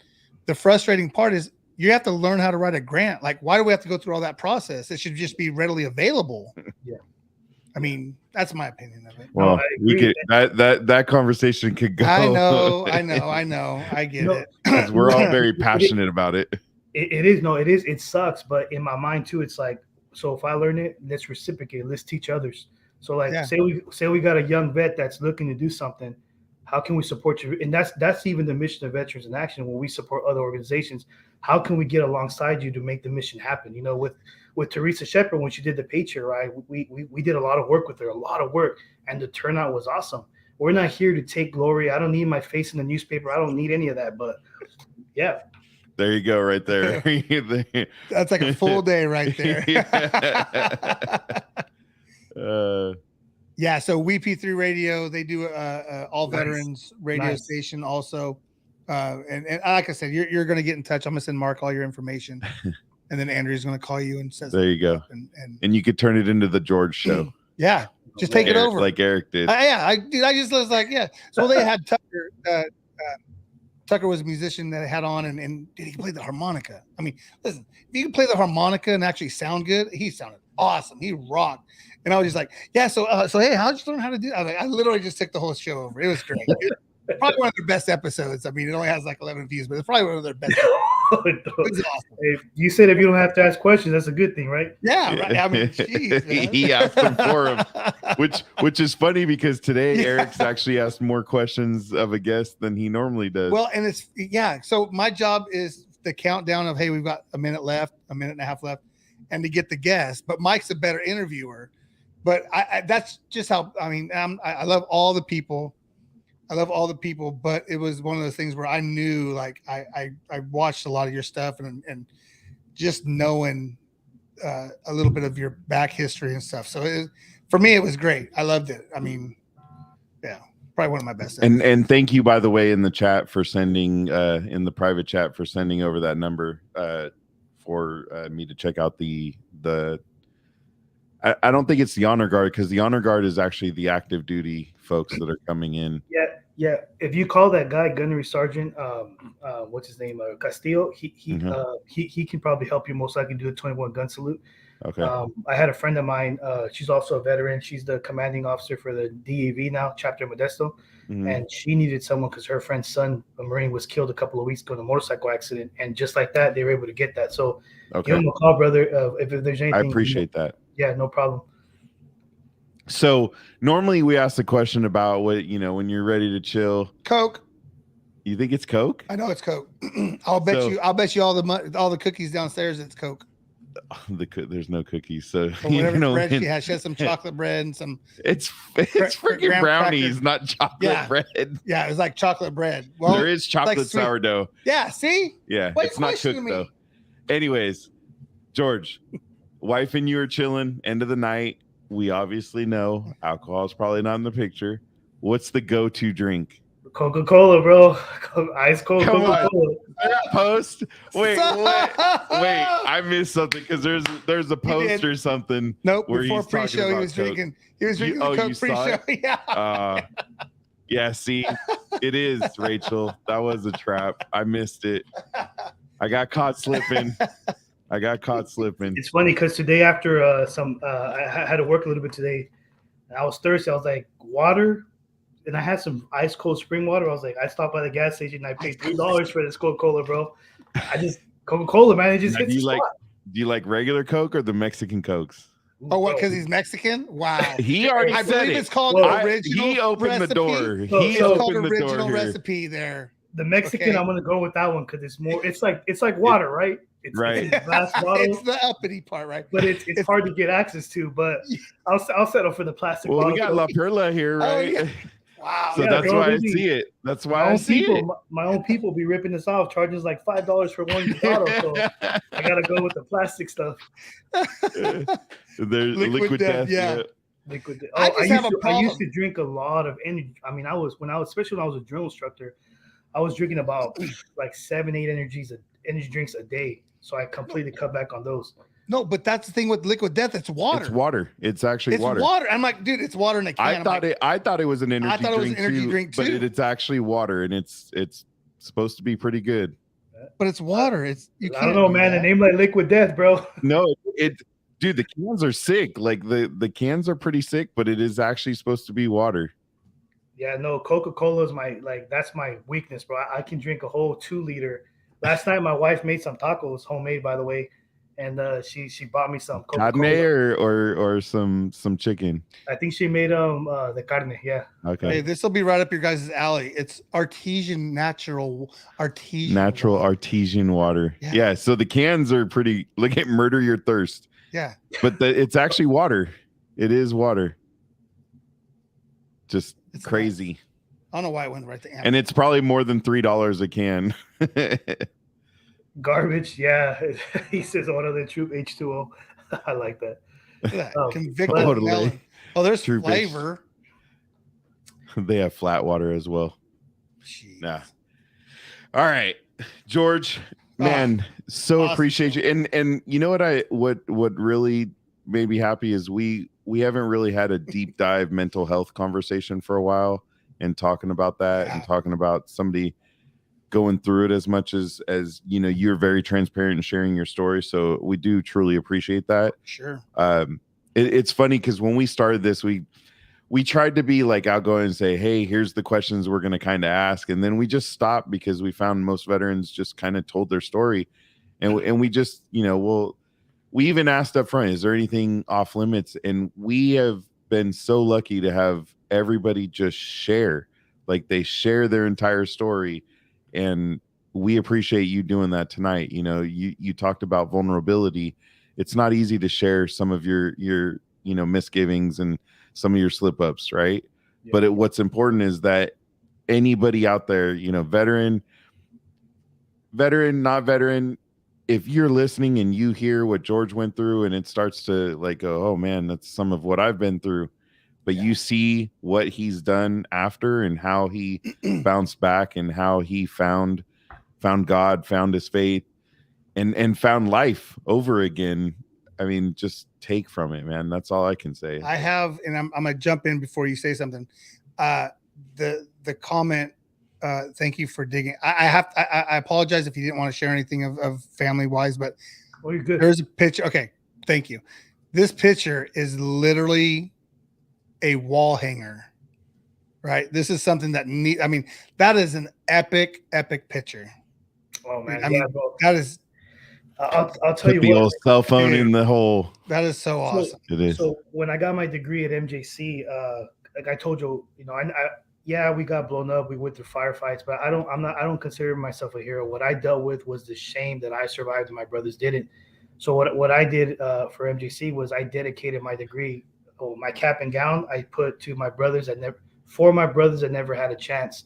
[SPEAKER 2] the frustrating part is you have to learn how to write a grant. Like, why do we have to go through all that process? It should just be readily available.
[SPEAKER 4] Yeah.
[SPEAKER 2] I mean, that's my opinion of it.
[SPEAKER 1] Well, we could that conversation could go.
[SPEAKER 2] I know. I get it.
[SPEAKER 1] Because we're all very passionate about it.
[SPEAKER 4] It is. It sucks, but in my mind too, it's like, so if I learn it, let's reciprocate. Let's teach others. So like, say we got a young vet that's looking to do something. How can we support you? And that's even the mission of Veterans in Action. When we support other organizations, how can we get alongside you to make the mission happen? You know, with Teresa Shepard, when she did the Patriot Ride, we did a lot of work with her, and the turnout was awesome. We're not here to take glory. I don't need my face in the newspaper. I don't need any of that. But yeah.
[SPEAKER 1] There you go, right there.
[SPEAKER 2] That's like a full day right there. Yeah, so WP3 Radio, they do all veterans radio station also. And like I said, you're going to get in touch. I'm going to send Mark all your information. And then Andrew's going to call you and says,
[SPEAKER 1] there you go. And you could turn it into the George show.
[SPEAKER 2] Yeah, just take it over.
[SPEAKER 1] Like Eric did.
[SPEAKER 2] I just was like, yeah. So they had Tucker. Tucker was a musician that I had on, and he played the harmonica. I mean, listen, if you can play the harmonica and actually sound good, he sounded awesome. He rocked. And I was just like, yeah, so hey, how'd you learn how to do that? I literally just took the whole show over. It was great. Probably one of their best episodes. I mean, it only has like 11 views, but it's probably one of their best. It was awesome.
[SPEAKER 4] Hey, you said if you don't have to ask questions, that's a good thing, right?
[SPEAKER 2] Yeah, right. I mean, geez, man.
[SPEAKER 1] He asked them for him, which is funny because today Eric's actually asked more questions of a guest than he normally does.
[SPEAKER 2] Well, and so my job is the countdown of, hey, we've got a minute and a half left, and to get the guest. But Mike's a better interviewer. But that's just how, I mean, I love all the people. But it was one of those things where I knew, like, I watched a lot of your stuff and just knowing a little bit of your back history and stuff. So for me, it was great. I loved it. I mean, yeah, probably one of my best.
[SPEAKER 1] And thank you, by the way, in the chat for sending, in the private chat for sending over that number for me to check out the I don't think it's the honor guard, because the honor guard is actually the active duty folks that are coming in.
[SPEAKER 4] Yeah, Yeah, if you call that guy Gunnery Sergeant, what's his name, Castillo, he can probably help you most likely do a 21 gun salute.
[SPEAKER 1] Okay.
[SPEAKER 4] I had a friend of mine. She's also a veteran. She's the commanding officer for the DAV now, Chapter Modesto, and she needed someone because her friend's son, a Marine, was killed a couple of weeks ago in a motorcycle accident, and just like that, they were able to get that. So give him a call, brother. If there's anything,
[SPEAKER 1] I appreciate that.
[SPEAKER 4] Yeah, no problem.
[SPEAKER 1] So normally we ask the question about what, when you're ready to chill.
[SPEAKER 2] Coke.
[SPEAKER 1] You think it's Coke?
[SPEAKER 2] I know it's Coke. I'll bet you all the cookies downstairs. It's Coke.
[SPEAKER 1] There's no cookies. So
[SPEAKER 2] whatever bread she has some chocolate bread and some.
[SPEAKER 1] It's freaking brownies, cracker. Not chocolate bread.
[SPEAKER 2] Yeah, it's like chocolate bread. Well,
[SPEAKER 1] there is chocolate like sourdough.
[SPEAKER 2] Yeah, see?
[SPEAKER 1] Yeah, it's not cooked though. Anyways, George, wife and you are chilling. End of the night. We obviously know alcohol is probably not in the picture. What's the go-to drink?
[SPEAKER 4] Coca-Cola, bro. Ice cold Coca-Cola.
[SPEAKER 1] Post. Wait. I missed something because there's a post or something.
[SPEAKER 2] Nope. Before pre-show, he was drinking. He was drinking the Coke pre-show. Yeah.
[SPEAKER 1] Yeah. See, it is, Rachel. That was a trap. I missed it. I got caught slipping. It's
[SPEAKER 4] funny because today after I had to work a little bit today, and I was thirsty. I was like, water. And I had some ice cold spring water. I was like, I stopped by the gas station and I paid $3 for this Coca-Cola, bro. Coca-Cola, man. It just hits the spot.
[SPEAKER 1] Do you like regular Coke or the Mexican Cokes?
[SPEAKER 2] Oh, what? Because he's Mexican? Wow.
[SPEAKER 1] He already said it. I believe
[SPEAKER 2] it's called original.
[SPEAKER 1] He opened the door.
[SPEAKER 2] It's called original recipe there.
[SPEAKER 4] The Mexican, I'm gonna go with that one because it's more. It's like water, right? It's a glass bottle.
[SPEAKER 2] It's the uppity part, right?
[SPEAKER 4] But it's hard to get access to. But I'll settle for the plastic bottle.
[SPEAKER 1] Well, we got La Perla here, right?
[SPEAKER 2] Oh, yeah. Wow.
[SPEAKER 1] So that's why I see it. That's why I see it.
[SPEAKER 4] My own people be ripping this off, charging us like $5 for one bottle. So I gotta go with the plastic stuff.
[SPEAKER 1] There's liquid death.
[SPEAKER 2] Yeah.
[SPEAKER 4] Liquid death. I used to drink a lot of energy. I mean, especially when I was a drill instructor, I was drinking about like 7-8 energy drinks a day. So I completely cut back on those.
[SPEAKER 2] No, but that's the thing with liquid death. It's water.
[SPEAKER 1] It's water. It's actually water.
[SPEAKER 2] It's water. I'm like, dude, it's water in a can.
[SPEAKER 1] I thought it was an energy drink too. But it's actually water, and it's supposed to be pretty good.
[SPEAKER 2] But it's water. I
[SPEAKER 4] don't know, man. A name like liquid death, bro.
[SPEAKER 1] No, dude, the cans are sick. Like the cans are pretty sick, but it is actually supposed to be water.
[SPEAKER 4] Yeah, no, Coca-Cola is that's my weakness, bro. I can drink a whole 2-liter. Last night, my wife made some tacos, homemade, by the way. And she bought me some Coca-Cola.
[SPEAKER 1] Carne or some chicken.
[SPEAKER 4] I think she made the carne. Yeah.
[SPEAKER 1] Okay.
[SPEAKER 2] Hey, this will be right up your guys' alley. It's natural
[SPEAKER 1] artesian water. Yeah. So the cans are pretty. Look at Murder Your Thirst.
[SPEAKER 2] Yeah.
[SPEAKER 1] But it's actually water. It is water. It's crazy.
[SPEAKER 2] Nice. I don't know why it went right to Amazon.
[SPEAKER 1] And it's probably more than $3 a can.
[SPEAKER 4] Garbage, yeah. He says one of the troop H2O. I like that.
[SPEAKER 2] Convicted
[SPEAKER 1] totally.
[SPEAKER 2] Oh, there's true flavor.
[SPEAKER 1] They have flat water as well.
[SPEAKER 2] Jeez.
[SPEAKER 1] Yeah. All right, George, man, so awesome. Appreciate you. And you know what really made me happy is we haven't really had a deep dive mental health conversation for a while, and talking about that and talking about somebody going through it as much as you're very transparent and sharing your story. So we do truly appreciate that.
[SPEAKER 2] Sure.
[SPEAKER 1] It's funny because when we started this, we tried to be like outgoing and say, hey, here's the questions we're going to kind of ask. And then we just stopped because we found most veterans just kind of told their story. And we just, we even asked up front, is there anything off limits? And we have been so lucky to have everybody just share, like they share their entire story. And we appreciate you doing that tonight. You talked about vulnerability. It's not easy to share some of your misgivings and some of your slip ups, right? Yeah. But what's important is that anybody out there, veteran, not veteran, if you're listening and you hear what George went through and it starts to go, oh man, that's some of what I've been through. But you see what he's done after and how he bounced back and how he found God, found his faith, and found life over again. I mean, just take from it, man. That's all I can say.
[SPEAKER 2] I have, and I'm going to jump in before you say something. the comment. Thank you for digging. I apologize if you didn't want to share anything of family wise, but
[SPEAKER 4] you're good.
[SPEAKER 2] There's a picture. Okay, thank you. This picture is literally a wall hanger, right? This is something that that is an epic picture.
[SPEAKER 4] Oh man,
[SPEAKER 2] that is.
[SPEAKER 4] I'll tell you
[SPEAKER 1] the
[SPEAKER 4] what.
[SPEAKER 1] Old cell phone in the hole.
[SPEAKER 2] That is so awesome.
[SPEAKER 1] It is.
[SPEAKER 4] So when I got my degree at MJC, like I told you, we got blown up. We went through firefights, but I don't consider myself a hero. What I dealt with was the shame that I survived and my brothers didn't. So what I did for MJC was I dedicated my degree, my cap and gown, I put to my brothers for my brothers that never had a chance.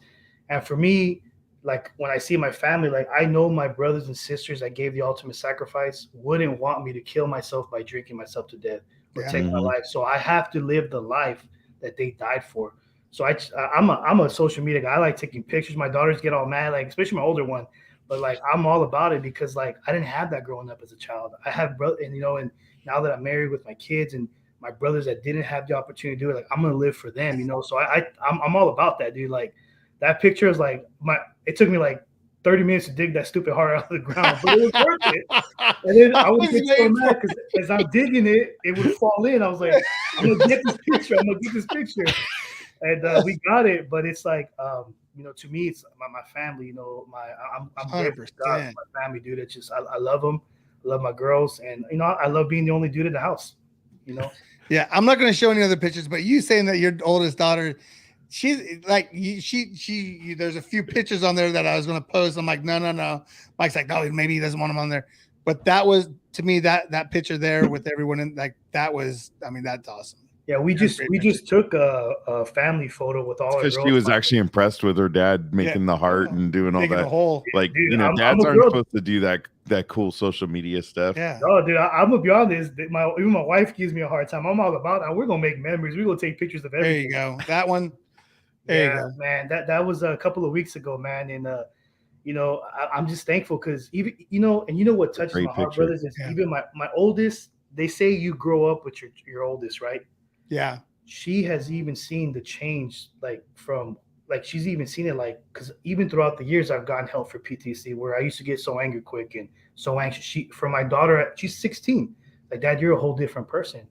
[SPEAKER 4] And for me, like when I see my family, like I know my brothers and sisters that gave the ultimate sacrifice wouldn't want me to kill myself by drinking myself to death or take my life. So I have to live the life that they died for. So I'm a social media guy. I like taking pictures. My daughters get all mad, like especially my older one. But like I'm all about it because like I didn't have that growing up as a child. I have brother, and and now that I'm married with my kids and my brothers that didn't have the opportunity to do it, like I'm gonna live for them, So I'm all about that, dude. Like that picture is like it took me like 30 minutes to dig that stupid heart out of the ground, but it was worth it. And then I would get so mad because as I'm digging it, it would fall in. I was like, I'm gonna get this picture. And we got it, but it's like to me, it's my family. I'm grateful to God for my family, dude. It's just I love them, I love my girls, and I love being the only dude in the house.
[SPEAKER 2] Yeah, I'm not going to show any other pictures, but you saying that your oldest daughter, she's like she. There's a few pictures on there that I was going to post. I'm like, no. Mike's like, no, maybe he doesn't want them on there, but that was to me that picture there with everyone in like that was. I mean, that's awesome.
[SPEAKER 4] Yeah, we just took a family photo with all our girls.
[SPEAKER 1] She was actually impressed with her dad making the heart and doing all that. Like, dude, dads aren't supposed to do that cool social media stuff.
[SPEAKER 2] Yeah.
[SPEAKER 4] Oh, dude, I'm gonna be honest. Even my wife gives me a hard time. I'm all about that. We're gonna make memories. We're gonna take pictures of everything.
[SPEAKER 2] There you go. That one. There you go,
[SPEAKER 4] man. That was a couple of weeks ago, man. And I'm just thankful because even what touches my heart, brothers, is even my oldest. They say you grow up with your oldest, right?
[SPEAKER 2] Yeah,
[SPEAKER 4] she has even seen the change, she's even seen it, because even throughout the years I've gotten help for PTSD where I used to get so angry quick and so anxious. For my daughter, she's 16. Like, Dad, you're a whole different person.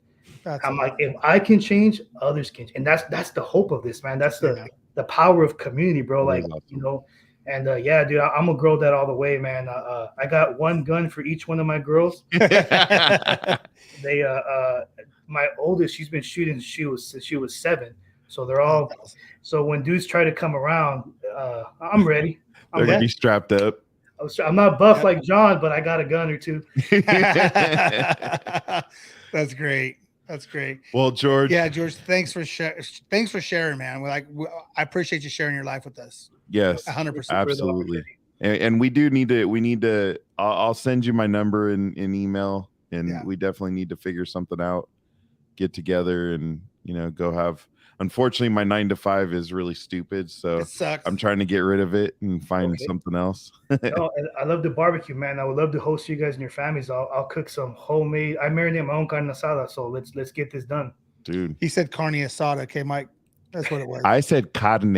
[SPEAKER 4] I'm like, if I can change, others can, and that's the hope of this, man. That's the power of community, bro. Like, and dude, I'm gonna grow that all the way, man. I got one gun for each one of my girls. They my oldest, she's been shooting since she was 7. So they're all. So when dudes try to come around, I'm ready.
[SPEAKER 1] They're gonna be strapped up.
[SPEAKER 4] I'm not buff like John, but I got a gun or two.
[SPEAKER 2] That's great. That's great.
[SPEAKER 1] Well, George.
[SPEAKER 2] Yeah, George. Thanks for sharing, man. I appreciate you sharing your life with us.
[SPEAKER 1] Yes,
[SPEAKER 2] 100%.
[SPEAKER 1] Absolutely. And we need to. I'll send you my number in email, and we definitely need to figure something out. Get together and go have. Unfortunately, my 9 to 5 is really stupid, so
[SPEAKER 2] it sucks.
[SPEAKER 1] I'm trying to get rid of it and find something else.
[SPEAKER 4] I love the barbecue, man. I would love to host you guys and your families. I'll cook some homemade. I marinate my own carne asada, so let's get this done,
[SPEAKER 1] dude.
[SPEAKER 2] He said carne asada. Okay, Mike, that's what it was.
[SPEAKER 1] I said carne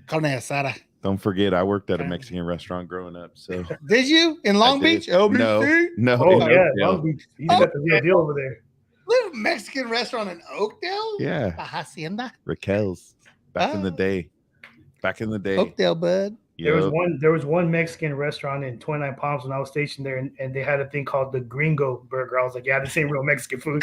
[SPEAKER 2] asada.
[SPEAKER 1] Don't forget, I worked at a Mexican restaurant growing up. So
[SPEAKER 2] did you in Long Beach? LBC?
[SPEAKER 1] No.
[SPEAKER 4] Oh yeah, Long Beach. You got the real deal over there.
[SPEAKER 2] Little Mexican restaurant in Oakdale.
[SPEAKER 1] Yeah,
[SPEAKER 2] La Hacienda.
[SPEAKER 1] Raquel's. Back in the day.
[SPEAKER 2] Oakdale, bud.
[SPEAKER 4] There was one Mexican restaurant in 29 Palms when I was stationed there, and they had a thing called the Gringo Burger. I was like, this ain't real Mexican food.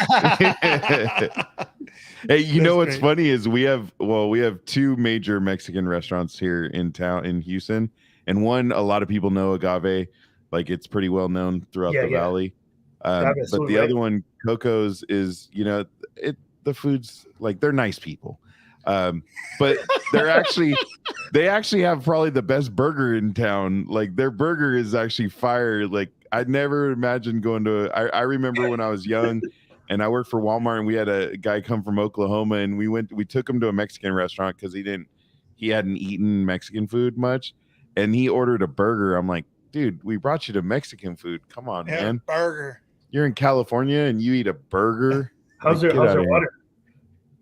[SPEAKER 1] Hey, you know what's funny is we have 2 major Mexican restaurants here in town in Houston, and one a lot of people know, Agave, like it's pretty well known throughout the valley. But the other one, Coco's, is the food's like they're nice people. But they actually have probably the best burger in town. Like their burger is actually fire. Like I'd never imagined going to I remember when I was young and I worked for Walmart and we had a guy come from Oklahoma and we took him to a Mexican restaurant because he hadn't eaten Mexican food much and he ordered a burger. I'm like, dude, we brought you to Mexican food. Come on, man.
[SPEAKER 2] Burger.
[SPEAKER 1] You're in California and you eat a burger.
[SPEAKER 4] How's their water?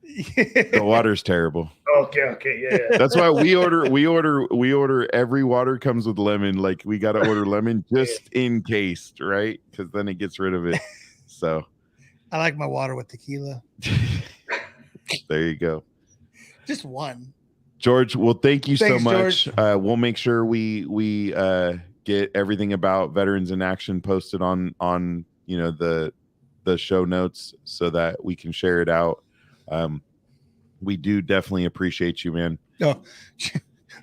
[SPEAKER 1] The water's terrible.
[SPEAKER 4] Okay, yeah.
[SPEAKER 1] That's why we order every water comes with lemon. Like we got to order lemon just in case, right? Because then it gets rid of it. So
[SPEAKER 2] I like my water with tequila.
[SPEAKER 1] There you go.
[SPEAKER 2] Just one.
[SPEAKER 1] George, well, thank you
[SPEAKER 2] Thanks,
[SPEAKER 1] so much.
[SPEAKER 2] George.
[SPEAKER 1] We'll make sure we get everything about Veterans in Action posted on the show notes so that we can share it out. We do definitely appreciate you, man.
[SPEAKER 2] No.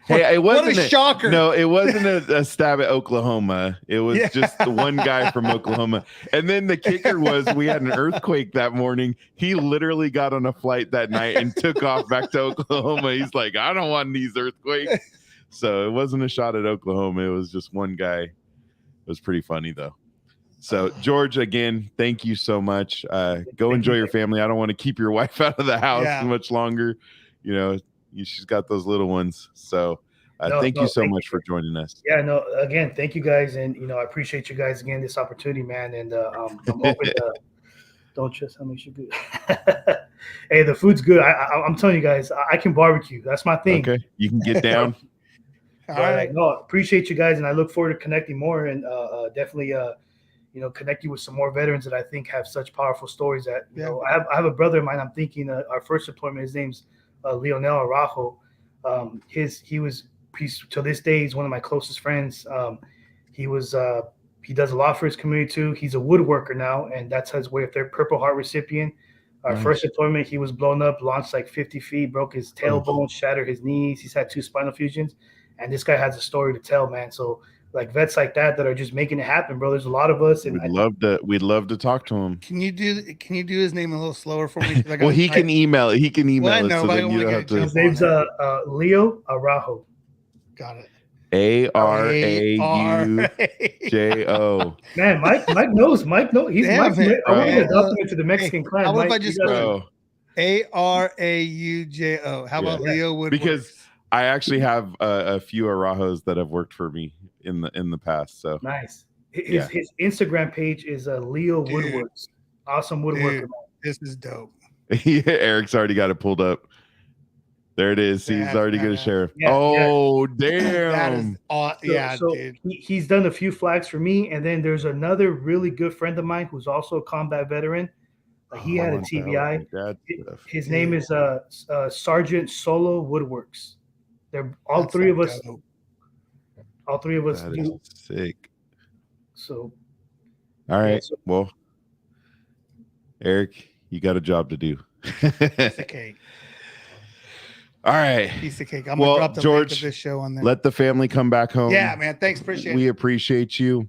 [SPEAKER 1] Hey, it wasn't
[SPEAKER 2] what a shocker.
[SPEAKER 1] No, it wasn't a stab at Oklahoma. It was just the one guy from Oklahoma. And then the kicker was we had an earthquake that morning. He literally got on a flight that night and took off back to Oklahoma. He's like, I don't want these earthquakes. So it wasn't a shot at Oklahoma. It was just one guy. It was pretty funny, though. So, George, again, thank you so much. Go enjoy your family. I don't want to keep your wife out of the house much longer. She's got those little ones. So thank you so much for joining us.
[SPEAKER 4] Yeah, no, again, thank you guys. And, I appreciate you guys again, this opportunity, man. And I'm open to, don't trust how makes you good. Hey, the food's good. I'm telling you guys, I can barbecue. That's my thing.
[SPEAKER 1] Okay. You can get down.
[SPEAKER 2] All right.
[SPEAKER 4] No, appreciate you guys. And I look forward to connecting more and definitely, connect you with some more veterans that I think have such powerful stories that, I have a brother of mine. I'm thinking our first deployment, his name's Leonel Araujo. He's to this day, he's one of my closest friends. He does a lot for his community too. He's a woodworker now, and that's his way. If they're Purple Heart recipient, our first deployment, he was blown up, launched like 50 feet, broke his tailbone, shattered his knees. He's had 2 spinal fusions, and this guy has a story to tell, man. So like vets like that are just making it happen, bro. There's a lot of us, and
[SPEAKER 1] we'd love to talk to him.
[SPEAKER 2] Can you do his name a little slower for me?
[SPEAKER 1] Well, he can email it. He can email it. So then you don't have to.
[SPEAKER 4] His name's Leo Araujo.
[SPEAKER 2] Got it.
[SPEAKER 1] Araujo.
[SPEAKER 4] Man, Mike knows. He's Mike. I want to adopt him into the Mexican clan.
[SPEAKER 2] How about if I just
[SPEAKER 4] go
[SPEAKER 2] Araujo? How about Leo Woodward?
[SPEAKER 1] Because I actually have a few Arajos that have worked for me in the past. So
[SPEAKER 4] nice. His Instagram page is Leo Woodwards. Awesome woodworker.
[SPEAKER 2] This is dope.
[SPEAKER 1] Eric's already got it pulled up. There it is. He's already going to share. Damn.
[SPEAKER 2] That is
[SPEAKER 4] dude. He's done a few flags for me, and then there's another really good friend of mine who's also a combat veteran. He had a TBI. His name is Sergeant Solo Woodworks. They're all three of us. All three of us.
[SPEAKER 1] That is sick.
[SPEAKER 4] So,
[SPEAKER 1] all right. Well, Eric, you got a job to do.
[SPEAKER 2] Piece of cake.
[SPEAKER 1] All right.
[SPEAKER 2] Piece of cake. I'm gonna drop the
[SPEAKER 1] George,
[SPEAKER 2] link of this show on there.
[SPEAKER 1] Let the family come back home.
[SPEAKER 2] Yeah, man. Thanks. Appreciate
[SPEAKER 1] We
[SPEAKER 2] it.
[SPEAKER 1] appreciate you.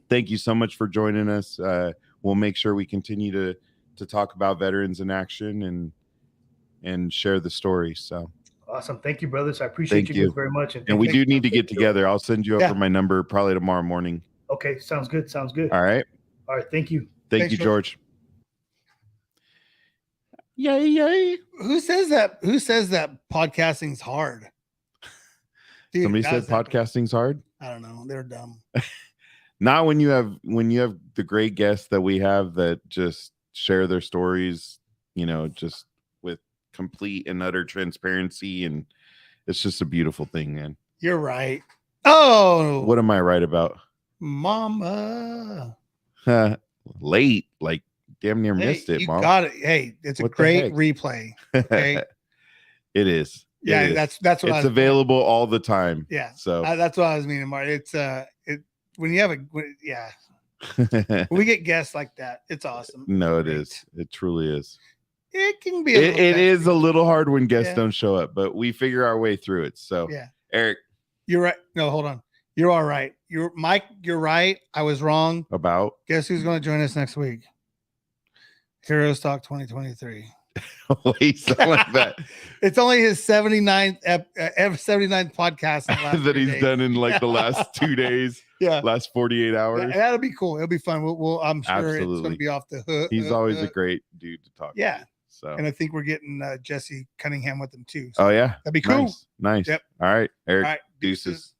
[SPEAKER 1] Thank you so much for joining us. We'll make sure we continue to talk about Veterans in Action and share the story. So
[SPEAKER 4] awesome. Thank you, brothers. I appreciate you guys very much.
[SPEAKER 1] And we do need to get together. I'll send you over my number probably tomorrow morning.
[SPEAKER 4] Okay. Sounds good.
[SPEAKER 1] All right.
[SPEAKER 4] Thank you.
[SPEAKER 1] Thanks, you, George. Yay.
[SPEAKER 2] Who says that podcasting's hard? Dude,
[SPEAKER 1] somebody said podcasting's hard.
[SPEAKER 2] I don't know. They're dumb.
[SPEAKER 1] Not when you have the great guests that we have that just share their stories, just with complete and utter transparency, and it's just a beautiful thing, man.
[SPEAKER 2] You're right. Oh,
[SPEAKER 1] what am I right about?
[SPEAKER 2] Mama.
[SPEAKER 1] Late, like damn near missed it,
[SPEAKER 2] you
[SPEAKER 1] Mom.
[SPEAKER 2] Got it. Hey, it's a great replay. Okay.
[SPEAKER 1] It is.
[SPEAKER 2] Yeah, that's what
[SPEAKER 1] it's available all the time.
[SPEAKER 2] Yeah.
[SPEAKER 1] So
[SPEAKER 2] that's what I was meaning, Mark. It's when you have when we get guests like that, it's awesome.
[SPEAKER 1] No, it is. It truly is.
[SPEAKER 2] It can be.
[SPEAKER 1] It is a little hard when guests don't show up, but we figure our way through it. So Eric,
[SPEAKER 2] you're right. No, hold on. You're all right. You're Mike. You're right. I was wrong.
[SPEAKER 1] About
[SPEAKER 2] guess who's going to join us next week? Heroes Talk 2023.
[SPEAKER 1] Something like that.
[SPEAKER 2] It's only his 79th podcast
[SPEAKER 1] that he's done in like the last 2 days.
[SPEAKER 2] Yeah,
[SPEAKER 1] last 48 hours.
[SPEAKER 2] Yeah, that'll be cool. It'll be fun. We'll I'm sure it's going to be off the hook.
[SPEAKER 1] He's always a great dude to talk to. So,
[SPEAKER 2] and I think we're getting Jesse Cunningham with him too.
[SPEAKER 1] So. Oh yeah,
[SPEAKER 2] that'd be cool.
[SPEAKER 1] Nice.
[SPEAKER 2] Yep.
[SPEAKER 1] All right, Eric.
[SPEAKER 2] All right.
[SPEAKER 1] Deuces.